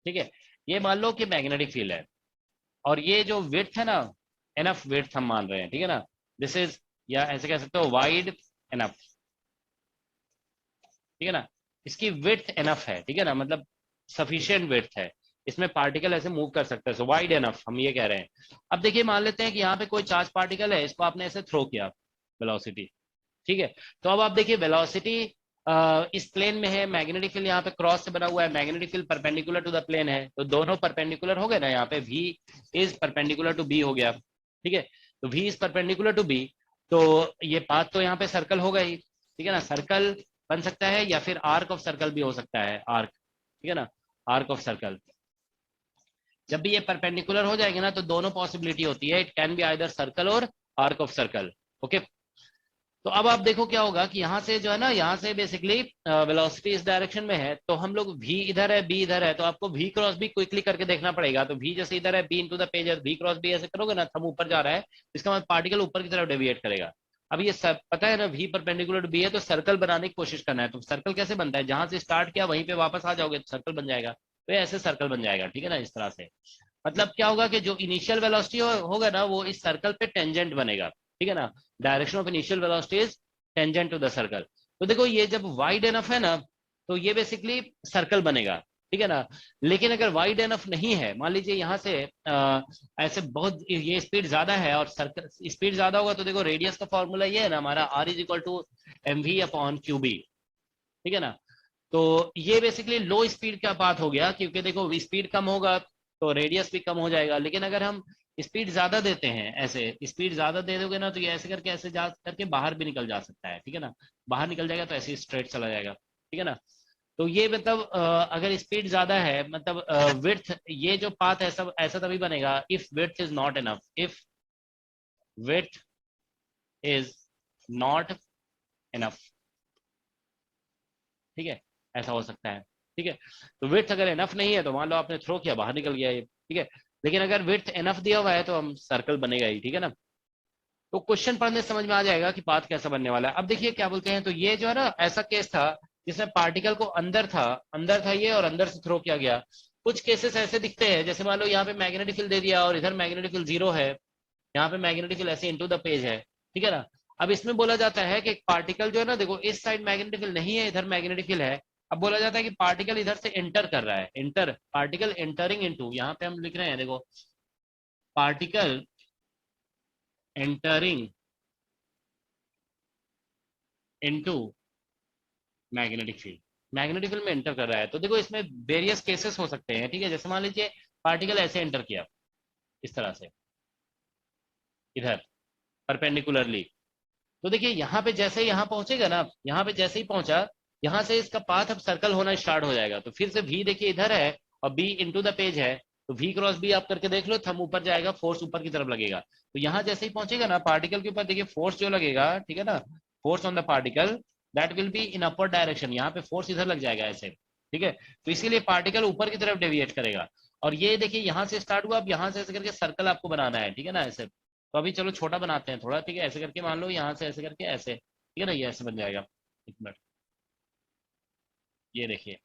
ठीक है, ये मान लो कि मैग्नेटिक फील्ड है, और ये जो विड्थ है ना, एनफ विड्थ हम मान रहे हैं, ठीक है ना, दिस इज, या ऐसे कह सकते हो वाइड एनफ, ठीक है ना, इसकी विड्थ एनफ है, ठीक है ना, मतलब सफिशिएंट विड्थ है, इसमें पार्टिकल ऐसे मूव कर सकते हैं, सो वाइड एनफ हम ये कह रहे हैं। अब देखिए मान लेते हैं कि यहाँ पे कोई चार्ज पार्टिकल है, इसको आपने ऐसे थ्रो किया वेलोसिटी, ठीक है, तो अब आप देखिए वेलोसिटी इस प्लेन में है, मैग्नेटिक फील्ड यहाँ पे क्रॉस से बना हुआ है, magnetic field perpendicular to the plane है, तो दोनों परपेंडिकुलर हो गए ना, यहाँ पे v is perpendicular to b हो गया, ठीक है, तो v is perpendicular to b, तो ये पाथ तो यहाँ पे सर्कल होगा ही, ठीक है ना, सर्कल बन सकता है या फिर आर्क ऑफ सर्कल भी हो सकता है, आर्क, ठीक है ना, आर्क ऑफ सर्कल। जब भी ये परपेंडिकुलर हो जाएंगे ना तो दोनों पॉसिबिलिटी होती है, it can be either circle और आर्क ऑफ सर्कल। ओके, तो अब आप देखो क्या होगा कि यहाँ से जो है ना, यहाँ से बेसिकली वेलोसिटी इस डायरेक्शन में है, तो हम लोग v इधर है, b इधर है, तो आपको v क्रॉस b क्विकली करके देखना पड़ेगा। तो v जैसे इधर है, b इनटू द पेज है, v क्रॉस b ऐसे करोगे ना, थंब ऊपर जा रहा है, इसका मतलब पार्टिकल ऊपर की तरफ डेविएट करेगा। अब ये सब पता है ना, v परपेंडिकुलर टू b है, तो सर्कल बनाने की कोशिश करना है। तो सर्कल कैसे बनता है, जहां से स्टार्ट किया वहीं पे वापस आ जाओगे तो सर्कल बन जाएगा, तो ये ऐसे सर्कल बन जाएगा, ठीक है ना, इस तरह से। मतलब क्या होगा कि जो इनिशियल वेलोसिटी होगा ना वो इस सर्कल पे टेंजेंट बनेगा, ठीक है ना, direction of initial velocity is tangent to the circle. तो देखो ये जब वाइड एनफ है ना तो ये बेसिकली सर्कल बनेगा, ठीक है ना। लेकिन अगर वाइड एनफ नहीं है, मान लीजिए यहाँ से ऐसे बहुत ये स्पीड ज्यादा है और सर्कल स्पीड ज्यादा होगा, तो देखो रेडियस का फॉर्मूला ये है ना हमारा, r is equal to mv upon qb, ठीक है ना। तो ये बेसिकली लो स्पीड का बात हो गया, क्योंकि देखो स्पीड कम होगा तो रेडियस भी कम हो जाएगा। लेकिन अगर हम स्पीड ज्यादा देते हैं, ऐसे स्पीड ज्यादा दे दोगे ना तो ये ऐसे करके ऐसे जा करके बाहर भी निकल जा सकता है, ठीक है ना, बाहर निकल जाएगा तो ऐसे स्ट्रेट चला जाएगा, ठीक है ना। तो ये मतलब अगर स्पीड ज्यादा है, मतलब विड्थ, ये जो पाथ है सब ऐसा तभी बनेगा if width is not enough, if width is not enough, ठीक है, ऐसा हो सकता है, ठीक है। तो विड्थ अगर इनफ नहीं है तो मान लो आपने थ्रो किया बाहर निकल गया ये, ठीक है, लेकिन अगर विड्थ इनफ दिया हुआ है तो हम सर्कल बनेगा ही, ठीक है ना। तो क्वेश्चन पढ़ने से समझ में आ जाएगा कि पाथ कैसा बनने वाला है। अब देखिए क्या बोलते हैं, तो ये जो है ना ऐसा केस था जिसमें पार्टिकल को अंदर था ये, और अंदर से थ्रो किया गया। कुछ केसेस ऐसे दिखते हैं, जैसे मान लो यहाँ पे मैग्नेटिक फील्ड दे दिया और इधर मैग्नेटिक फील्ड 0 है, यहाँ पे मैग्नेटिक फील्ड ऐसे इनटू द पेज है, ठीक है ना। अब इसमें बोला जाता है कि पार्टिकल जो है ना, देखो इस साइड मैग्नेटिक फील्ड नहीं है, इधर मैग्नेटिक फील्ड है। अब बोला जाता है कि पार्टिकल इधर से एंटर कर रहा है, पार्टिकल एंटरिंग इनटू, यहाँ पे हम लिख रहे हैं देखो, particle entering into magnetic field, magnetic field में एंटर कर रहा है। तो देखो इसमें वेरियस केसेस हो सकते हैं, ठीक है। जैसे मान लीजिए पार्टिकल ऐसे एंटर किया इस तरह से इधर परपेंडिकुलरली, तो देखिए यहाँ पे जैसे ही यहाँ पहुंचेगा ना, यहाँ पे जैसे ही पहुंचा, यहाँ से इसका पाथ अब सर्कल होना स्टार्ट हो जाएगा। तो फिर से v देखिए इधर है और b इनटू द पेज है, तो V क्रॉस B आप करके देख लो, थंब ऊपर जाएगा, फोर्स ऊपर की तरफ लगेगा। तो यहाँ जैसे ही पहुंचेगा ना पार्टिकल के ऊपर, देखिए फोर्स जो लगेगा, ठीक है ना, force on the particle that will be in upward direction, यहाँ पे फोर्स इधर लग जाएगा ऐसे, ठीक है। तो इसीलिए पार्टिकल ऊपर की तरफ डेविएट करेगा। और ये देखिए यहाँ से स्टार्ट हुआ, अब यहाँ से ऐसे करके सर्कल आपको बनाना है, ठीक है ना, ऐसे। तो अभी चलो छोटा बनाते हैं थोड़ा, ठीक है, ऐसे करके मान लो यहाँ से ऐसे करके ऐसे, ठीक है ना, ये ऐसे बन जाएगा। एक मिनट, ये देखिए,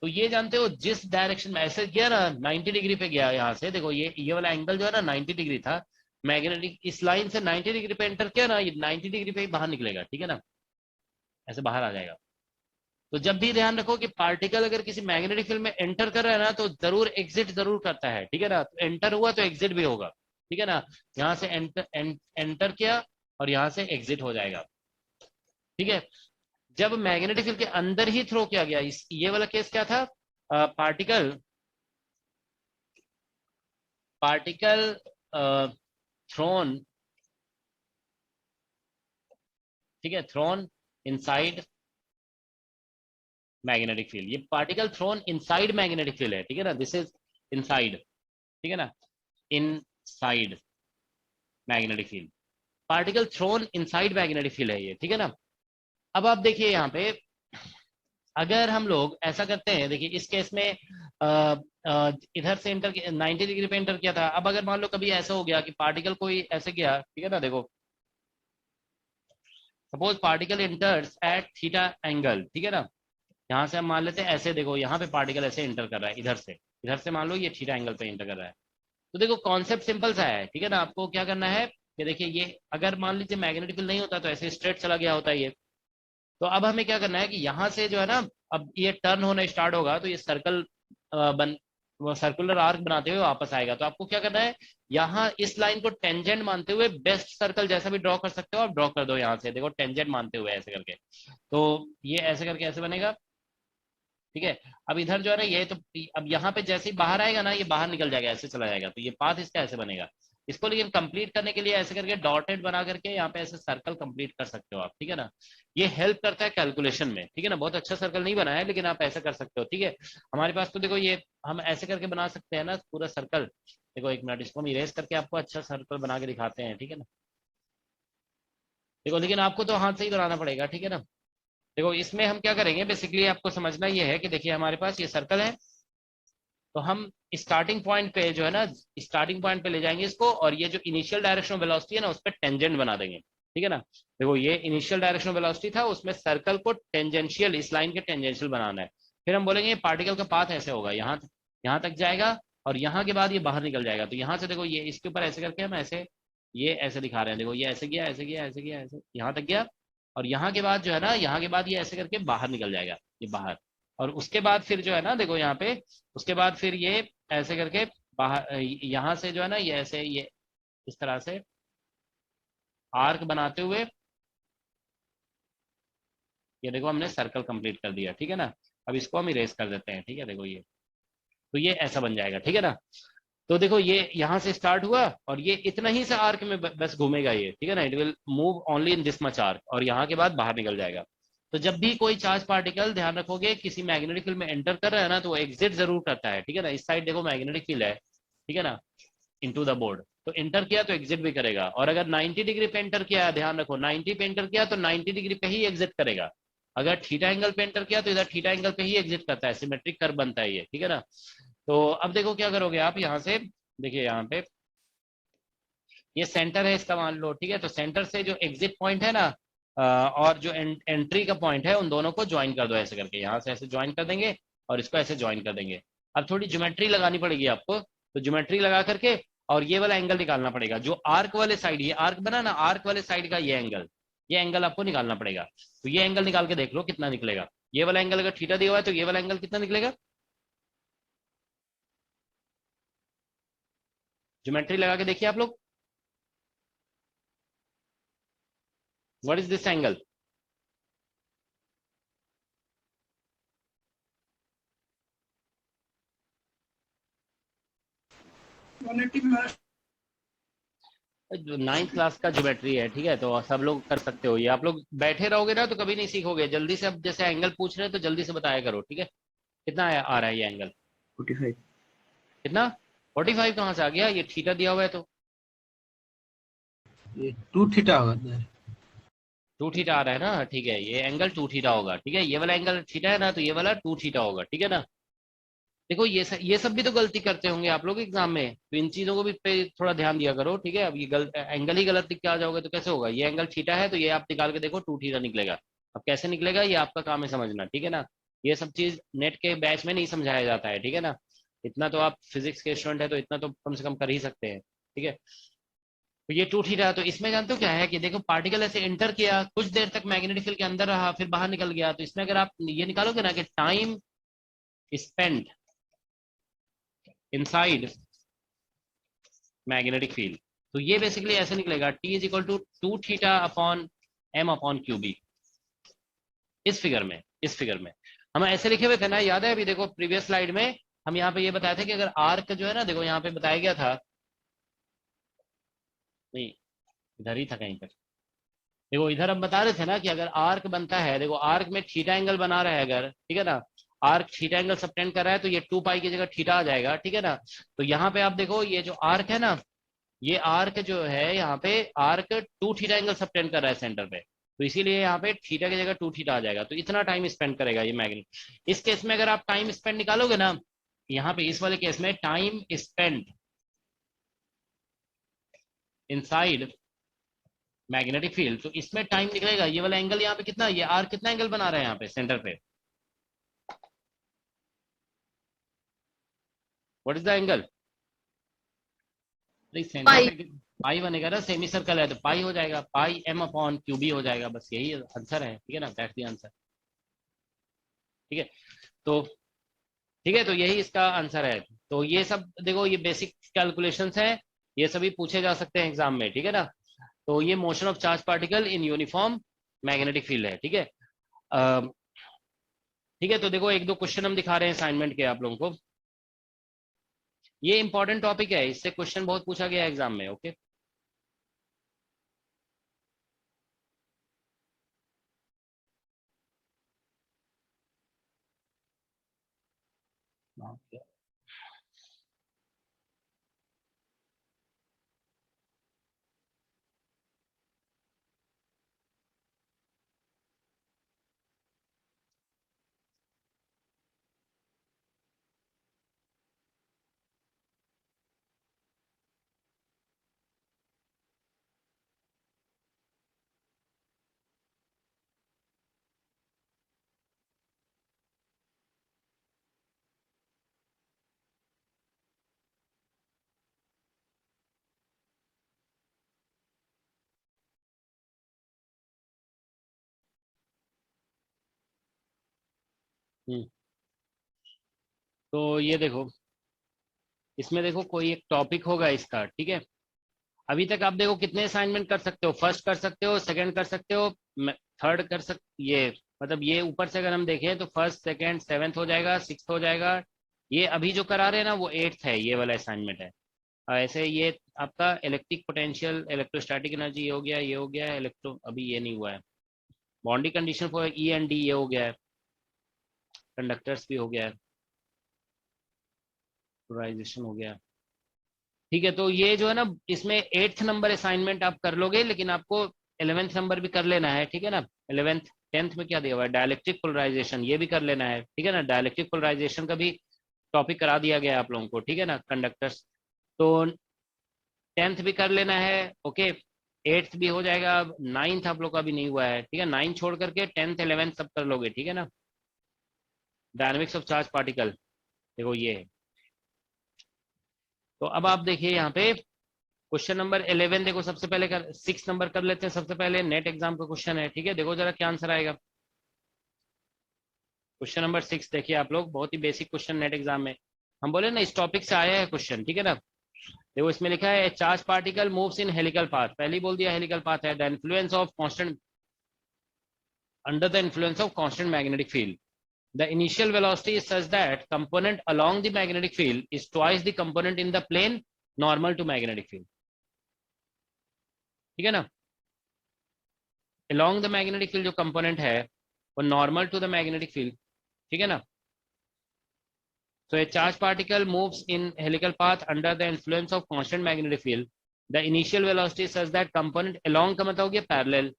तो ये जानते हो जिस डायरेक्शन में ऐसे गया ना 90 डिग्री पे गया, यहाँ से देखो ये वाला एंगल जो है ना 90 डिग्री था, मैग्नेटिक इस लाइन से 90 डिग्री पे एंटर किया ना, ये 90 डिग्री पे ही बाहर निकलेगा, ठीक है ना, ऐसे बाहर आ जाएगा। तो जब भी ध्यान रखो कि पार्टिकल अगर किसी मैग्नेटिक फील्ड में एंटर कर रहा है ना, तो जरूर एग्जिट जरूर करता है, ठीक है ना। तो एंटर हुआ तो एग्जिट भी होगा, ठीक है ना, यहाँ से एंटर किया और यहाँ से एग्जिट हो जाएगा, ठीक है। जब मैग्नेटिक फील्ड के अंदर ही थ्रो किया गया, इस ये वाला केस क्या था, पार्टिकल थ्रोन, ठीक है, थ्रोन इनसाइड मैग्नेटिक फील्ड, ये particle thrown inside magnetic field है, ठीक है ना, दिस इज इनसाइड, ठीक है ना, inside magnetic field, particle thrown inside magnetic field है ये, ठीक है ना। अब आप देखिए यहाँ पे अगर हम लोग ऐसा करते हैं, देखिए इस केस में इधर से एंटर 90 डिग्री पे एंटर किया था। अब अगर मान लो कभी ऐसा हो गया कि पार्टिकल कोई ऐसे गया, ठीक है ना, देखो suppose particle enters at theta angle, ठीक है ना, यहाँ से हम मान लेते हैं ऐसे, देखो यहाँ पे पार्टिकल ऐसे एंटर कर रहा है, इधर से मान लो ये थीटा एंगल पे एंटर कर रहा है। तो देखो कॉन्सेप्ट सिंपल सा है, ठीक है ना। आपको क्या करना है कि देखिए ये अगर मान लीजिए मैग्नेटिक फील्ड नहीं होता तो ऐसे स्ट्रेट चला गया होता है ये। तो अब हमें क्या करना है कि यहाँ से जो है ना, अब ये टर्न होना स्टार्ट होगा तो ये सर्कल सर्कुलर आर्क बनाते हुए वापस आएगा। तो आपको क्या करना है, यहाँ इस लाइन को टेंजेंट मानते हुए बेस्ट सर्कल जैसा भी ड्रॉ कर सकते हो आप ड्रॉ कर दो, यहाँ से देखो टेंजेंट मानते हुए ऐसे करके। तो ये ऐसे करके ऐसे बनेगा, ठीक है। अब इधर जो है ना ये तो अब यहाँ पे जैसे ही बाहर आएगा ना, ये बाहर निकल जाएगा, ऐसे चला जाएगा। तो ये पाथ इसका ऐसे बनेगा। इसको लेकिन कंप्लीट करने के लिए ऐसे करके डॉटेड बना करके यहाँ पे ऐसे सर्कल कंप्लीट कर सकते हो आप, ठीक है ना। ये हेल्प करता है कैलकुलेशन में, ठीक है ना। बहुत अच्छा सर्कल नहीं बना है लेकिन आप ऐसा कर सकते हो, ठीक है। हमारे पास तो देखो ये हम ऐसे करके बना सकते हैं ना पूरा सर्कल। देखो एक मिनट, इसको हम इरेज करके आपको अच्छा सर्कल बना के दिखाते हैं, ठीक है ना। देखो लेकिन आपको तो हाथ से ही बनाना पड़ेगा, ठीक है ना। देखो इसमें हम क्या करेंगे, बेसिकली आपको समझना ये है कि देखिए हमारे पास ये सर्कल है, तो हम स्टार्टिंग पॉइंट पे जो है ना, स्टार्टिंग पॉइंट पे ले जाएंगे इसको, और ये जो इनिशियल डायरेक्शन ऑफ वेलोसिटी है ना उस पर टेंजेंट बना देंगे, ठीक है ना। देखो ये इनिशियल डायरेक्शन ऑफ वेलोसिटी था, उसमें सर्कल को टेंजेंशियल, इस लाइन के टेंजेंशियल बनाना है। फिर हम बोलेंगे पार्टिकल का पाथ ऐसे होगा, यहाँ तक जाएगा और यहाँ के बाद ये बाहर निकल जाएगा। तो यहाँ से देखो ये इसके ऊपर ऐसे करके हम ऐसे ये ऐसे दिखा रहे हैं, देखो ये ऐसे गया ऐसे गया ऐसे गया ऐसे यहाँ तक गया, और यहाँ के बाद जो है ना, यहाँ के बाद ये ऐसे करके बाहर निकल जाएगा, ये बाहर। और उसके बाद फिर जो है ना, देखो यहाँ पे उसके बाद फिर ये ऐसे करके बाहर, यहाँ से जो है ना ये ऐसे, ये इस तरह से आर्क बनाते हुए ये देखो हमने सर्कल कंप्लीट कर दिया, ठीक है ना। अब इसको हम इरेज कर देते हैं, ठीक है। देखो ये तो ये ऐसा बन जाएगा, ठीक है ना। तो देखो ये यहाँ से स्टार्ट हुआ और ये इतना ही सा आर्क में बस घूमेगा ये, ठीक है ना। It will move only in this much arc, और यहाँ के बाद बाहर निकल जाएगा। तो जब भी कोई चार्ज पार्टिकल, ध्यान रखोगे, किसी मैग्नेटिक फील्ड में एंटर कर रहा है ना, तो वो एग्जिट जरूर करता है, ठीक है ना। इस साइड देखो मैग्नेटिक फील्ड है, ठीक है ना, इनटू द बोर्ड। तो एंटर किया तो एग्जिट भी करेगा। और अगर 90 डिग्री पे एंटर किया, ध्यान रखो 90 पे एंटर किया तो 90 डिग्री पे ही एग्जिट करेगा। अगर थीटा एंगल पे एंटर किया तो इधर थीटा एंगल पे ही एग्जिट करता है। सिमेट्रिक कर्व बनता है ये, ठीक है ना। तो अब देखो क्या करोगे आप, यहाँ से देखिए यहाँ पे ये सेंटर है इसका, मान लो, ठीक है। तो सेंटर से जो एग्जिट पॉइंट है ना और जो एंट्री का पॉइंट है, उन दोनों को ज्वाइन कर दो ऐसे करके। यहाँ से ऐसे ज्वाइन कर देंगे और इसको ऐसे ज्वाइन कर देंगे। अब थोड़ी ज्योमेट्री लगानी पड़ेगी आपको, तो ज्योमेट्री लगा करके और ये वाला एंगल निकालना पड़ेगा। जो आर्क वाले साइड, ये आर्क बना ना, आर्क वाले साइड का ये एंगल आपको निकालना पड़ेगा। तो ये एंगल निकाल के देख लो कितना निकलेगा। ये वाला एंगल अगर थीटा दिया हुआ है तो ये वाला एंगल कितना निकलेगा, ज्योमेट्री लगा के देखिए आप लोग। व्हाट इज दिस एंगल, जो 9th क्लास का ज्योमेट्री है, ठीक है। तो सब लोग कर सकते हो ये। आप लोग बैठे रहोगे ना तो कभी नहीं सीखोगे। जल्दी से, अब जैसे एंगल पूछ रहे हैं तो जल्दी से बताया करो, ठीक है। कितना आ रहा है ये एंगल,
45।
कितना 45 कहाँ से आ गया, ये थीटा दिया हुआ है तो
ये 2 थीटा होगा सर।
2 थीटा आ रहा है ना, ठीक है, ये एंगल 2 थीटा होगा, ठीक है, ये वाला एंगल थीटा है ना, तो ये वाला 2 थीटा होगा, ठीक है ना। देखो ये सब भी तो गलती करते होंगे आप लोग एग्जाम में, तो इन चीजों को भी पे थोड़ा ध्यान दिया करो, ठीक है। अब ये एंगल ही गलत लिख के आ जाओगे तो कैसे होगा, ये एंगल थीटा है तो ये आप निकाल के देखो 2 थीटा निकलेगा। अब कैसे निकलेगा ये आपका काम है समझना, ठीक है ना। ये सब चीज नेट के बैच में नहीं समझाया जाता है, ठीक है ना। इतना तो आप फिजिक्स के स्टूडेंट है तो इतना तो कम से कम कर ही सकते हैं, ठीक है। तो ये 2 थीटा, तो इसमें जानते हो क्या है कि देखो पार्टिकल ऐसे एंटर किया, कुछ देर तक मैग्नेटिक फील्ड के अंदर रहा, फिर बाहर निकल गया, तो इसमें अगर आप ये निकालोगे ना कि time spend inside magnetic field, तो ये बेसिकली ऐसे निकलेगा T is equal to 2 theta upon m upon Q B. इस फिगर में हम ऐसे लिखे हुए थे ना, याद है। अभी देखो प्रीवियस स्लाइड में हम यहाँ पे ये बताए थे कि अगर आर्क जो है ना, देखो यहाँ पे बताया गया था, नहीं इधर ही था कहीं पर, देखो इधर हम बता रहे थे ना कि अगर आर्क बनता है, देखो आर्क में थीटा एंगल बना रहा है अगर, ठीक है ना, आर्क थीटा एंगल सबटेंड कर रहा है तो ये 2 पाई की जगह थीटा आ जाएगा, ठीक है ना। तो यहाँ पे आप देखो ये जो आर्क है ना, ये आर्क जो है यहाँ पे आर्क 2 थीटा एंगल सबटेंड कर रहा है सेंटर पे, तो इसीलिए यहाँ पे थीटा की जगह 2 थीटा आ जाएगा, तो इतना टाइम स्पेंड करेगा ये मैग्नेट। इस केस में अगर आप टाइम स्पेंड निकालोगे ना, यहाँ पे इस वाले केस में time spend inside magnetic field, तो इसमें टाइम निकलेगा, ये वाला एंगल यहाँ पे कितना, ये आर कितना एंगल बना रहा है यहाँ पे सेंटर पे, what is the angle, centre पे पाई बनेगा ना, सेमी सर्कल है तो पाई हो जाएगा, पाई m अपॉन क्यू बी हो जाएगा, बस यही आंसर है, ठीक है ना, दैट्स द आंसर, ठीक है। तो ठीक है, तो यही इसका आंसर है। तो ये सब देखो ये बेसिक कैलकुलेशंस है, ये सभी पूछे जा सकते हैं एग्जाम में, ठीक है ना। तो ये motion of charge particle in uniform magnetic field है, ठीक है। ठीक है, तो देखो एक दो क्वेश्चन हम दिखा रहे हैं असाइनमेंट के आप लोगों को, ये इंपॉर्टेंट टॉपिक है, इससे क्वेश्चन बहुत पूछा गया है एग्जाम में, ओके। तो ये देखो इसमें देखो कोई एक टॉपिक होगा इसका, ठीक है। अभी तक आप देखो कितने असाइनमेंट कर सकते हो, फर्स्ट कर सकते हो, सेकंड कर सकते हो, थर्ड कर सकते, ये मतलब ये ऊपर से अगर हम देखें तो फर्स्ट सेकंड सेवेंथ हो जाएगा, सिक्स हो जाएगा, ये अभी जो करा रहे हैं ना वो एट्थ है, ये वाला असाइनमेंट है। ऐसे ये आपका इलेक्ट्रिक पोटेंशियल इलेक्ट्रोस्टैटिक एनर्जी ये हो गया, ये हो गया, इलेक्ट्रो अभी ये नहीं हुआ है, boundary condition for E and D ये हो गया है, कंडक्टर्स भी हो गया है, पोलराइजेशन हो गया, ठीक है। तो ये जो है ना इसमें 8th नंबर असाइनमेंट आप कर लोगे, लेकिन आपको 11th नंबर भी कर लेना है, ठीक है ना। 11th 10th में क्या दिया हुआ है, डायलेक्ट्रिक पोलराइजेशन, ये भी कर लेना है, ठीक है ना। डायलेक्ट्रिक पोलराइजेशन का भी टॉपिक करा दिया गया है आप लोगों को, ठीक है ना, कंडक्टर्स। तो 10th भी कर लेना है, ओके। 8th भी हो जाएगा, अब 9th आप लोग का भी नहीं हुआ है, ठीक है। 9 छोड़ करके 10th 11th सब कर लोगे, ठीक है ना। डायनेमिक्स ऑफ चार्ज पार्टिकल देखो ये है। तो अब आप देखिए यहाँ पे क्वेश्चन नंबर 11 देखो, सबसे पहले 6 नंबर कर लेते हैं, सबसे पहले नेट एग्जाम का क्वेश्चन है, ठीक है। देखो जरा क्या आंसर आएगा। क्वेश्चन नंबर 6 देखिए आप लोग, बहुत ही बेसिक क्वेश्चन नेट एग्जाम में, हम बोले ना इस टॉपिक से आया है क्वेश्चन, ठीक है ना। देखो इसमें लिखा है charge particle moves in helical path, पहले ही बोल दिया हेलिकल पाथ है, the influence of constant under the influence of constant magnetic field, the initial velocity is such that component along the magnetic field is twice the component in the plane normal to magnetic field, ठीक है ना। along the magnetic field जो component है वो normal to the magnetic field, ठीक है ना। So a charged particle moves in helical path under the influence of constant magnetic field. The initial velocity such that component along का मतलब हो गया parallel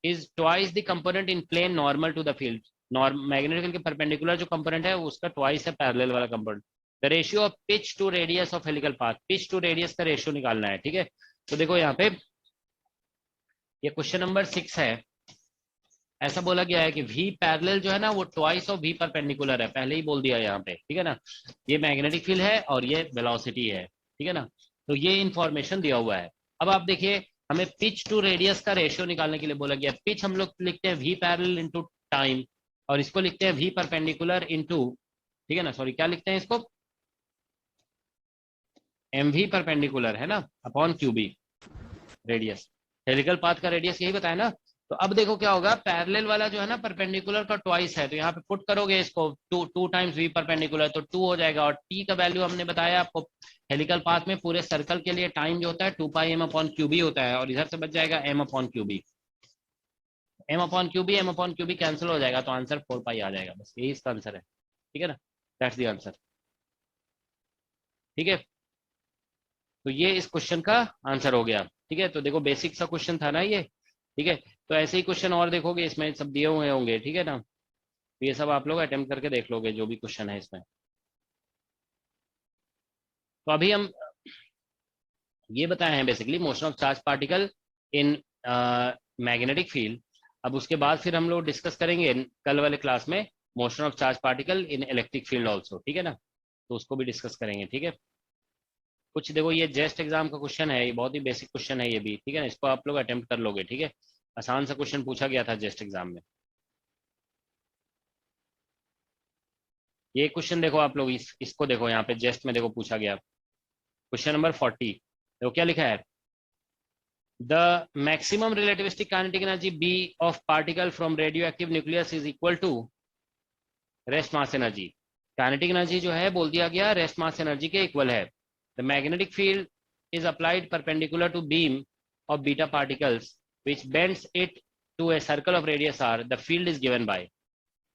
is twice the component in plane normal to the field. Magnetic field के perpendicular जो component है उसका twice है parallel वाला component. The ratio of pitch to radius of helical path. Pitch to radius का ratio निकालना है, ठीक है। तो देखो यहाँ पे ये क्वेश्चन नंबर 6 है। ऐसा बोला गया है कि v पैरेलल जो है ना वो ट्वाइस ऑफ v परपेंडिकुलर है, पहले ही बोल दिया यहाँ पे, ठीक है ना। ये मैग्नेटिक फील्ड है और ये वेलोसिटी है, ठीक है ना। तो ये इंफॉर्मेशन दिया हुआ है। अब आप देखिए हमें पिच टू रेडियस का रेशियो निकालने के लिए बोला गया। पिच हम लोग लिखते हैं v पैरेलल इनटू टाइम और इसको लिखते हैं v परपेंडिकुलर इनटू, ठीक है ना, सॉरी क्या लिखते हैं इसको, mv परपेंडिकुलर है ना upon QB radius. Helical path का रेडियस यही बताया ना। तो अब देखो क्या होगा, पैरेलल वाला जो है ना परपेंडिकुलर का ट्वाइस है, तो यहाँ पे पुट करोगे इसको टू टाइम्स v परपेंडिकुलर तो 2 हो जाएगा। और t का वैल्यू हमने बताया आपको हेलिकल पाथ में पूरे सर्कल के लिए टाइम जो होता है 2 पाई m अपॉन क्यूबी होता है और इधर से बच जाएगा m upon QB. m upon QB cancel हो जाएगा तो आंसर 4 पाई आ जाएगा। बस यही इसका आंसर है, ठीक है ना, दैट्स द आंसर, ठीक है। तो ये इस क्वेश्चन का आंसर हो गया, ठीक है। तो देखो बेसिक सा क्वेश्चन था ना ये, ठीक है। तो ऐसे ही क्वेश्चन और देखोगे इसमें सब दिए हुए होंगे, ठीक है ना। तो ये सब आप लोग अटेम्प्ट करके देख लोगे जो भी क्वेश्चन है इसमें। तो अभी हम ये बताए हैं basically motion of charge particle in magnetic field. अब उसके बाद फिर हम लोग डिस्कस करेंगे कल वाले क्लास में motion of charge particle in electric field also, ठीक है ना। तो उसको भी डिस्कस करेंगे, ठीक है। कुछ देखो ये जेस्ट एग्जाम का क्वेश्चन है, ये बहुत ही बेसिक क्वेश्चन है ये भी, ठीक है ना। इसको आप लोग अटेम्प्ट कर लोगे, ठीक है। आसान सा क्वेश्चन पूछा गया था जेस्ट एग्जाम में। ये क्वेश्चन देखो आप लोग इसको देखो, यहाँ पे जेस्ट में देखो पूछा गया क्वेश्चन नंबर 40। देखो क्या लिखा है, the maximum relativistic kinetic energy B of particle from radioactive nucleus is equal to rest mass energy. Kinetic energy जो है बोल दिया गया रेस्ट मास एनर्जी के इक्वल है। The magnetic field is applied perpendicular to beam of beta particles which bends it to a circle of radius r. The field is given by.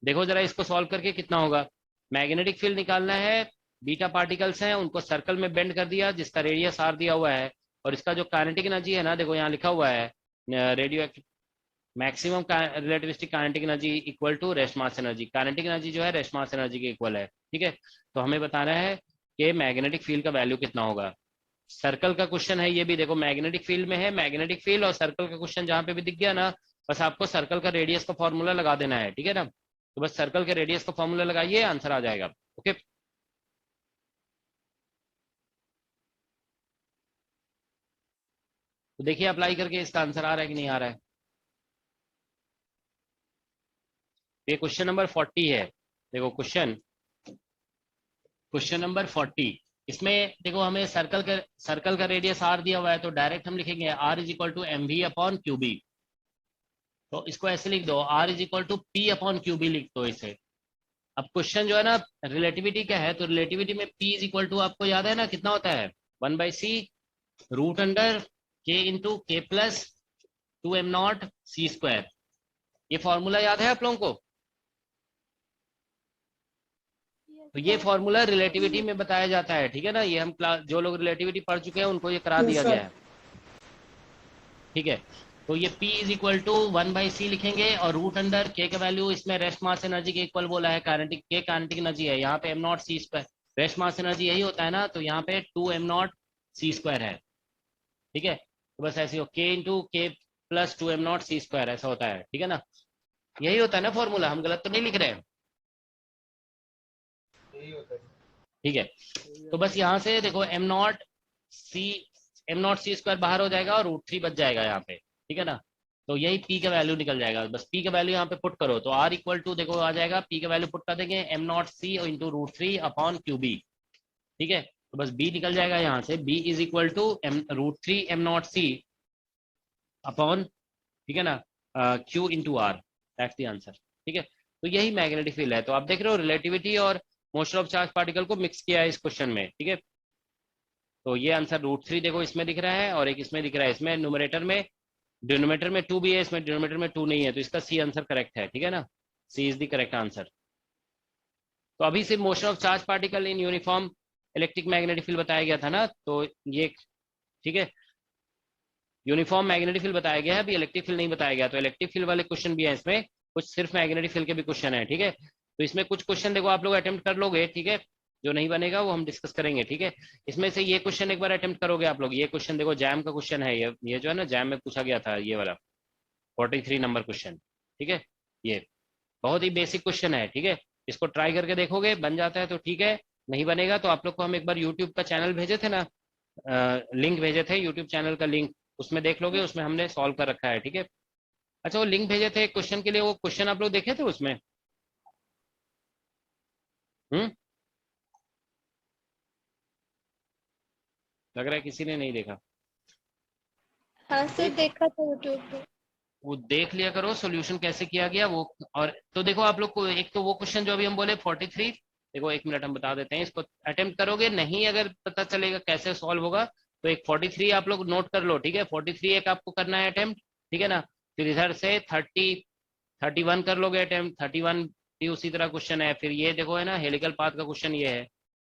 देखो जरा इसको सॉल्व करके कितना होगा। मैग्नेटिक फील्ड निकालना है, बीटा पार्टिकल्स हैं उनको सर्कल में बेंड कर दिया जिसका रेडियस r दिया हुआ है और इसका जो काइनेटिक एनर्जी है ना, देखो यहाँ लिखा हुआ है radio maximum relativistic kinetic energy equal to rest mass energy. Kinetic energy जो है रेस्ट मास एनर्जी के इक्वल है, ठीक है। तो हमें बताना है कि मैग्नेटिक फील्ड का वैल्यू कितना होगा। सर्कल का क्वेश्चन है ये भी, देखो मैग्नेटिक फील्ड में है, मैग्नेटिक फील्ड और सर्कल का क्वेश्चन जहां पे भी दिख गया ना, बस आपको सर्कल का रेडियस का फॉर्मूला लगा देना है, ठीक है ना। तो बस सर्कल के रेडियस का फॉर्मूला लगाइए, आंसर आ जाएगा, ओके। तो देखिए अप्लाई करके इसका आंसर आ रहा है कि नहीं आ रहा है। ये क्वेश्चन नंबर 40 है, देखो क्वेश्चन नंबर 40। इसमें देखो हमें सर्कल का रेडियस r दिया हुआ है तो डायरेक्ट हम लिखेंगे r is equal to M V upon QB. तो इसको ऐसे लिख दो, r is equal to P upon QB लिख दो इसे। अब क्वेश्चन जो है ना रिलेटिविटी का है, तो रिलेटिविटी में p इज इक्वल टू आपको याद है ना कितना होता है, 1/c root under k into K plus 2m0 c square. ये फॉर्मूला याद है आप लोगों को। तो ये फॉर्मूला रिलेटिविटी में बताया जाता है, ठीक है ना। ये हम जो लोग रिलेटिविटी पढ़ चुके हैं उनको ये करा दिया गया है, ठीक है। तो ये P is equal to 1/c लिखेंगे और रूट अंडर k का वैल्यू इसमें रेस्ट मास एनर्जी के इक्वल बोला है, काइनेटिक k काइनेटिक एनर्जी है, यहाँ पे m0 c square rest mass energy यही होता है ना, तो यहाँ पे 2m0 c स्क्वायर है, ठीक है। तो बस ऐसे हो k into K plus 2m0 c square ऐसा होता है, ठीक है ना। यही होता है ना फॉर्मूला, हम गलत तो नहीं लिख रहे हैं, ठीक है। तो बस यहाँ से देखो m0 c स्क्वायर बाहर हो जाएगा और √3 बच जाएगा यहाँ पे, ठीक है ना। तो यही p का वैल्यू निकल जाएगा, बस p का वैल्यू यहाँ पे पुट करो तो r इक्वल टू देखो आ जाएगा, p का वैल्यू पुट कर देंगे m0 c into √3 upon QB, ठीक है। तो बस b निकल जाएगा यहाँ से, b is equal to √3 m0 c upon, ठीक है ना, q into r, that's the answer, ठीक है। तो यही मैग्नेटिक फील्ड है। तो आप देख रहे हो रिलेटिविटी और मोशन ऑफ चार्ज पार्टिकल को मिक्स किया है इस क्वेश्चन में, ठीक है। तो ये आंसर √3 देखो इसमें दिख रहा है और एक इसमें दिख रहा है, इसमें न्यूमरेटर में डिनोमिनेटर में 2 भी है, इसमें डिनोमिनेटर में 2 नहीं है, तो इसका सी आंसर करेक्ट है, ठीक है ना। सी इज द करेक्ट आंसर। तो अभी सिर्फ motion of charge particle in uniform electric magnetic field बताया गया था ना, तो ये ठीक है, यूनिफॉर्म मैग्नेटिक फील्ड बताया गया है, अभी इलेक्ट्रिक फील्ड नहीं बताया गया। तो इलेक्ट्रिक फील्ड वाले क्वेश्चन भी है इसमें, कुछ सिर्फ मैग्नेटिक फील्ड के भी क्वेश्चन है, ठीक है। तो इसमें कुछ क्वेश्चन देखो आप लोग अटेम्प्ट कर लोगे, ठीक है, जो नहीं बनेगा वो हम डिस्कस करेंगे, ठीक है। इसमें से ये क्वेश्चन एक बार अटेम्प्ट करोगे आप लोग, ये क्वेश्चन देखो जैम का क्वेश्चन है, ये जो है ना जैम में पूछा गया था, ये वाला 43 नंबर क्वेश्चन, ठीक है। ये बहुत ही बेसिक क्वेश्चन है, ठीक है। इसको ट्राई करके देखोगे, बन जाता है तो ठीक है, नहीं बनेगा तो आप लोग को हम एक बार यूट्यूब का चैनल भेजे थे ना, लिंक भेजे थे यूट्यूब चैनल का लिंक, उसमें देख लोगे, उसमें हमने सॉल्व कर रखा है, ठीक है। अच्छा वो लिंक भेजे थे क्वेश्चन के लिए, वो क्वेश्चन आप लोग देखे थे उसमें? हम्म, लग रहा है किसी ने नहीं देखा।
हाँ सर, देखा था यूट्यूब पे।
वो देख लिया करो सॉल्यूशन कैसे किया गया वो। और तो देखो आप लोग को एक तो वो क्वेश्चन जो अभी हम बोले 43, देखो एक मिनट हम बता देते हैं, इसको अटेम्प्ट करोगे, नहीं अगर पता चलेगा कैसे सॉल्व होगा तो एक 43 आप लोग नोट कर लो, ठीक है। 43 एक आपको करना है अटेम्प्ट, ठीक है ना। फिर इधर से 31 कर लोगे अटेम्प्ट, 31 भी उसी तरह क्वेश्चन है। फिर ये देखो है ना हेलिकल पाथ का क्वेश्चन ये है,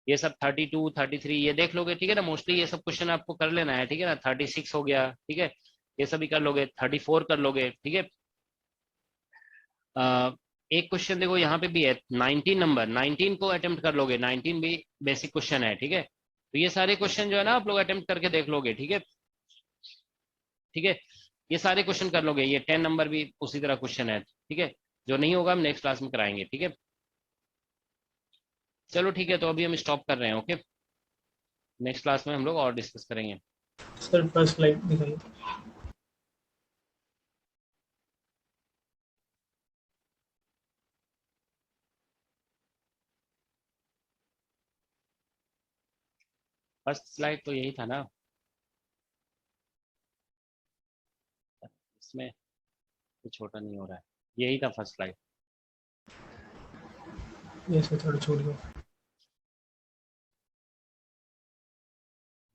ये सब 32 33 ये देख लोगे, ठीक है ना। मोस्टली ये सब क्वेश्चन आपको कर लेना है, ठीक है ना। 36 हो गया, ठीक है, ये सभी कर लोगे, 34 कर लोगे, ठीक है। एक क्वेश्चन देखो यहाँ पे भी है 19 नंबर, 19 को अटेम्प्ट कर लोगे, 19 भी बेसिक क्वेश्चन है, ठीक है। तो ये सारे क्वेश्चन जो है ना आप लोग अटेम्प्ट करके देख लोगे, ठीक है, ठीक है। ये सारे क्वेश्चन कर लोगे, ये 10 नंबर भी उसी तरह क्वेश्चन है, ठीक है। जो नहीं होगा हम नेक्स्ट क्लास में कराएंगे, ठीक है। चलो ठीक है, तो अभी हम स्टॉप कर रहे हैं, ओके। नेक्स्ट क्लास में हम लोग और डिस्कस करेंगे।
सर फर्स्ट स्लाइड दिखाइए।
फर्स्ट स्लाइड तो यही था ना, इसमें कुछ छोटा नहीं हो रहा है, यही था फर्स्ट स्लाइड।
ये सर थोड़ा छोड़ दो।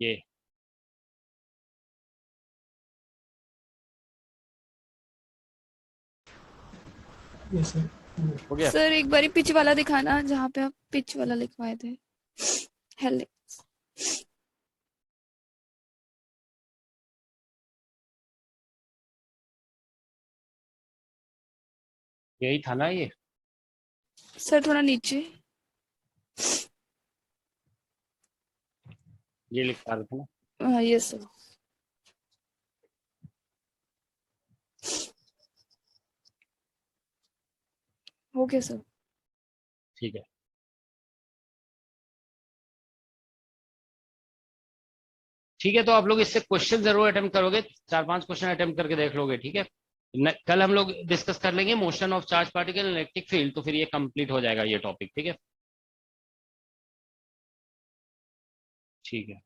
ये
ये सर
हो गया।
सर एक बारी पिच वाला दिखाना, जहाँ पे आप पिच वाला लिखवाए थे, हेलिक्स।
यही था ना ये,
सर थोड़ा नीचे।
ये लिख पा रहे थे ना।
हाँ ये सर। Okay sir.
ठीक है, ठीक है। तो आप लोग इससे क्वेश्चन जरूर अटेम्प्ट करोगे, 4-5 क्वेश्चन अटेम्प्ट करके देख लोगे, ठीक है। कल हम लोग डिस्कस कर लेंगे motion of charge particle electric field, तो फिर ये कंप्लीट हो जाएगा ये टॉपिक, ठीक है। ठीक है।